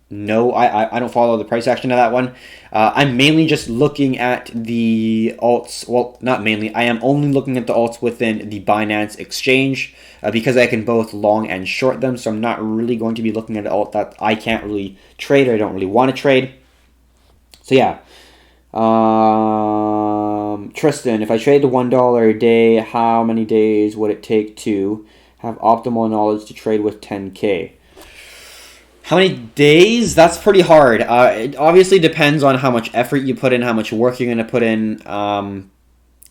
know. I don't follow the price action of that one. I'm mainly just looking at the alts. Well, not mainly. I am only looking at the alts within the Binance exchange because I can both long and short them. So I'm not really going to be looking at an alt that I can't really trade or I don't really want to trade. So yeah. Tristan, if I trade the $1 a day, how many days would it take to have optimal knowledge to trade with 10K? How many days? That's pretty hard. It obviously depends on how much effort you put in, how much work you're going to put in.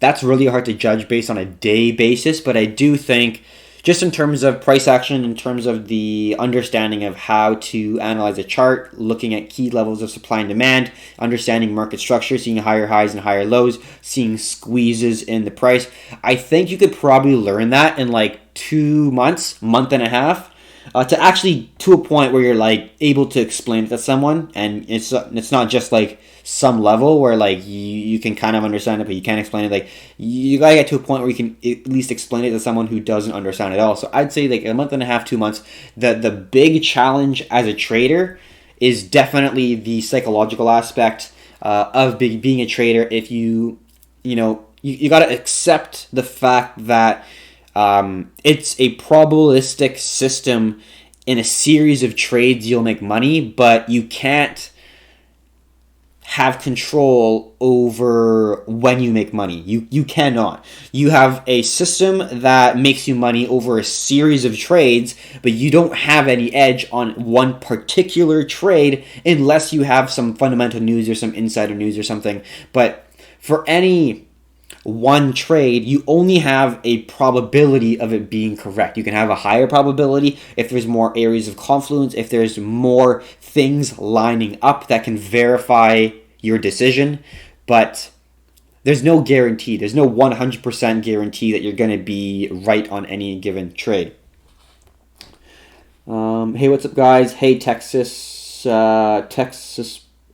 That's really hard to judge based on a day basis, but I do think just in terms of price action, in terms of the understanding of how to analyze a chart, looking at key levels of supply and demand, understanding market structure, seeing higher highs and higher lows, seeing squeezes in the price, I think you could probably learn that in like 2 months, month and a half. To actually to a point where you're like able to explain it to someone, and it's not just like some level where like you can kind of understand it but you can't explain it. Like you gotta get to a point where you can at least explain it to someone who doesn't understand it at all. So I'd say like a month and a half, 2 months. The big challenge as a trader is definitely the psychological aspect. of being a trader. If you got to accept the fact that it's a probabilistic system. In a series of trades, you'll make money, but you can't have control over when you make money. You cannot. You have a system that makes you money over a series of trades, but you don't have any edge on one particular trade unless you have some fundamental news or some insider news or something. But for any one trade, you only have a probability of it being correct. You can have a higher probability if there's more areas of confluence, if there's more things lining up that can verify your decision, but there's no guarantee. There's no 100% guarantee that you're going to be right on any given trade. Hey, what's up, guys? Hey, Texas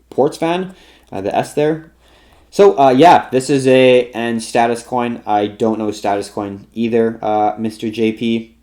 Ports fan, the S there. So, yeah, this is an status coin. I don't know status coin either, Mr. JP.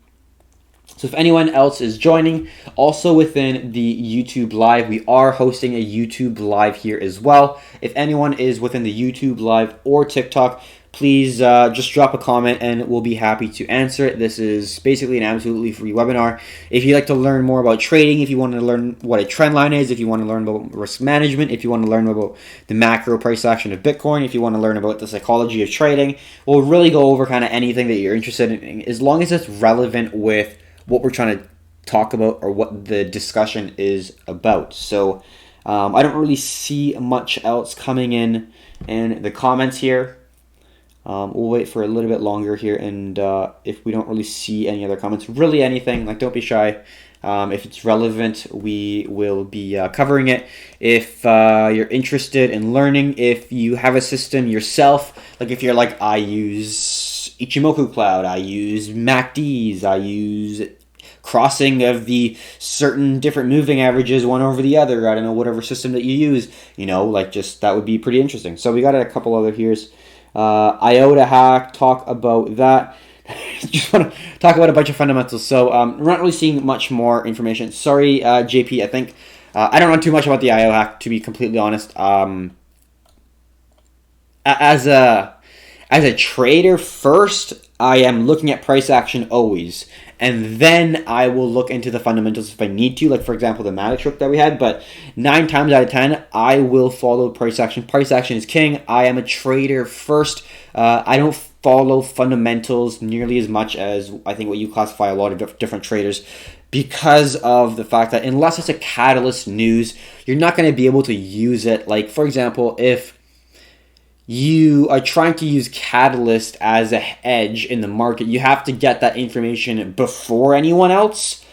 So if anyone else is joining, also within the YouTube Live, we are hosting a YouTube Live here as well. If anyone is within the YouTube Live or TikTok, please just drop a comment and we'll be happy to answer it. This is basically an absolutely free webinar. If you'd like to learn more about trading, if you want to learn what a trend line is, if you want to learn about risk management, if you want to learn about the macro price action of Bitcoin, if you want to learn about the psychology of trading, we'll really go over kind of anything that you're interested in, as long as it's relevant with what we're trying to talk about or what the discussion is about. So I don't really see much else coming in the comments here. We'll wait for a little bit longer here, and if we don't really see any other comments, really anything, like, don't be shy. If it's relevant, we will be covering it. If you're interested in learning, if you have a system yourself, like if you're like, I use Ichimoku Cloud, I use MACDs, I use crossing of the certain different moving averages one over the other, I don't know, whatever system that you use, like, just that would be pretty interesting. So we got a couple other here's. IOTA hack, talk about that. Just want to talk about a bunch of fundamentals. So we're not really seeing much more information. Sorry, JP, I think I don't know too much about the IO hack, to be completely honest. As a trader, first, I am looking at price action always. And then I will look into the fundamentals if I need to, like, for example, the Matic trick that we had. But 9 times out of 10, I will follow price action. Price action is king. I am a trader first. I don't follow fundamentals nearly as much as I think what you classify a lot of different traders, because of the fact that unless it's a catalyst news, you're not going to be able to use it. Like, for example, if you are trying to use Catalyst as a hedge in the market, you have to get that information before anyone else,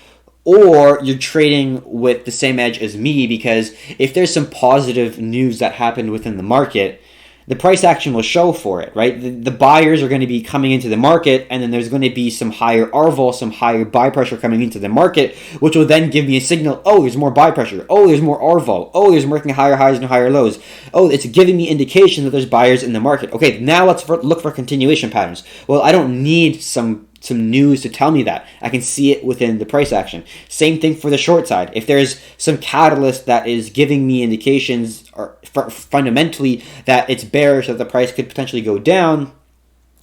or you're trading with the same edge as me, because if there's some positive news that happened within the market, the price action will show for it, right? The buyers are going to be coming into the market, and then there's going to be some higher RVOL, some higher buy pressure coming into the market, which will then give me a signal, oh, there's more buy pressure, oh, there's more RVOL, oh, there's making higher highs and higher lows, oh, it's giving me indication that there's buyers in the market. Okay, now let's look for continuation patterns. Well, I don't need some news to tell me that. I can see it within the price action. Same thing for the short side. If there's some catalyst that is giving me indications, or fundamentally that it's bearish, that the price could potentially go down,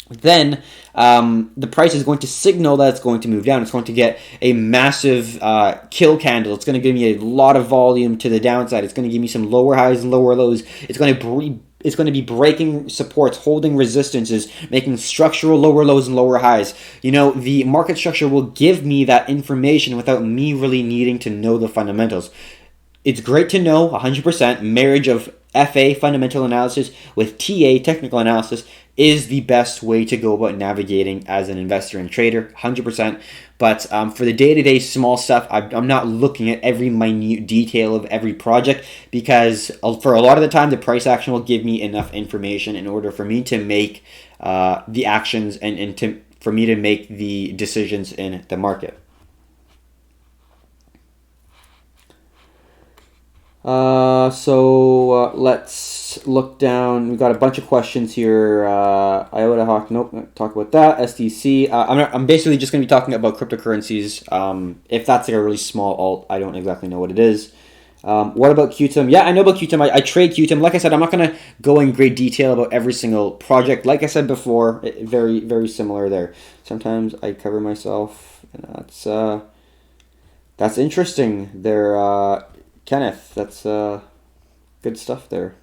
then the price is going to signal that it's going to move down. It's going to get a massive kill candle. It's going to give me a lot of volume to the downside. It's going to give me some lower highs and lower lows. It's going to be breaking supports, holding resistances, making structural lower lows and lower highs. The market structure will give me that information without me really needing to know the fundamentals. It's great to know 100%. Marriage of FA, fundamental analysis, with TA, technical analysis, is the best way to go about navigating as an investor and trader, 100%. But for the day-to-day small stuff, I'm not looking at every minute detail of every project, because for a lot of the time, the price action will give me enough information in order for me to make the actions and for me to make the decisions in the market. So let's look down. We've got a bunch of questions here. IOTA Hawk, nope, talk about that. SDC. I'm basically just going to be talking about cryptocurrencies. If that's like a really small alt, I don't exactly know what it is. What about QTIM? Yeah, I know about QTIM. I trade QTIM. Like I said, I'm not going to go in great detail about every single project. Like I said before, very, very similar there. Sometimes I cover myself, and that's interesting there, Kenneth. That's good stuff there.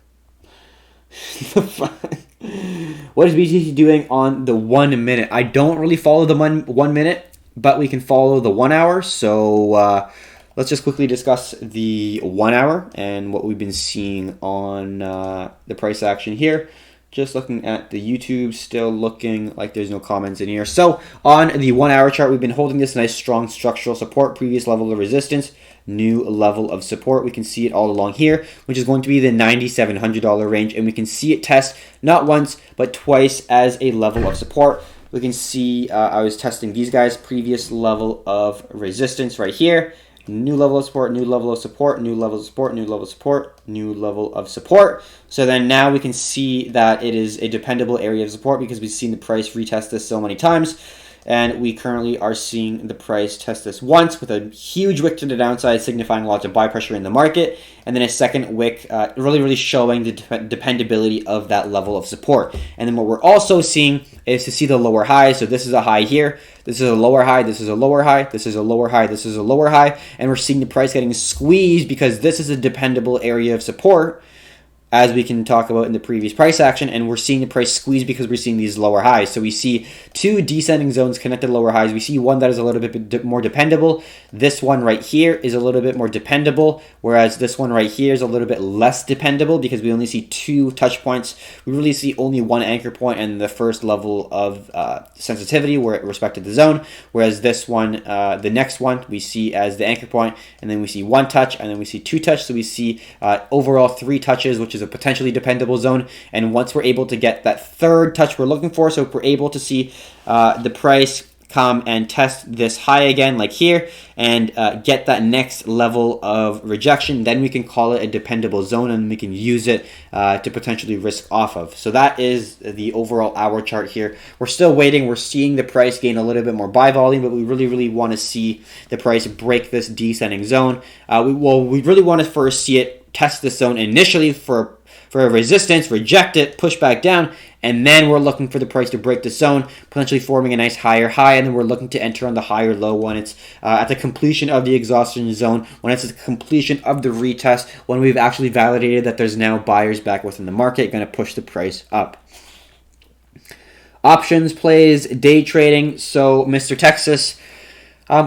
What is BTC doing on the 1 minute? I don't really follow the 1 minute, but we can follow the 1 hour. So let's just quickly discuss the 1 hour and what we've been seeing on the price action here. Just looking at the YouTube, still looking like there's no comments in here. So on the 1 hour chart, we've been holding this nice strong structural support, previous level of resistance, new level of support. We can see it all along here, which is going to be the $9,700 range. And we can see it test not once, but twice as a level of support. We can see I was testing these guys, previous level of resistance right here. New level of support, new level of support, new level of support, new level of support, new level of support. So then now we can see that it is a dependable area of support because we've seen the price retest this so many times. And we currently are seeing the price test this once with a huge wick to the downside, signifying lots of buy pressure in the market. And then a second wick really showing the dependability of that level of support. And then what we're also seeing is to see the lower high. So this is a high here. This is a lower high. This is a lower high. This is a lower high. This is a lower high. And we're seeing the price getting squeezed because this is a dependable area of support, as we can talk about in the previous price action, and we're seeing the price squeeze because we're seeing these lower highs. So we see two descending zones connected lower highs. We see one that is a little bit more dependable. This one right here is a little bit more dependable, whereas this one right here is a little bit less dependable because we only see two touch points. We really see only one anchor point and the first level of sensitivity where it respected the zone, whereas this one, the next one, we see as the anchor point, and then we see one touch, and then we see two touch. So we see overall three touches, which is a potentially dependable zone. And once we're able to get that third touch we're looking for, so if we're able to see the price come and test this high again like here and get that next level of rejection, then we can call it a dependable zone and we can use it to potentially risk off of. So that is the overall hour chart here. We're still waiting. We're seeing the price gain a little bit more buy volume, but we really want to see the price break this descending zone. We really want to first see it test this zone initially for a resistance, reject it, push back down, and then we're looking for the price to break the zone, potentially forming a nice higher high, and then we're looking to enter on the higher low when it's at the completion of the exhaustion zone, when it's at the completion of the retest, when we've actually validated that there's now buyers back within the market, going to push the price up. Options plays, day trading. So Mr. Texas,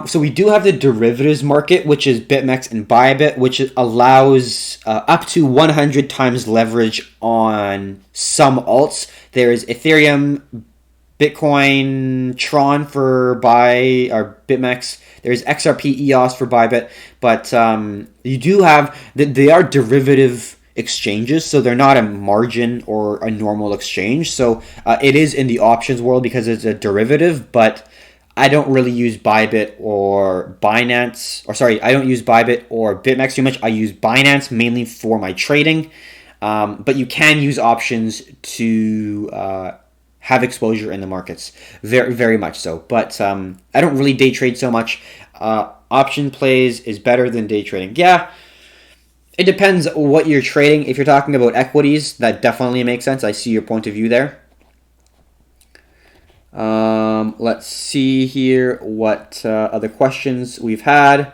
so we do have the derivatives market, which is BitMEX and Bybit, which allows up to 100 times leverage on some alts. There's Ethereum, Bitcoin, Tron for BitMEX. There's XRP, EOS for Bybit. But you do have, they are derivative exchanges, so they're not a margin or a normal exchange. So it is in the options world because it's a derivative, but I don't really use Bybit or Binance, I don't use Bybit or BitMEX too much. I use Binance mainly for my trading, but you can use options to have exposure in the markets, very, very much so. But I don't really day trade so much. Option plays is better than day trading. Yeah, it depends what you're trading. If you're talking about equities, that definitely makes sense. I see your point of view there. Let's see here what other questions we've had.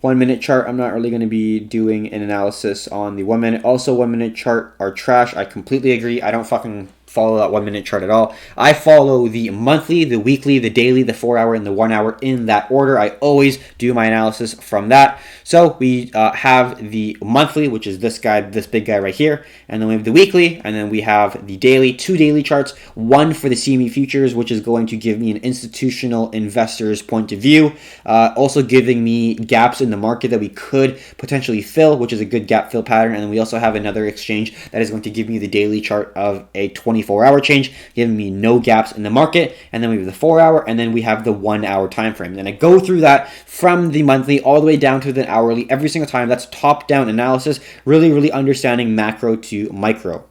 1 minute chart, I'm not really going to be doing an analysis on the 1 minute. Also, 1 minute chart are trash. I completely agree. I don't fucking follow that 1 minute chart at all. I follow the monthly, the weekly, the daily, the 4 hour, and the 1 hour in that order. I always do my analysis from that. So we have the monthly, which is this guy, this big guy right here, and then we have the weekly, and then we have the daily, two daily charts, one for the CME futures, which is going to give me an institutional investor's point of view, also giving me gaps in the market that we could potentially fill, which is a good gap fill pattern. And then we also have another exchange that is going to give me the daily chart of a 24-hour change, giving me no gaps in the market. And then we have the 4 hour, and then we have the 1 hour time frame. And I go through that from the monthly all the way down to the hourly every single time. That's top-down analysis, really understanding macro to micro.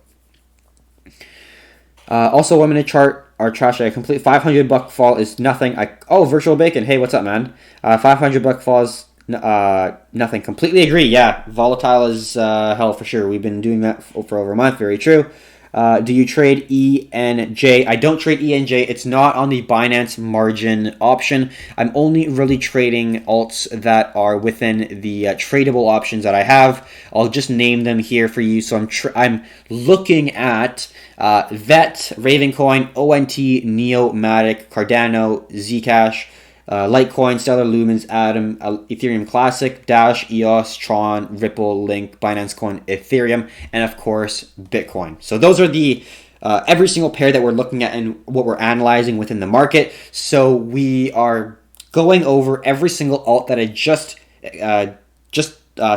Also, 1 minute chart are trash. I complete $500 fall is nothing. Virtual bacon. Hey, what's up, man? $500 falls Nothing. Completely agree. Yeah, volatile as hell for sure. We've been doing that for over a month. Very true. Do you trade ENJ? I don't trade ENJ. It's not on the Binance margin option. I'm only really trading alts that are within the tradable options that I have. I'll just name them here for you. So I'm looking at VET, Ravencoin, ONT, Neo, Matic, Cardano, Zcash, Litecoin, Stellar Lumens, Atom, Ethereum Classic, Dash, EOS, Tron, Ripple, Link, Binance Coin, Ethereum, and of course, Bitcoin. So those are the every single pair that we're looking at and what we're analyzing within the market. So we are going over every single alt that I just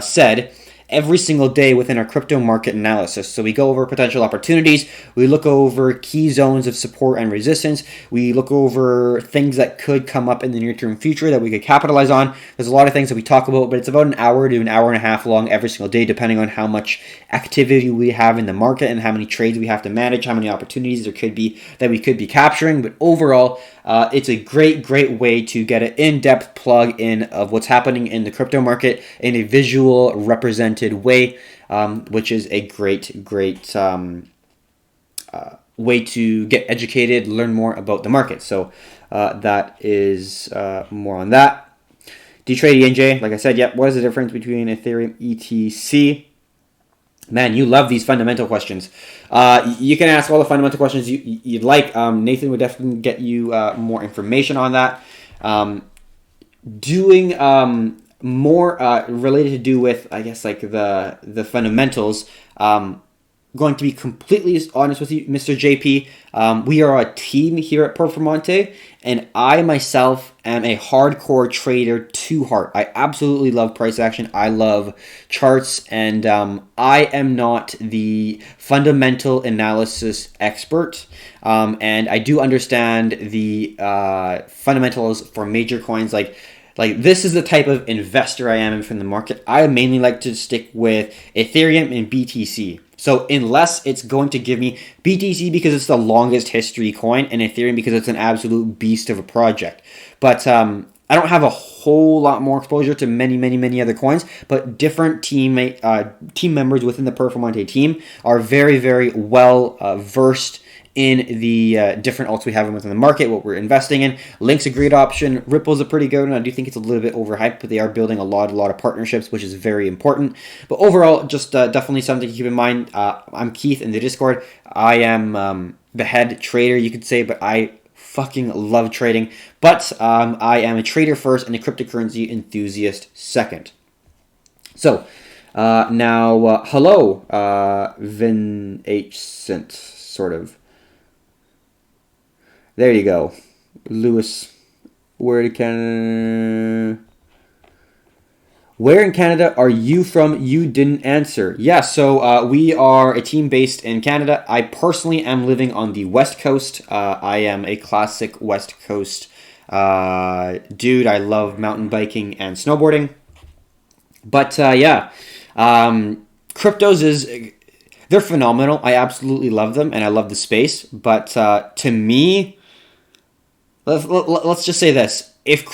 said every single day within our crypto market analysis. So we go over potential opportunities, we look over key zones of support and resistance, we look over things that could come up in the near-term future that we could capitalize on. There's a lot of things that we talk about, but it's about an hour to an hour and a half long every single day, depending on how much activity we have in the market and how many trades we have to manage, how many opportunities there could be that we could be capturing. But overall, it's a great way to get an in-depth plug in of what's happening in the crypto market in a visual represented way, which is a great way to get educated, learn more about the market. So that is more on that. Do you trade ENJ? Like I said, yep. What is the difference between Ethereum ETC? Man, you love these fundamental questions. You can ask all the fundamental questions you'd like. Nathan would definitely get you more information on that. Doing more related to do with, I guess, like the fundamentals. Going to be completely honest with you, Mr. JP. We are a team here at Performante, and I myself am a hardcore trader to heart. I absolutely love price action. I love charts, and I am not the fundamental analysis expert. And I do understand the fundamentals for major coins like this is the type of investor I am in the market. I mainly like to stick with Ethereum and BTC. So unless it's going to give me BTC because it's the longest history coin and Ethereum because it's an absolute beast of a project. But I don't have a whole lot more exposure to many other coins, but different team members within the Performante team are very well versed in the different alts we have within the market, what we're investing in. Link's a great option. Ripple's a pretty good one. I do think it's a little bit overhyped, but they are building a lot of partnerships, which is very important. But overall, just definitely something to keep in mind. I'm Keith in the Discord. I am the head trader, you could say, but I fucking love trading. But I am a trader first and a cryptocurrency enthusiast second. So now, hello, Vin H. Sint, sort of. There you go. Lewis, where in Canada are you from? You didn't answer. Yeah, so we are a team based in Canada. I personally am living on the West Coast. I am a classic West Coast dude. I love mountain biking and snowboarding. But yeah, cryptos they're phenomenal. I absolutely love them, and I love the space. But to me, let's just say this: if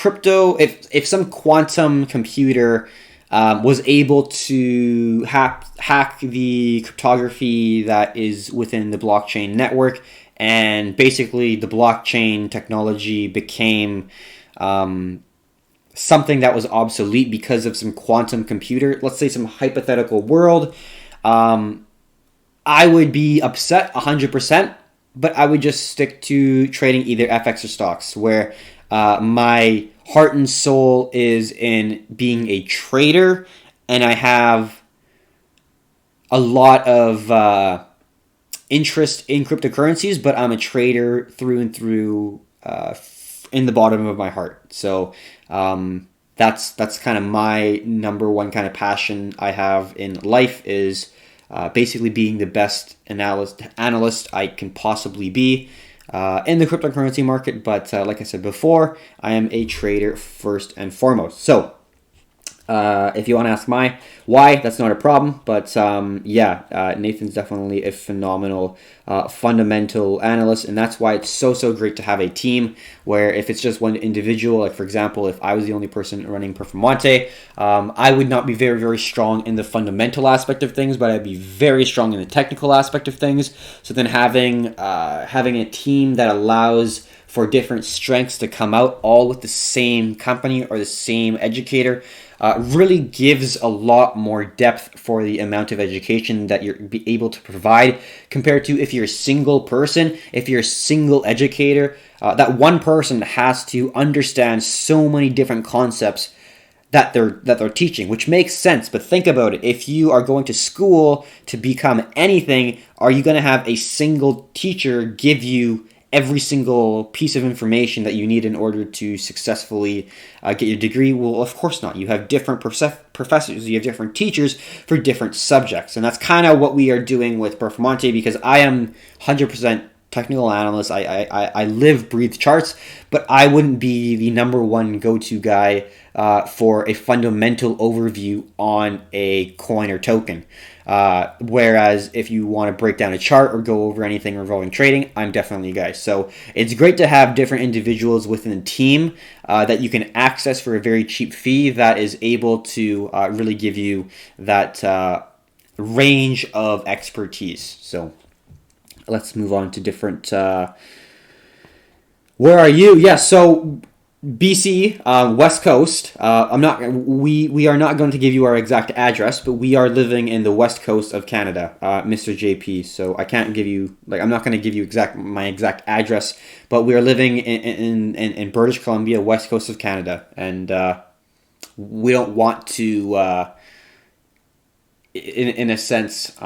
some quantum computer was able to hack the cryptography that is within the blockchain network, and basically the blockchain technology became something that was obsolete because of some quantum computer, let's say some hypothetical world, I would be upset 100%. But I would just stick to trading either FX or stocks, where my heart and soul is in being a trader, and I have a lot of interest in cryptocurrencies, but I'm a trader through and through in the bottom of my heart. So that's kind of my number one kind of passion I have in life is basically being the best analyst I can possibly be in the cryptocurrency market. But like I said before, I am a trader first and foremost. So If you want to ask why, that's not a problem. But Nathan's definitely a phenomenal fundamental analyst, and that's why it's so great to have a team. Where if it's just one individual, like for example, if I was the only person running Performante, I would not be very strong in the fundamental aspect of things, but I'd be very strong in the technical aspect of things. So then having a team that allows for different strengths to come out all with the same company or the same educator really gives a lot more depth for the amount of education that you're be able to provide compared to if you're a single person, if you're a single educator. That one person has to understand so many different concepts that they're teaching, which makes sense. But think about it: if you are going to school to become anything, are you going to have a single teacher give you every single piece of information that you need in order to successfully get your degree? Well, of course not. You have different professors, you have different teachers for different subjects. And that's kind of what we are doing with Performante, because I am 100% technical analyst. I live, breathe charts, but I wouldn't be the number one go-to guy for a fundamental overview on a coin or token. Whereas if you want to break down a chart or go over anything revolving trading, I'm definitely a guy. So it's great to have different individuals within a team that you can access for a very cheap fee that is able to really give you that range of expertise. So let's move on to different. Where are you? Yeah, so BC, West Coast. I'm not. We are not going to give you our exact address, but we are living in the West Coast of Canada, Mr. JP. So I can't give you I'm not going to give you my exact address, but we are living in British Columbia, West Coast of Canada, and we don't want to, in a sense,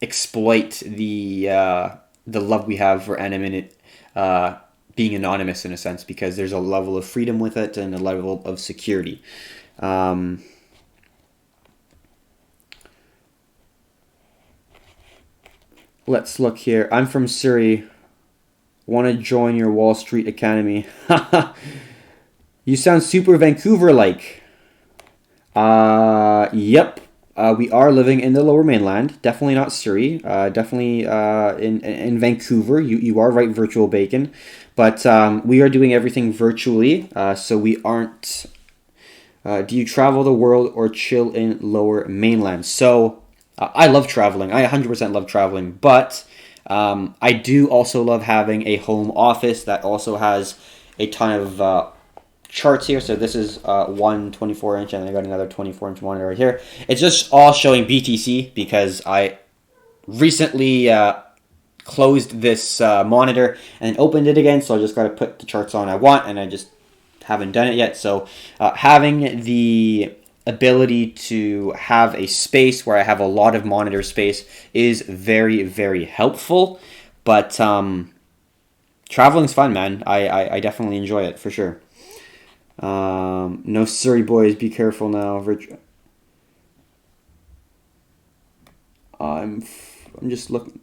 exploit the love we have for anonymity. Being anonymous in a sense, because there's a level of freedom with it and a level of security. Let's look here. I'm from Surrey. Want to join your Wall Street Academy. You sound super Vancouver-like. Yep. We are living in the Lower Mainland. Definitely not Surrey. Definitely in Vancouver. You are right, Virtual Bacon. But we are doing everything virtually, so we aren't... do you travel the world or chill in Lower Mainland? So I love traveling. I 100% love traveling. But I do also love having a home office that also has a ton of charts here. So this is one 24-inch, and I got another 24-inch monitor right here. It's just all showing BTC because I recently closed this monitor and opened it again, so I just got to put the charts on I want, and I just haven't done it yet. So having the ability to have a space where I have a lot of monitor space is very helpful. But traveling's fun, man. I definitely enjoy it for sure. No Surrey boys, be careful now. I'm just looking.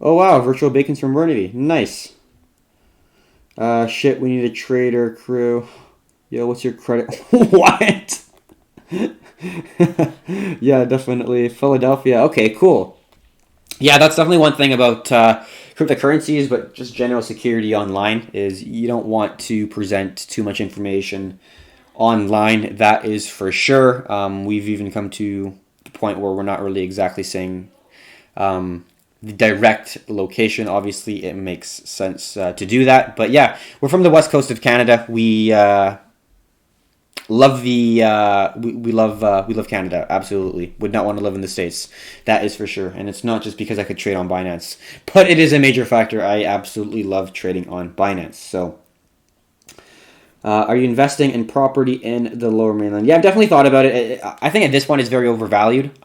Oh wow, Virtual Bacon's from Burnaby. Nice. Shit, we need a trader crew. Yo, what's your credit? What? Yeah, definitely. Philadelphia. Okay, cool. Yeah, that's definitely one thing about cryptocurrencies, but just general security online is you don't want to present too much information online. That is for sure. We've even come to the point where we're not really exactly saying the direct location. Obviously, it makes sense to do that. But yeah, we're from the West Coast of Canada. We love we love Canada. Absolutely, would not want to live in the States. That is for sure. And it's not just because I could trade on Binance, but it is a major factor. I absolutely love trading on Binance. So, are you investing in property in the Lower Mainland? Yeah, I've definitely thought about it. I think at this point it's very overvalued.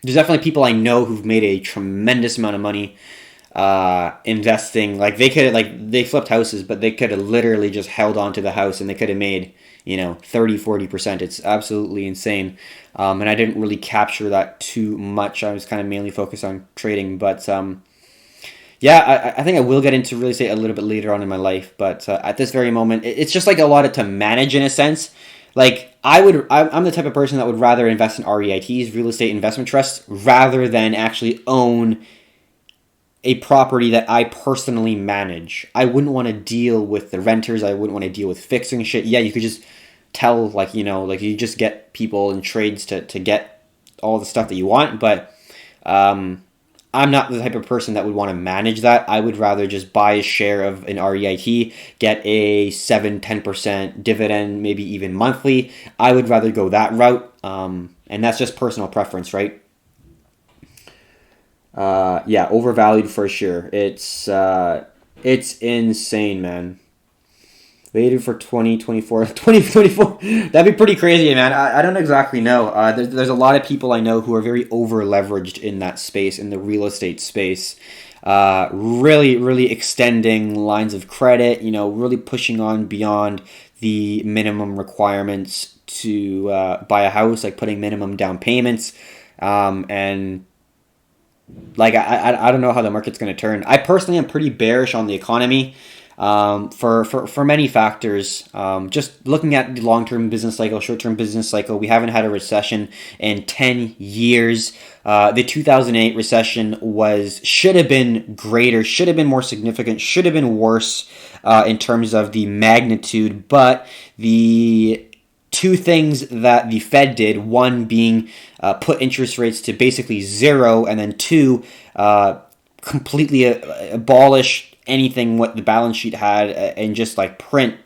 There's definitely people I know who've made a tremendous amount of money investing. Like they flipped houses, but they could have literally just held on to the house and they could have made 30-40%. It's absolutely insane. And I didn't really capture that too much. I was kind of mainly focused on trading, but Yeah, I think I will get into real estate a little bit later on in my life, but at this very moment, it's just like a lot of to manage in a sense. Like I'm the type of person that would rather invest in REITs, real estate investment trusts, rather than actually own a property that I personally manage. I wouldn't want to deal with the renters. I wouldn't want to deal with fixing shit. Yeah, you could just tell, like, like you just get people in trades to get all the stuff that you want, but um, I'm not the type of person that would want to manage that. I would rather just buy a share of an REIT, get a 7-10% dividend, maybe even monthly. I would rather go that route. And that's just personal preference, right? Yeah, overvalued for sure. It's insane, man. Waited for 2024. 2024. That'd be pretty crazy, man. I don't exactly know. There's a lot of people I know who are very over leveraged in that space, in the real estate space. Really, really extending lines of credit, really pushing on beyond the minimum requirements to buy a house, like putting minimum down payments. And like I don't know how the market's going to turn. I personally am pretty bearish on the economy, for many factors. Just looking at the long term business cycle, short term business cycle, we haven't had a recession in 10 years. The 2008 recession should have been greater, should have been more significant, should have been worse in terms of the magnitude, but the two things that the Fed did, one being put interest rates to basically zero, and then two, completely abolish anything what the balance sheet had, and just like print,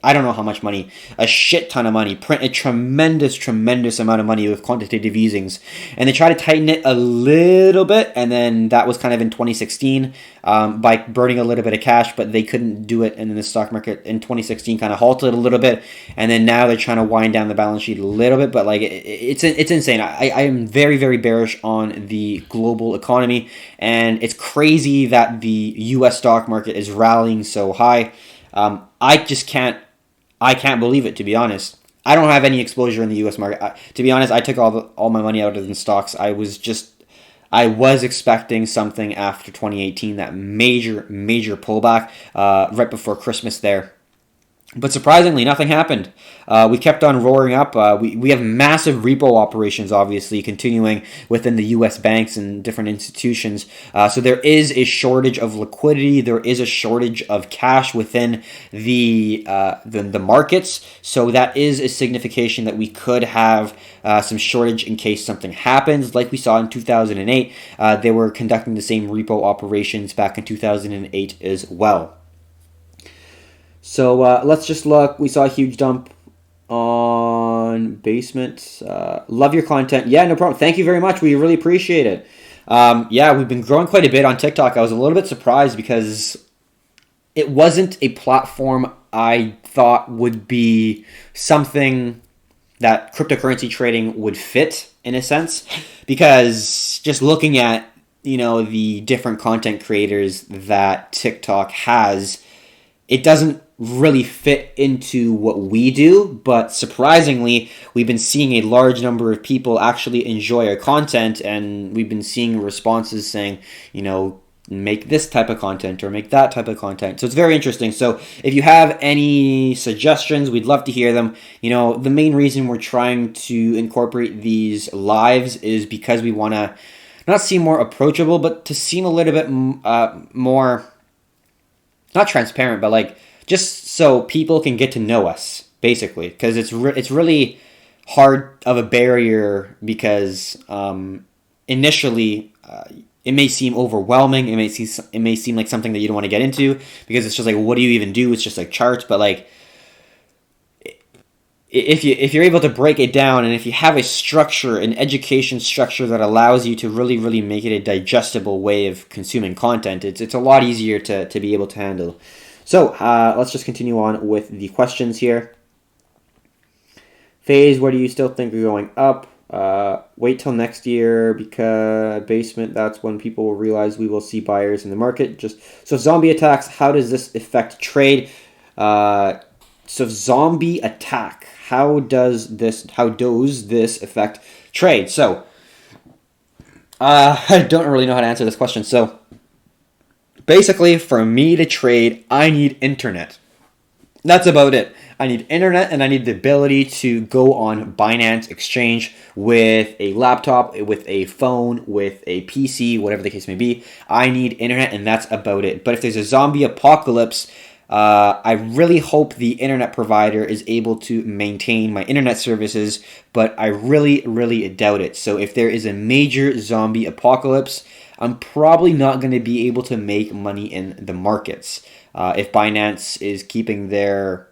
I don't know how much money, a shit ton of money, print a tremendous, tremendous amount of money with quantitative easings. And they try to tighten it a little bit, and then that was kind of in 2016 by burning a little bit of cash, but they couldn't do it. And then the stock market in 2016 kind of halted a little bit, and then now they're trying to wind down the balance sheet a little bit, but like it's insane. I am very, very bearish on the global economy, and it's crazy that the U.S. stock market is rallying so high. I can't believe it, to be honest. I don't have any exposure in the U.S. market. To be honest, I took all my money out of the stocks. I was expecting something after 2018, that major, major pullback right before Christmas there. But surprisingly, nothing happened. We kept on roaring up. We have massive repo operations, obviously, continuing within the U.S. banks and different institutions. So there is a shortage of liquidity. There is a shortage of cash within the markets. So that is a signification that we could have some shortage in case something happens, like we saw in 2008. They were conducting the same repo operations back in 2008 as well. So let's just look. We saw a huge dump on Basement. Love your content. Yeah, no problem. Thank you very much. We really appreciate it. Yeah, we've been growing quite a bit on TikTok. I was a little bit surprised because it wasn't a platform I thought would be something that cryptocurrency trading would fit, in a sense, because just looking at the different content creators that TikTok has, it doesn't really fit into what we do, but surprisingly, we've been seeing a large number of people actually enjoy our content, and we've been seeing responses saying, make this type of content or make that type of content. So it's very interesting. So if you have any suggestions, we'd love to hear them. The main reason we're trying to incorporate these lives is because we want to not seem more approachable, but to seem a little bit more, not transparent, but like just so people can get to know us, basically, because it's really hard of a barrier, because initially it may seem overwhelming. It may seem like something that you don't want to get into, because it's just like, what do you even do? It's just like charts, but like if you're able to break it down, and if you have a structure, an education structure that allows you to really, really make it a digestible way of consuming content, it's a lot easier to be able to handle. So let's just continue on with the questions here. Phase, where do you still think we're going up? Wait till next year, because Basement, that's when people will realize we will see buyers in the market. So zombie attacks, how does this affect trade? So zombie attack, how does this affect trade? So I don't really know how to answer this question. So Basically, for me to trade, I need internet. That's about it. I need internet and I need the ability to go on Binance Exchange with a laptop, with a phone, with a PC, whatever the case may be. I need internet and that's about it. But if there's a zombie apocalypse, I really hope the internet provider is able to maintain my internet services, but I really, really doubt it. So if there is a major zombie apocalypse, I'm probably not going to be able to make money in the markets. If Binance is keeping their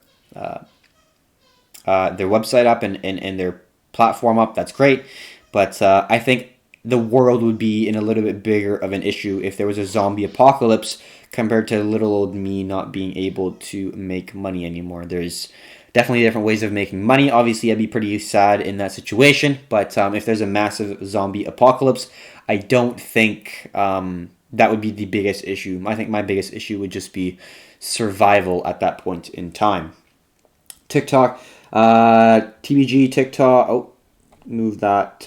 website up and their platform up, that's great. But I think the world would be in a little bit bigger of an issue if there was a zombie apocalypse compared to little old me not being able to make money anymore. There's definitely different ways of making money. Obviously, I'd be pretty sad in that situation. But if there's a massive zombie apocalypse, I don't think that would be the biggest issue. I think my biggest issue would just be survival at that point in time. TikTok, TBG, TikTok. Oh, move that.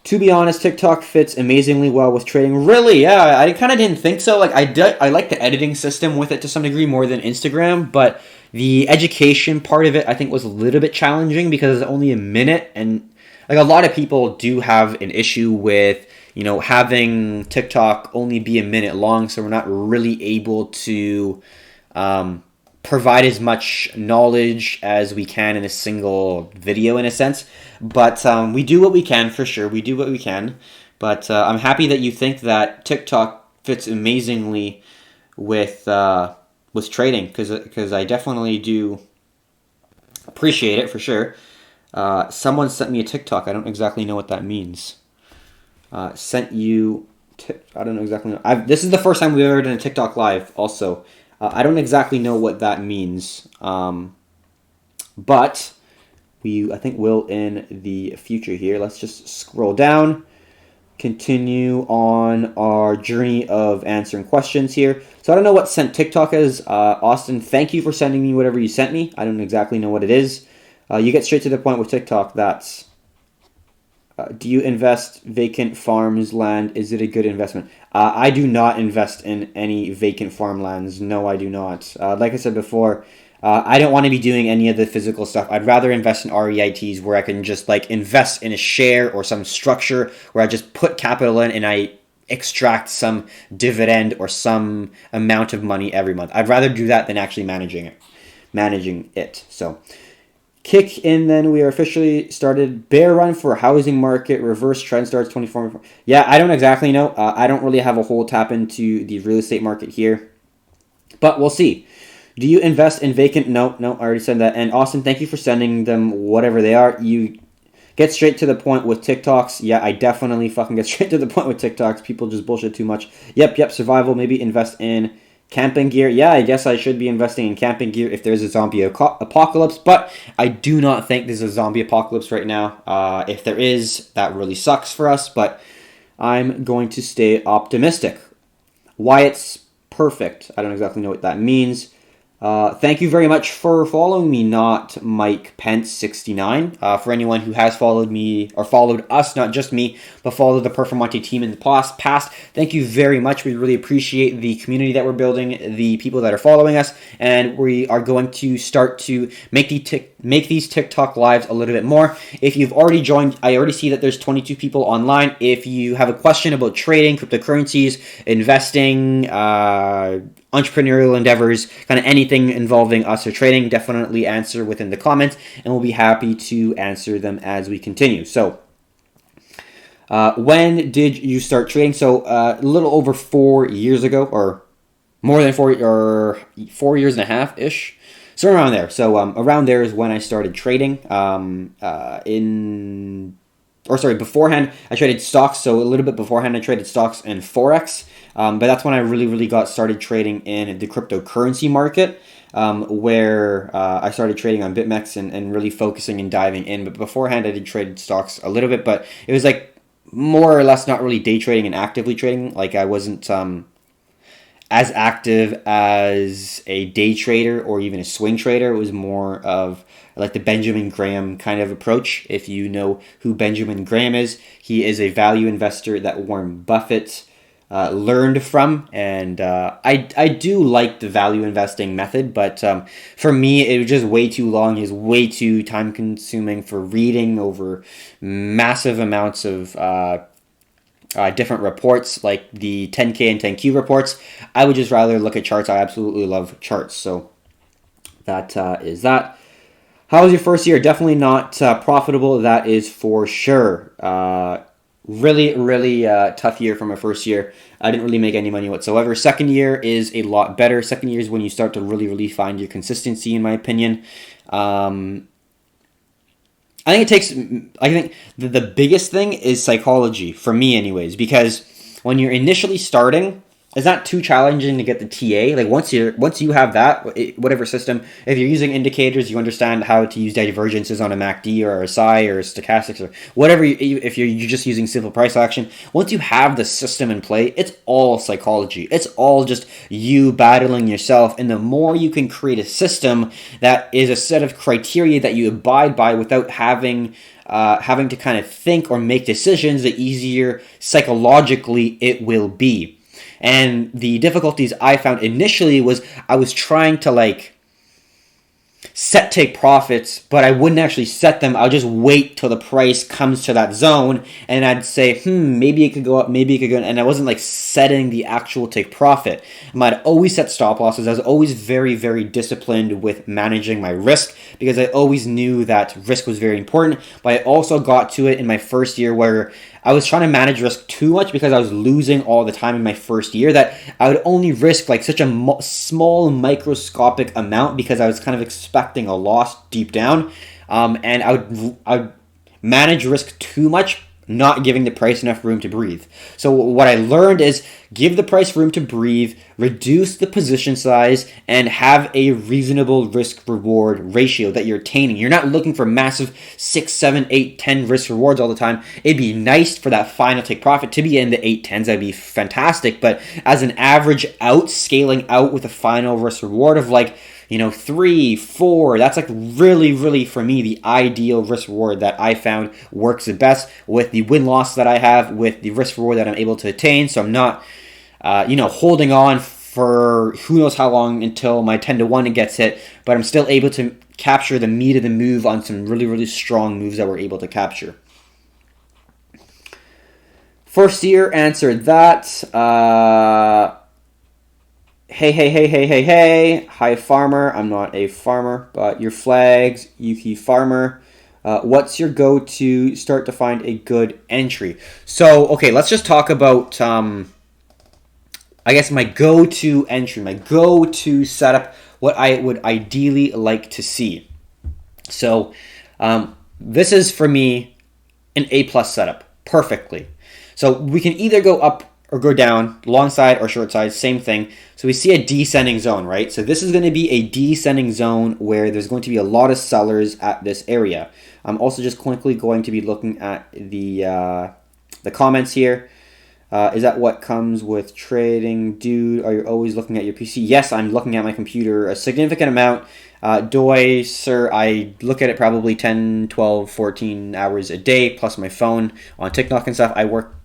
To be honest, TikTok fits amazingly well with trading. Really, yeah, I kind of didn't think so. Like I like the editing system with it to some degree more than Instagram, but the education part of it I think was a little bit challenging because it's only a minute, and like a lot of people do have an issue with having TikTok only be a minute long, so we're not really able to provide as much knowledge as we can in a single video in a sense. But we do what we can for sure. We do what we can. But I'm happy that you think that TikTok fits amazingly with trading because I definitely do appreciate it for sure. Someone sent me a TikTok. I don't exactly know what that means. Sent you. I don't know exactly. This is the first time we've ever done a TikTok live. Also, I don't exactly know what that means. But I think will in the future here. Let's just scroll down. Continue on our journey of answering questions here. So I don't know what sent TikTok is. Austin, thank you for sending me whatever you sent me. I don't exactly know what it is. You get straight to the point with TikTok. That's. Do you invest vacant farms land? Is it a good investment? I do not invest in any vacant farmlands. No, I do not. Like I said before, I don't want to be doing any of the physical stuff. I'd rather invest in REITs where I can just invest in a share or some structure where I just put capital in and I extract some dividend or some amount of money every month. I'd rather do that than actually managing it. So. Kick in, then we are officially started. Bear run for housing market. Reverse trend starts 24. Yeah, I don't exactly know. I don't really have a whole tap into the real estate market here. But we'll see. Do you invest in vacant? No, I already said that. And Austin, thank you for sending them whatever they are. You get straight to the point with TikToks. Yeah, I definitely fucking get straight to the point with TikToks. People just bullshit too much. Yep, survival. Maybe invest in camping gear. Yeah, I guess I should be investing in camping gear if there's a zombie apocalypse, but I do not think there's a zombie apocalypse right now. If there is, that really sucks for us, but I'm going to stay optimistic. Wyatt's perfect. I don't exactly know what that means. Thank you very much for following me, not Mike Pence 69. For anyone who has followed me or followed us, not just me, but followed the Performante team in the past, thank you very much. We really appreciate the community that we're building, the people that are following us, and we are going to start to make these TikTok lives a little bit more. If you've already joined, I already see that there's 22 people online. If you have a question about trading, cryptocurrencies, investing, entrepreneurial endeavors, kind of anything involving us or trading, definitely answer within the comments, and we'll be happy to answer them as we continue. So, when did you start trading? So, a little over 4 years ago, or more than 4 years and a half-ish. So around there. So around there is when I started trading. Beforehand, I traded stocks. So a little bit beforehand, I traded stocks and Forex. But that's when I really got started trading in the cryptocurrency market, where I started trading on BitMEX and really focusing and diving in. But beforehand, I did trade stocks a little bit, but it was more or less not really day trading and actively trading. I wasn't as active as a day trader or even a swing trader. It was more of the Benjamin Graham kind of approach. If you know who Benjamin Graham is, he is a value investor that Warren Buffett learned from, and I do like the value investing method, but for me it was just way too long. It was way too time consuming for reading over massive amounts of different reports like the 10K and 10Q reports. I would just rather look at charts. I absolutely love charts. So that is that. How was your first year? Definitely not profitable. That is for sure. Really tough year for my first year. I didn't really make any money whatsoever. Second year is a lot better. Second year is when you start to really find your consistency, in my opinion. I think the biggest thing is psychology, for me anyways, because when you're initially starting, it's not too challenging to get the TA. Like once you have that, whatever system, if you're using indicators, you understand how to use divergences on a MACD or a RSI or stochastics or whatever. If you're just using simple price action, once you have the system in play, it's all psychology. It's all just you battling yourself. And the more you can create a system that is a set of criteria that you abide by without having to kind of think or make decisions, the easier psychologically it will be. And the difficulties I found initially was I was trying to set take profits, but I wouldn't actually set them. I'll just wait till the price comes to that zone, and I'd say, maybe it could go up, maybe it could go, and I wasn't setting the actual take profit. I'd always set stop losses. I was always very disciplined with managing my risk because I always knew that risk was very important. But I also got to it in my first year where I was trying to manage risk too much because I was losing all the time in my first year that I would only risk such a small microscopic amount because I was kind of expecting a loss deep down. And I would manage risk too much, not giving the price enough room to breathe. So what I learned is give the price room to breathe, reduce the position size, and have a reasonable risk-reward ratio that you're attaining. You're not looking for massive 6, 7, 8, 10 risk rewards all the time. It'd be nice for that final take profit to be in the 8, 10s. That'd be fantastic. But as an average out, scaling out with a final risk reward of 3, 4, that's really for me the ideal risk reward that I found works the best with the win-loss that I have, with the risk reward that I'm able to attain. So I'm not holding on for who knows how long until my 10-to-1 gets hit, but I'm still able to capture the meat of the move on some really strong moves that we're able to capture. First year answered that. Hey. Hi, farmer. I'm not a farmer, but your flags, Yuki Farmer. What's your go-to start to find a good entry? So, okay, let's just talk about, I guess, my go-to entry, my go-to setup, what I would ideally like to see. So, this is, for me, an A-plus setup, perfectly. So, we can either go up or go down, long side or short side, same thing. So we see a descending zone, right? So this is going to be a descending zone where there's going to be a lot of sellers at this area. I'm also just quickly going to be looking at the comments here. Is that what comes with trading? Dude, are you always looking at your PC? Yes, I'm looking at my computer a significant amount. Doi, sir, I look at it probably 10, 12, 14 hours a day, plus my phone on TikTok and stuff. I work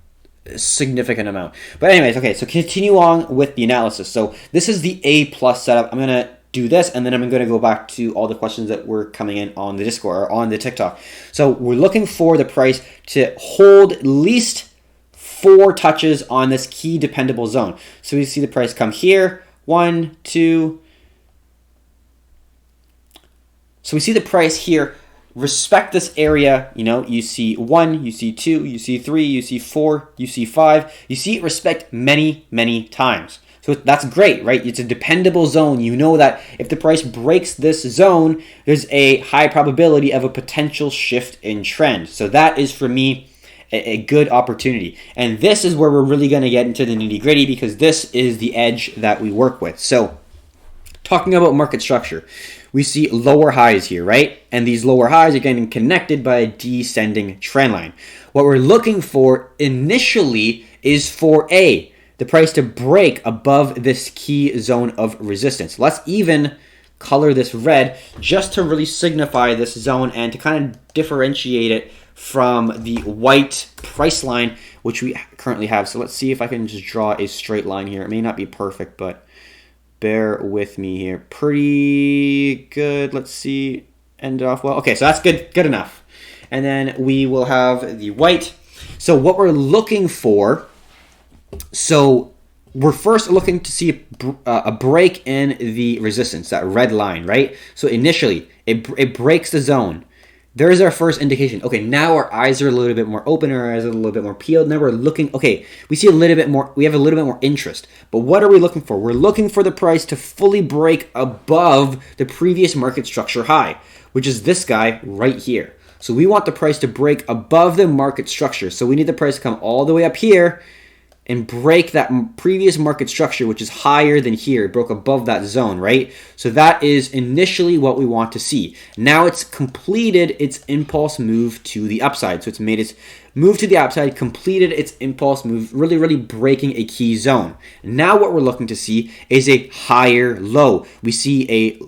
a significant amount. But anyways, okay, so continue on with the analysis. So this is the A+ setup. I'm going to do this, and then I'm going to go back to all the questions that were coming in on the Discord or on the TikTok. So we're looking for the price to hold at least 4 touches on this key dependable zone. So we see the price come here, 1, 2. So we see the price here. Respect this area, you see 1, you see 2, you see 3, you see 4, you see 5. You see it respect many times. So that's great, right? It's a dependable zone. You know that if the price breaks this zone, there's a high probability of a potential shift in trend. So that is, for me, a good opportunity. And this is where we're really going to get into the nitty-gritty because this is the edge that we work with. So talking about market structure, we see lower highs here, right? And these lower highs are getting connected by a descending trend line. What we're looking for initially is for the price to break above this key zone of resistance. Let's even color this red just to really signify this zone and to kind of differentiate it from the white price line, which we currently have. So let's see if I can just draw a straight line here. It may not be perfect, but bear with me here. Pretty good. Let's see. End off well. Okay, so that's good enough. And then we will have the white. So what we're looking for, so we're first looking to see a break in the resistance, that red line, right? So initially, it breaks the zone. There's our first indication. Okay, now our eyes are a little bit more open, our eyes are a little bit more peeled. Now we're looking, okay, we see a little bit more, we have a little bit more interest. But what are we looking for? We're looking for the price to fully break above the previous market structure high, which is this guy right here. So we want the price to break above the market structure. So we need the price to come all the way up here and break that previous market structure, which is higher than here. It broke above that zone, right? So that is initially what we want to see. Now it's completed its impulse move to the upside. So it's made its move to the upside, completed its impulse move, really breaking a key zone. Now what we're looking to see is a higher low. We see a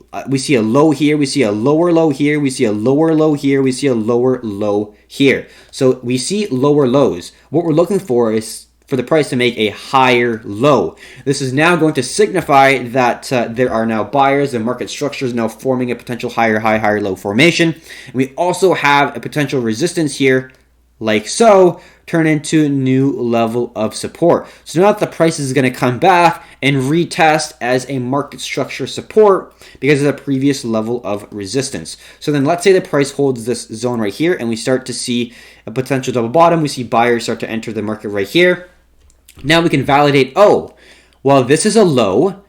low here, we see a lower low here, we see a lower low here, we see a lower low here. So we see lower lows. What we're looking for is for the price to make a higher low. This is now going to signify that there are now buyers. The market structure is now forming a potential higher high, higher low formation. And we also have a potential resistance here, like so, turn into a new level of support. So now that the price is going to come back and retest as a market structure support because of the previous level of resistance. So then let's say the price holds this zone right here and we start to see a potential double bottom. We see buyers start to enter the market right here. Now we can validate, oh, well, this is a low.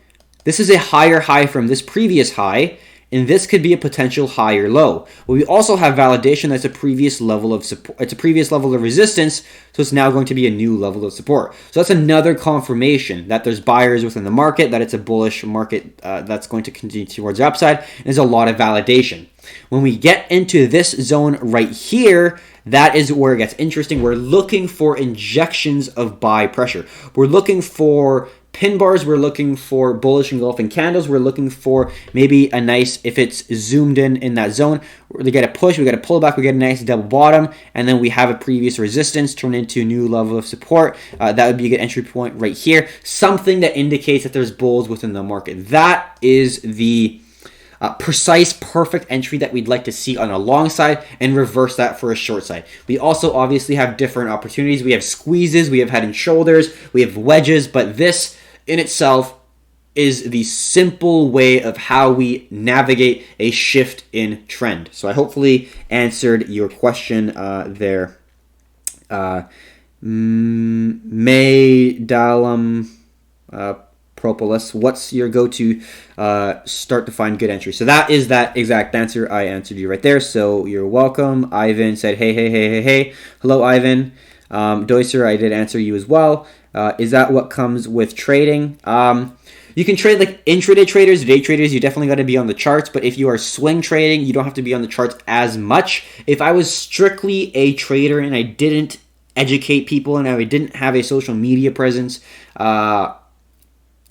This is a higher high from this previous high, and this could be a potential higher low. Well, we also have validation that's a previous level of support. It's a previous level of resistance, so it's now going to be a new level of support. So that's another confirmation that there's buyers within the market, that it's a bullish market that's going to continue towards the upside. And there's a lot of validation. When we get into this zone right here, that is where it gets interesting. We're looking for injections of buy pressure. We're looking for pin bars. We're looking for bullish engulfing candles. We're looking for maybe a nice, if it's zoomed in that zone, we get a push, we get a pullback, we get a nice double bottom, and then we have a previous resistance turn into a new level of support. That would be a good entry point right here. Something that indicates that there's bulls within the market. That is the precise, perfect entry that we'd like to see on a long side and reverse that for a short side. We also obviously have different opportunities. We have squeezes, we have head and shoulders, we have wedges, but this in itself is the simple way of how we navigate a shift in trend. So I hopefully answered your question there. May Dalam Propolis, what's your go-to start to find good entry? So that is that exact answer. I answered you right there, so you're welcome. Ivan said, hey. Hello, Ivan. Doiser, I did answer you as well. Is that what comes with trading? You can trade like intraday traders, day traders. You definitely got to be on the charts. But if you are swing trading, you don't have to be on the charts as much. If I was strictly a trader and I didn't educate people and I didn't have a social media presence,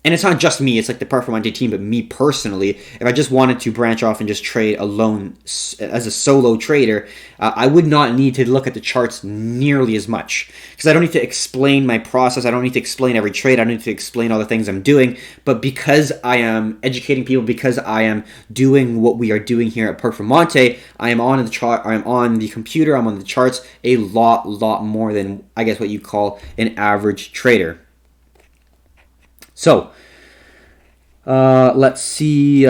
and it's not just me, it's like the Performante team, but me personally, if I just wanted to branch off and just trade alone as a solo trader, I would not need to look at the charts nearly as much. Because I don't need to explain my process, I don't need to explain every trade, I don't need to explain all the things I'm doing. But because I am educating people, because I am doing what we are doing here at Performante, I am on the chart, I am on the computer, I'm on the charts a lot more than, I guess, what you call an average trader. So, let's see.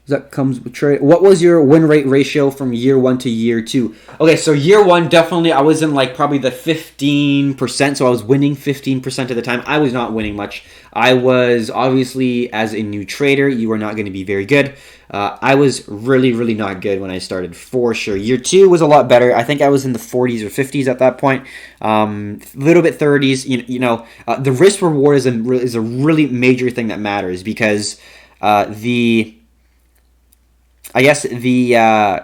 That comes with trade. What was your win rate ratio from year 1 to year 2? Okay, so year 1, definitely I was in like probably the 15%, so I was winning 15% of the time. I was not winning much. I was obviously, as a new trader, you are not going to be very good. I was really not good when I started, for sure. Year 2 was a lot better. I think I was in the 40s or 50s at that point. A little bit 30s. The risk reward is a really major thing that matters, because the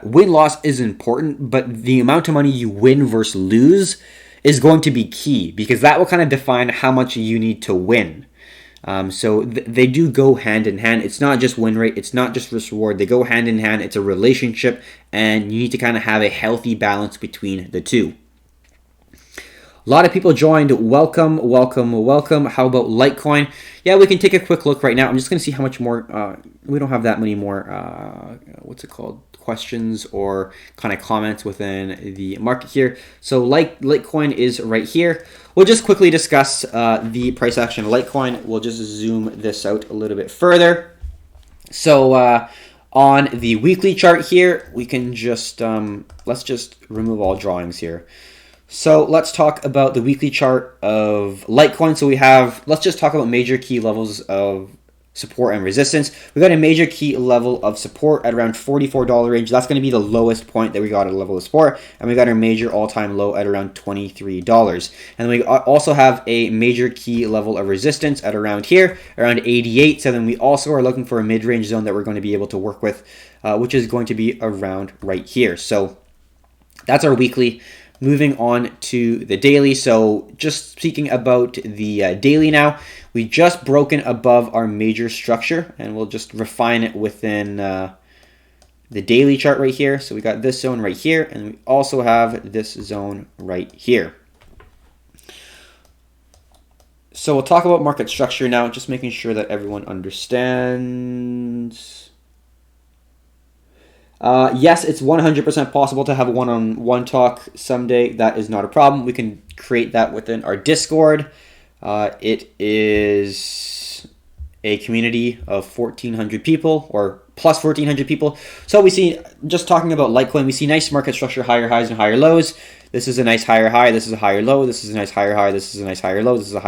win-loss is important, but the amount of money you win versus lose is going to be key, because that will kind of define how much you need to win. So they do go hand in hand. It's not just win rate. It's not just risk reward. They go hand in hand. It's a relationship, and you need to kind of have a healthy balance between the two. A lot of people joined. Welcome, welcome, welcome. How about Litecoin? Yeah, we can take a quick look right now. I'm just going to see how much more. We don't have that many more, what's it called? Questions or kind of comments within the market here. So Litecoin is right here. We'll just quickly discuss the price action of Litecoin. We'll just zoom this out a little bit further. So on the weekly chart here, we can just, let's just remove all drawings here. So let's talk about the weekly chart of Litecoin. So we have, let's just talk about major key levels of support and resistance. We got a major key level of support at around $44 range. That's going to be the lowest point that we got at a level of support. And we got our major all-time low at around $23. And we also have a major key level of resistance at around here, around 88. So then we also are looking for a mid-range zone that we're going to be able to work with, which is going to be around right here. So that's our weekly. Moving on to the daily. So just speaking about the daily now, we just broken above our major structure, and we'll just refine it within the daily chart right here. So we got this zone right here, and we also have this zone right here. So we'll talk about market structure now, just making sure that everyone understands. Yes, it's 100% possible to have a one-on-one talk someday. That is not a problem. We can create that within our Discord. It is a community of 1,400 people or plus 1,400 people. So we see, just talking about Litecoin, we see nice market structure, higher highs and higher lows. This is a nice higher high. This is a higher low. This is a nice higher high. This is a nice higher low. This is a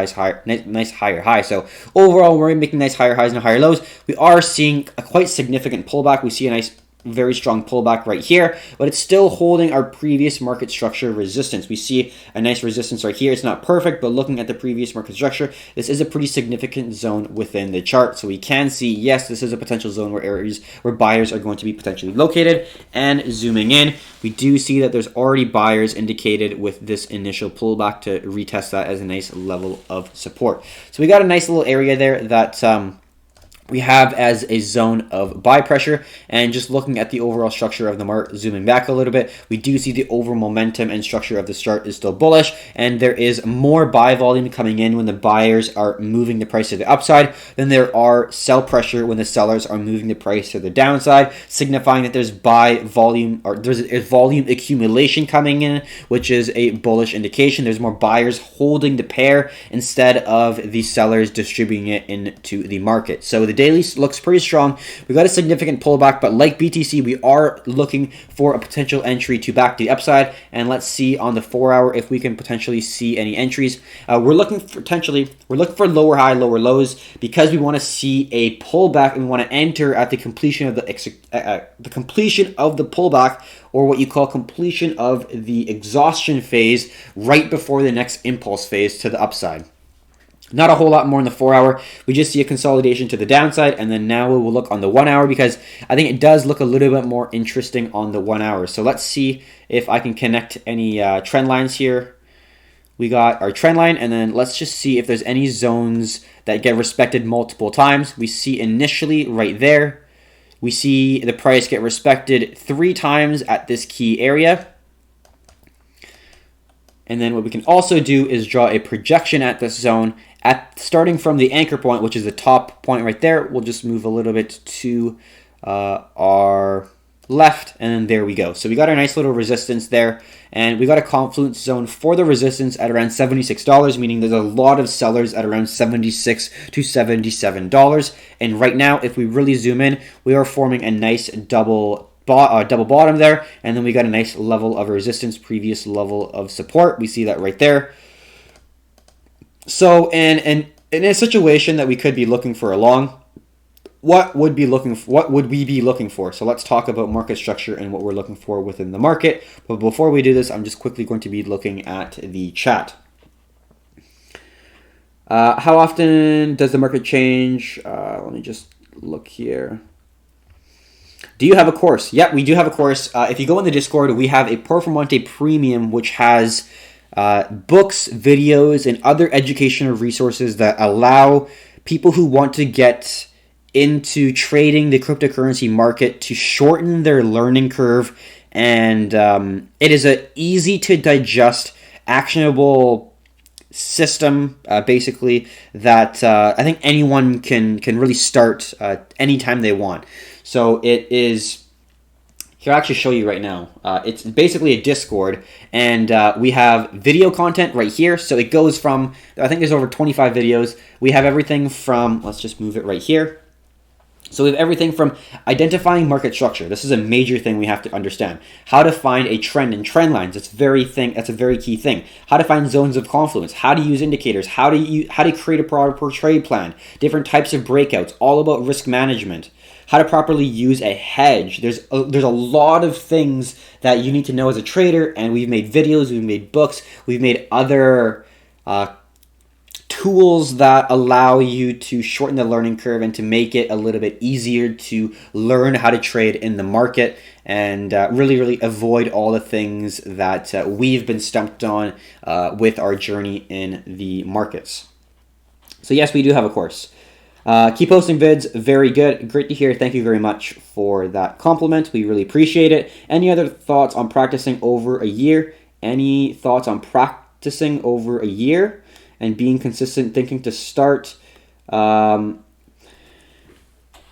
nice higher high. So overall, we're making nice higher highs and higher lows. We are seeing a quite significant pullback. We see a nice very strong pullback right here, but it's still holding our previous market structure resistance. We see a nice resistance right here. It's not perfect, but looking at the previous market structure, this is a pretty significant zone within the chart. So we can see, yes, this is a potential zone where areas where buyers are going to be potentially located. And zooming in, we do see that there's already buyers indicated with this initial pullback to retest that as a nice level of support. So we got a nice little area there that we have as a zone of buy pressure. And just looking at the overall structure of the market, zooming back a little bit, we do see the overall momentum and structure of this chart is still bullish, and there is more buy volume coming in when the buyers are moving the price to the upside than there are sell pressure when the sellers are moving the price to the downside, signifying that there's buy volume, or there's a volume accumulation coming in, which is a bullish indication. There's more buyers holding the pair instead of the sellers distributing it into the market. So the daily looks pretty strong. We got a significant pullback, but like BTC, we are looking for a potential entry to back to the upside. And let's see on the 4 hour if we can potentially see any entries. We're looking for lower high, lower lows, because we want to see a pullback and we want to enter at the completion of the pullback, or what you call completion of the exhaustion phase, right before the next impulse phase to the upside. Not a whole lot more in the 4 hour. We just see a consolidation to the downside, and then now we will look on the 1 hour, because I think it does look a little bit more interesting on the 1 hour. So let's see if I can connect any trend lines here. We got our trend line, and then let's just see if there's any zones that get respected multiple times. We see initially right there, we see the price get respected 3 times at this key area. And then what we can also do is draw a projection at this zone, starting from the anchor point, which is the top point right there. We'll just move a little bit to our left, and then there we go. So we got a nice little resistance there, and we got a confluence zone for the resistance at around $76, meaning there's a lot of sellers at around $76 to $77. And right now, if we really zoom in, we are forming a nice double bottom there, and then we got a nice level of resistance, previous level of support. We see that right there. So in a situation that we could be looking for a long, what would we be looking for? So let's talk about market structure and what we're looking for within the market. But before we do this, I'm just quickly going to be looking at the chat. How often does the market change? Let me just look here. Do you have a course? Yeah, we do have a course. If you go in the Discord, we have a Performante Premium, which has books, videos, and other educational resources that allow people who want to get into trading the cryptocurrency market to shorten their learning curve. And it is an easy to digest actionable system, basically, that I think anyone can really start anytime they want. So it is. Here, I'll actually show you right now. It's basically a Discord, and we have video content right here. So it goes from, I think there's over 25 videos. We have everything from, let's just move it right here. So we have everything from identifying market structure. This is a major thing we have to understand. How to find a trend in trend lines. That's a very key thing. How to find zones of confluence. How to use indicators. How to create a proper trade plan. Different types of breakouts. All about risk management. How to properly use a hedge. There's a lot of things that you need to know as a trader, and we've made videos, we've made books, we've made other tools that allow you to shorten the learning curve and to make it a little bit easier to learn how to trade in the market and really avoid all the things that we've been stumped on with our journey in the markets. So yes, we do have a course. Keep posting vids. Very good. Great to hear. Thank you very much for that compliment. We really appreciate it. Any other thoughts on practicing over a year? Any thoughts on practicing over a year and being consistent, thinking to start?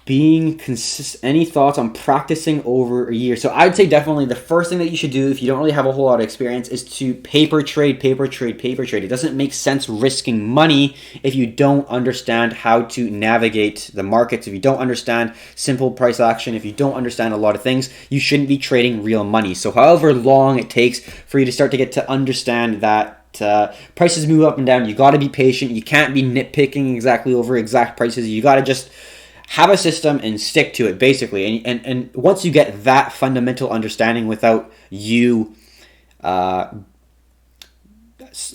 Any thoughts on practicing over a year? So I'd say definitely the first thing that you should do if you don't really have a whole lot of experience is to paper trade. It doesn't make sense risking money if you don't understand how to navigate the markets. If you don't understand simple price action, if you don't understand a lot of things, you shouldn't be trading real money. So however long it takes for you to start to get to understand that prices move up and down, you got to be patient. You can't be nitpicking exactly over exact prices. You got to just have a system and stick to it, basically. And once you get that fundamental understanding without you, not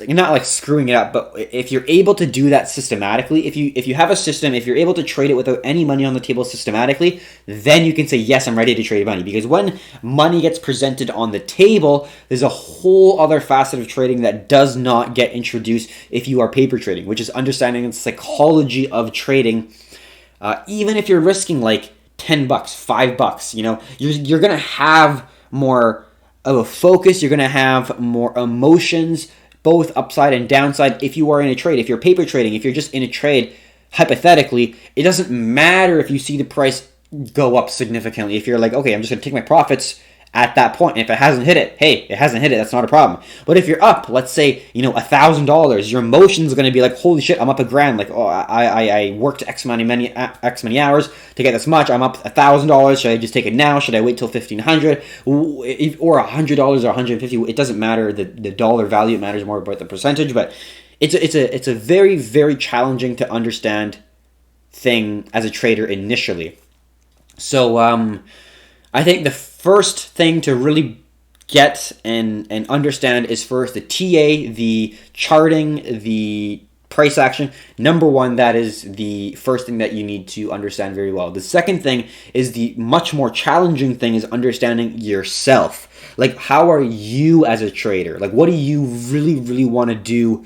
like screwing it up, but if you're able to do that systematically, if you have a system, if you're able to trade it without any money on the table systematically, then you can say, yes, I'm ready to trade money. Because when money gets presented on the table, there's a whole other facet of trading that does not get introduced if you are paper trading, which is understanding the psychology of trading. Even if you're risking like $10, $5, you're going to have more of a focus. You're going to have more emotions, both upside and downside, if you are in a trade. If you're paper trading, if you're just in a trade, hypothetically, it doesn't matter if you see the price go up significantly. If you're like, okay, I'm just going to take my profits at that point. And if it hasn't hit it, hey, it hasn't hit it. That's not a problem. But if you're up, let's say, $1,000, your emotions are going to be like, holy shit, I'm up $1,000. Like, oh, I worked X many hours to get this much. I'm up $1,000. Should I just take it now? Should I wait till $1,500 or $100 or $150? It doesn't matter the dollar value. It matters more about the percentage. But it's a very, very challenging to understand thing as a trader initially. So I think the first thing to really get and understand is first the TA, the charting, the price action. Number one, that is the first thing that you need to understand very well. The second thing is the much more challenging thing is understanding yourself. Like, how are you as a trader? Like, what do you really want to do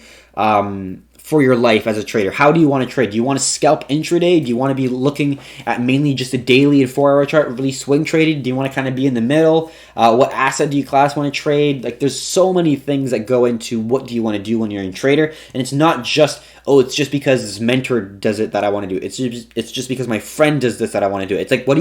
for your life as a trader? How do you want to trade? Do you want to scalp intraday? Do you want to be looking at mainly just a daily and 4-hour chart, really swing trading? Do you want to kind of be in the middle? What asset do you class want to trade? Like, there's so many things that go into what do you want to do when you're in trader. And it's not just, it's just because this mentor does it that I want to do it. It's just because my friend does this that I want to do it. It's like, what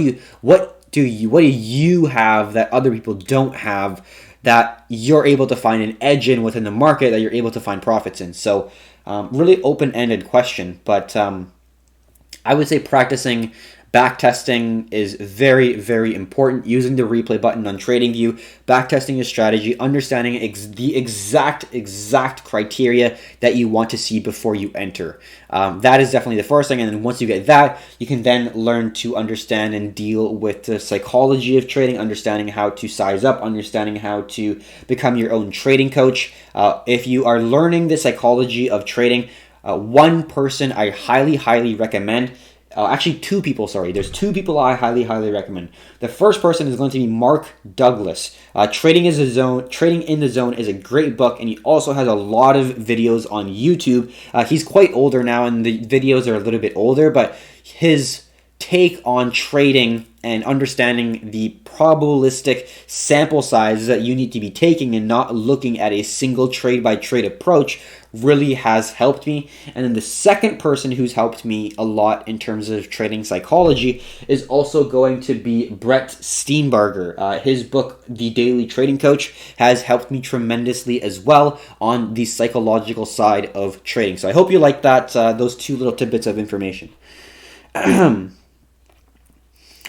do you have that other people don't have that you're able to find an edge in within the market, that you're able to find profits in? So really open-ended question, but I would say practicing backtesting is very, very important. Using the replay button on TradingView, backtesting your strategy, understanding the exact criteria that you want to see before you enter. That is definitely the first thing, and then once you get that, you can then learn to understand and deal with the psychology of trading, understanding how to size up, understanding how to become your own trading coach. If you are learning the psychology of trading, one person I highly recommend. Actually, two people, sorry. There's two people I highly recommend. The first person is going to be Mark Douglas. Trading in the Zone is a great book, and he also has a lot of videos on YouTube. He's quite older now, and the videos are a little bit older, but his take on trading and understanding the probabilistic sample sizes that you need to be taking and not looking at a single trade by trade approach really has helped me. And then the second person who's helped me a lot in terms of trading psychology is also going to be Brett Steenbarger. His book, The Daily Trading Coach, has helped me tremendously as well on the psychological side of trading. So I hope you like that, those two little tidbits of information.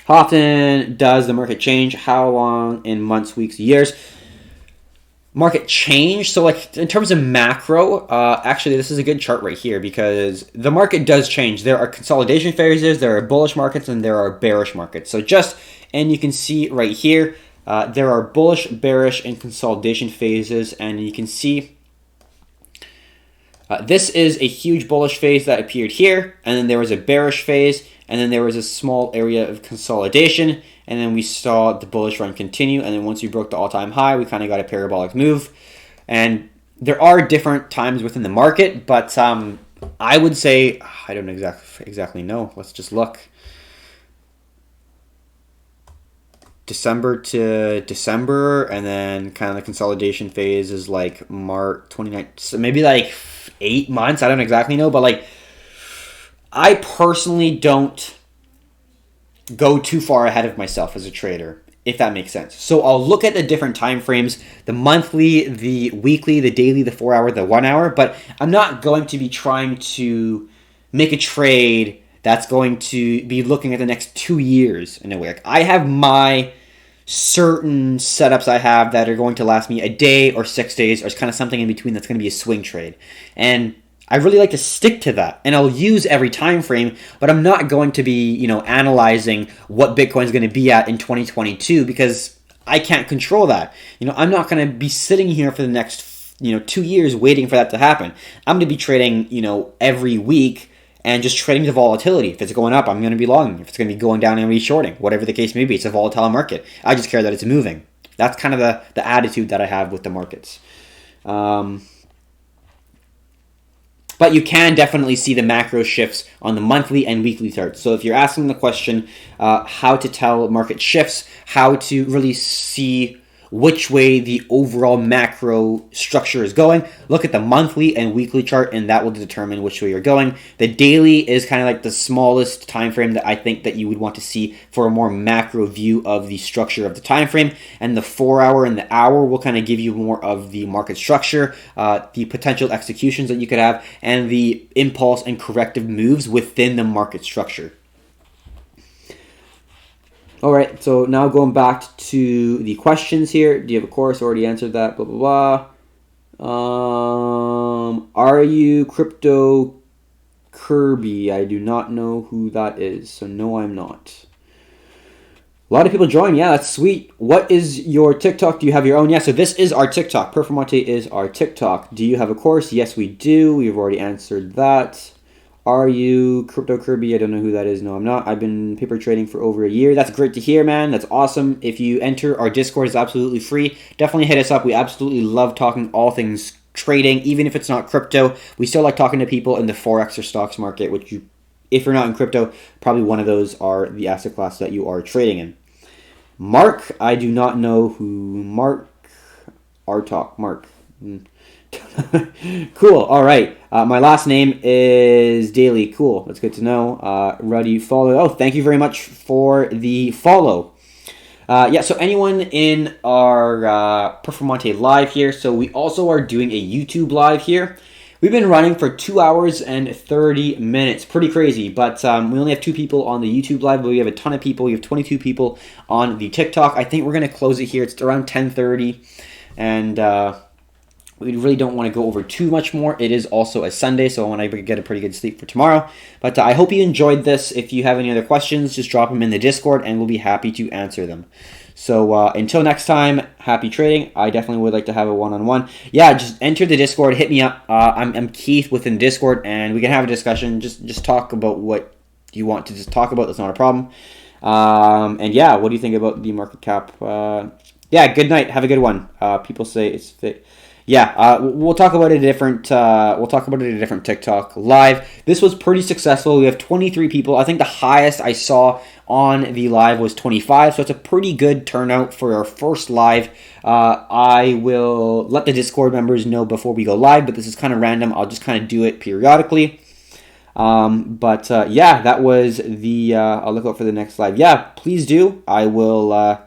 How often does the market change? How long in months, weeks, years? Market change. So like in terms of macro, actually this is a good chart right here because the market does change. There are consolidation phases, there are bullish markets, and there are bearish markets. So and you can see right here, there are bullish, bearish, and consolidation phases. And you can see this is a huge bullish phase that appeared here. And then there was a bearish phase. And then there was a small area of consolidation, and then we saw the bullish run continue, and then once we broke the all-time high, we kind of got a parabolic move. And there are different times within the market, but I would say, I don't exactly know. Let's just look. December to December, and then kind of the consolidation phase is like March 29th, so maybe like 8 months. I don't exactly know, but like, I personally don't go too far ahead of myself as a trader, if that makes sense. So I'll look at the different time frames, the monthly, the weekly, the daily, the 4 hour, the 1 hour, but I'm not going to be trying to make a trade that's going to be looking at the next 2 years in a way. Like I have my certain setups I have that are going to last me a day or 6 days, or it's kind of something in between that's going to be a swing trade. And I really like to stick to that, and I'll use every time frame, but I'm not going to be, analyzing what Bitcoin is going to be at in 2022 because I can't control that. I'm not going to be sitting here for the next, 2 years waiting for that to happen. I'm going to be trading, every week and just trading the volatility. If it's going up, I'm going to be longing. If it's going to be going down, I'm going to be shorting. Whatever the case may be, it's a volatile market. I just care that it's moving. That's kind of the attitude that I have with the markets. But you can definitely see the macro shifts on the monthly and weekly charts. So if you're asking the question, how to tell market shifts, how to really see which way the overall macro structure is going, look at the monthly and weekly chart, and that will determine which way you're going. The daily is kind of like the smallest time frame that I think that you would want to see for a more macro view of the structure of the time frame, and the 4 hour and the hour will kind of give you more of the market structure, the potential executions that you could have, and the impulse and corrective moves within the market structure. All right, so now going back to the questions here. Do you have a course? Already answered that, blah, blah, blah. Are you Crypto Kirby? I do not know who that is, so no, I'm not. A lot of people join. Yeah, that's sweet. What is your TikTok? Do you have your own? Yeah, so this is our TikTok. Performante is our TikTok. Do you have a course? Yes, we do. We've already answered that. Are you Crypto Kirby? I don't know who that is. No, I'm not. I've been paper trading for over a year. That's great to hear, man. That's awesome. If you enter our Discord, it's absolutely free. Definitely hit us up. We absolutely love talking all things trading, even if it's not crypto. We still like talking to people in the Forex or stocks market, which if you're not in crypto, probably one of those are the asset class that you are trading in. Mark, I do not know who Mark. Artalk, Mark. Cool. All right. My last name is Daily. Cool. That's good to know. Ruddy follow. Oh, thank you very much for the follow. So anyone in our Performante live here. So we also are doing a YouTube live here. We've been running for 2 hours and 30 minutes. Pretty crazy, but we only have 2 people on the YouTube live, but we have a ton of people. We have 22 people on the TikTok. I think we're going to close it here. It's around 10:30, and we really don't want to go over too much more. It is also a Sunday, so I want to get a pretty good sleep for tomorrow. But I hope you enjoyed this. If you have any other questions, just drop them in the Discord, and we'll be happy to answer them. So until next time, happy trading. I definitely would like to have a one-on-one. Yeah, just enter the Discord. Hit me up. I'm Keith within Discord, and we can have a discussion. Just talk about what you want to just talk about. That's not a problem. And yeah, what do you think about the market cap? Yeah, good night. Have a good one. People say it's fit. Yeah, we'll talk about it a different. We'll talk about it in a different TikTok live. This was pretty successful. We have 23 people. I think the highest I saw on the live was 25, so it's a pretty good turnout for our first live. I will let the Discord members know before we go live, but this is kind of random. I'll just kind of do it periodically. Yeah, that was the. I'll look out for the next live. Yeah, please do. I will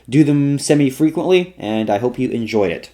do them semi-frequently, and I hope you enjoyed it.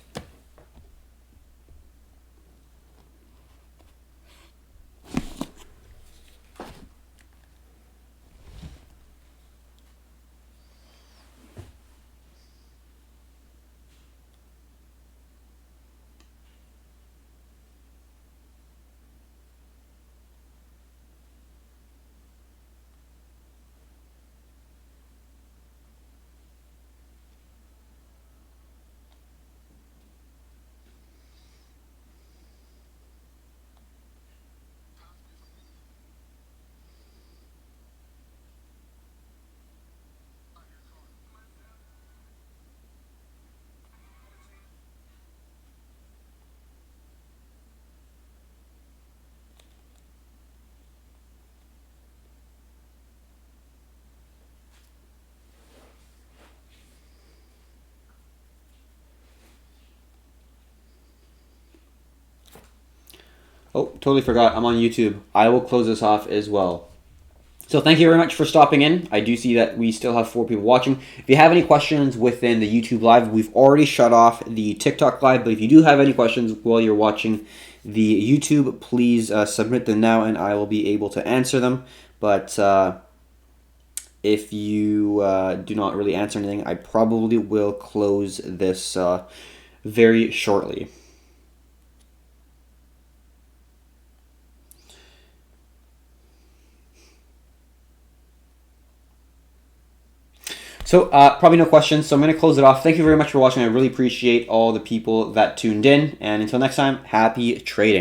Oh, totally forgot. I'm on YouTube. I will close this off as well. So thank you very much for stopping in. I do see that we still have 4 people watching. If you have any questions within the YouTube live, we've already shut off the TikTok live, but if you do have any questions while you're watching the YouTube, please submit them now and I will be able to answer them. But if you do not really answer anything, I probably will close this very shortly. So probably no questions, so I'm going to close it off. Thank you very much for watching. I really appreciate all the people that tuned in. And until next time, happy trading.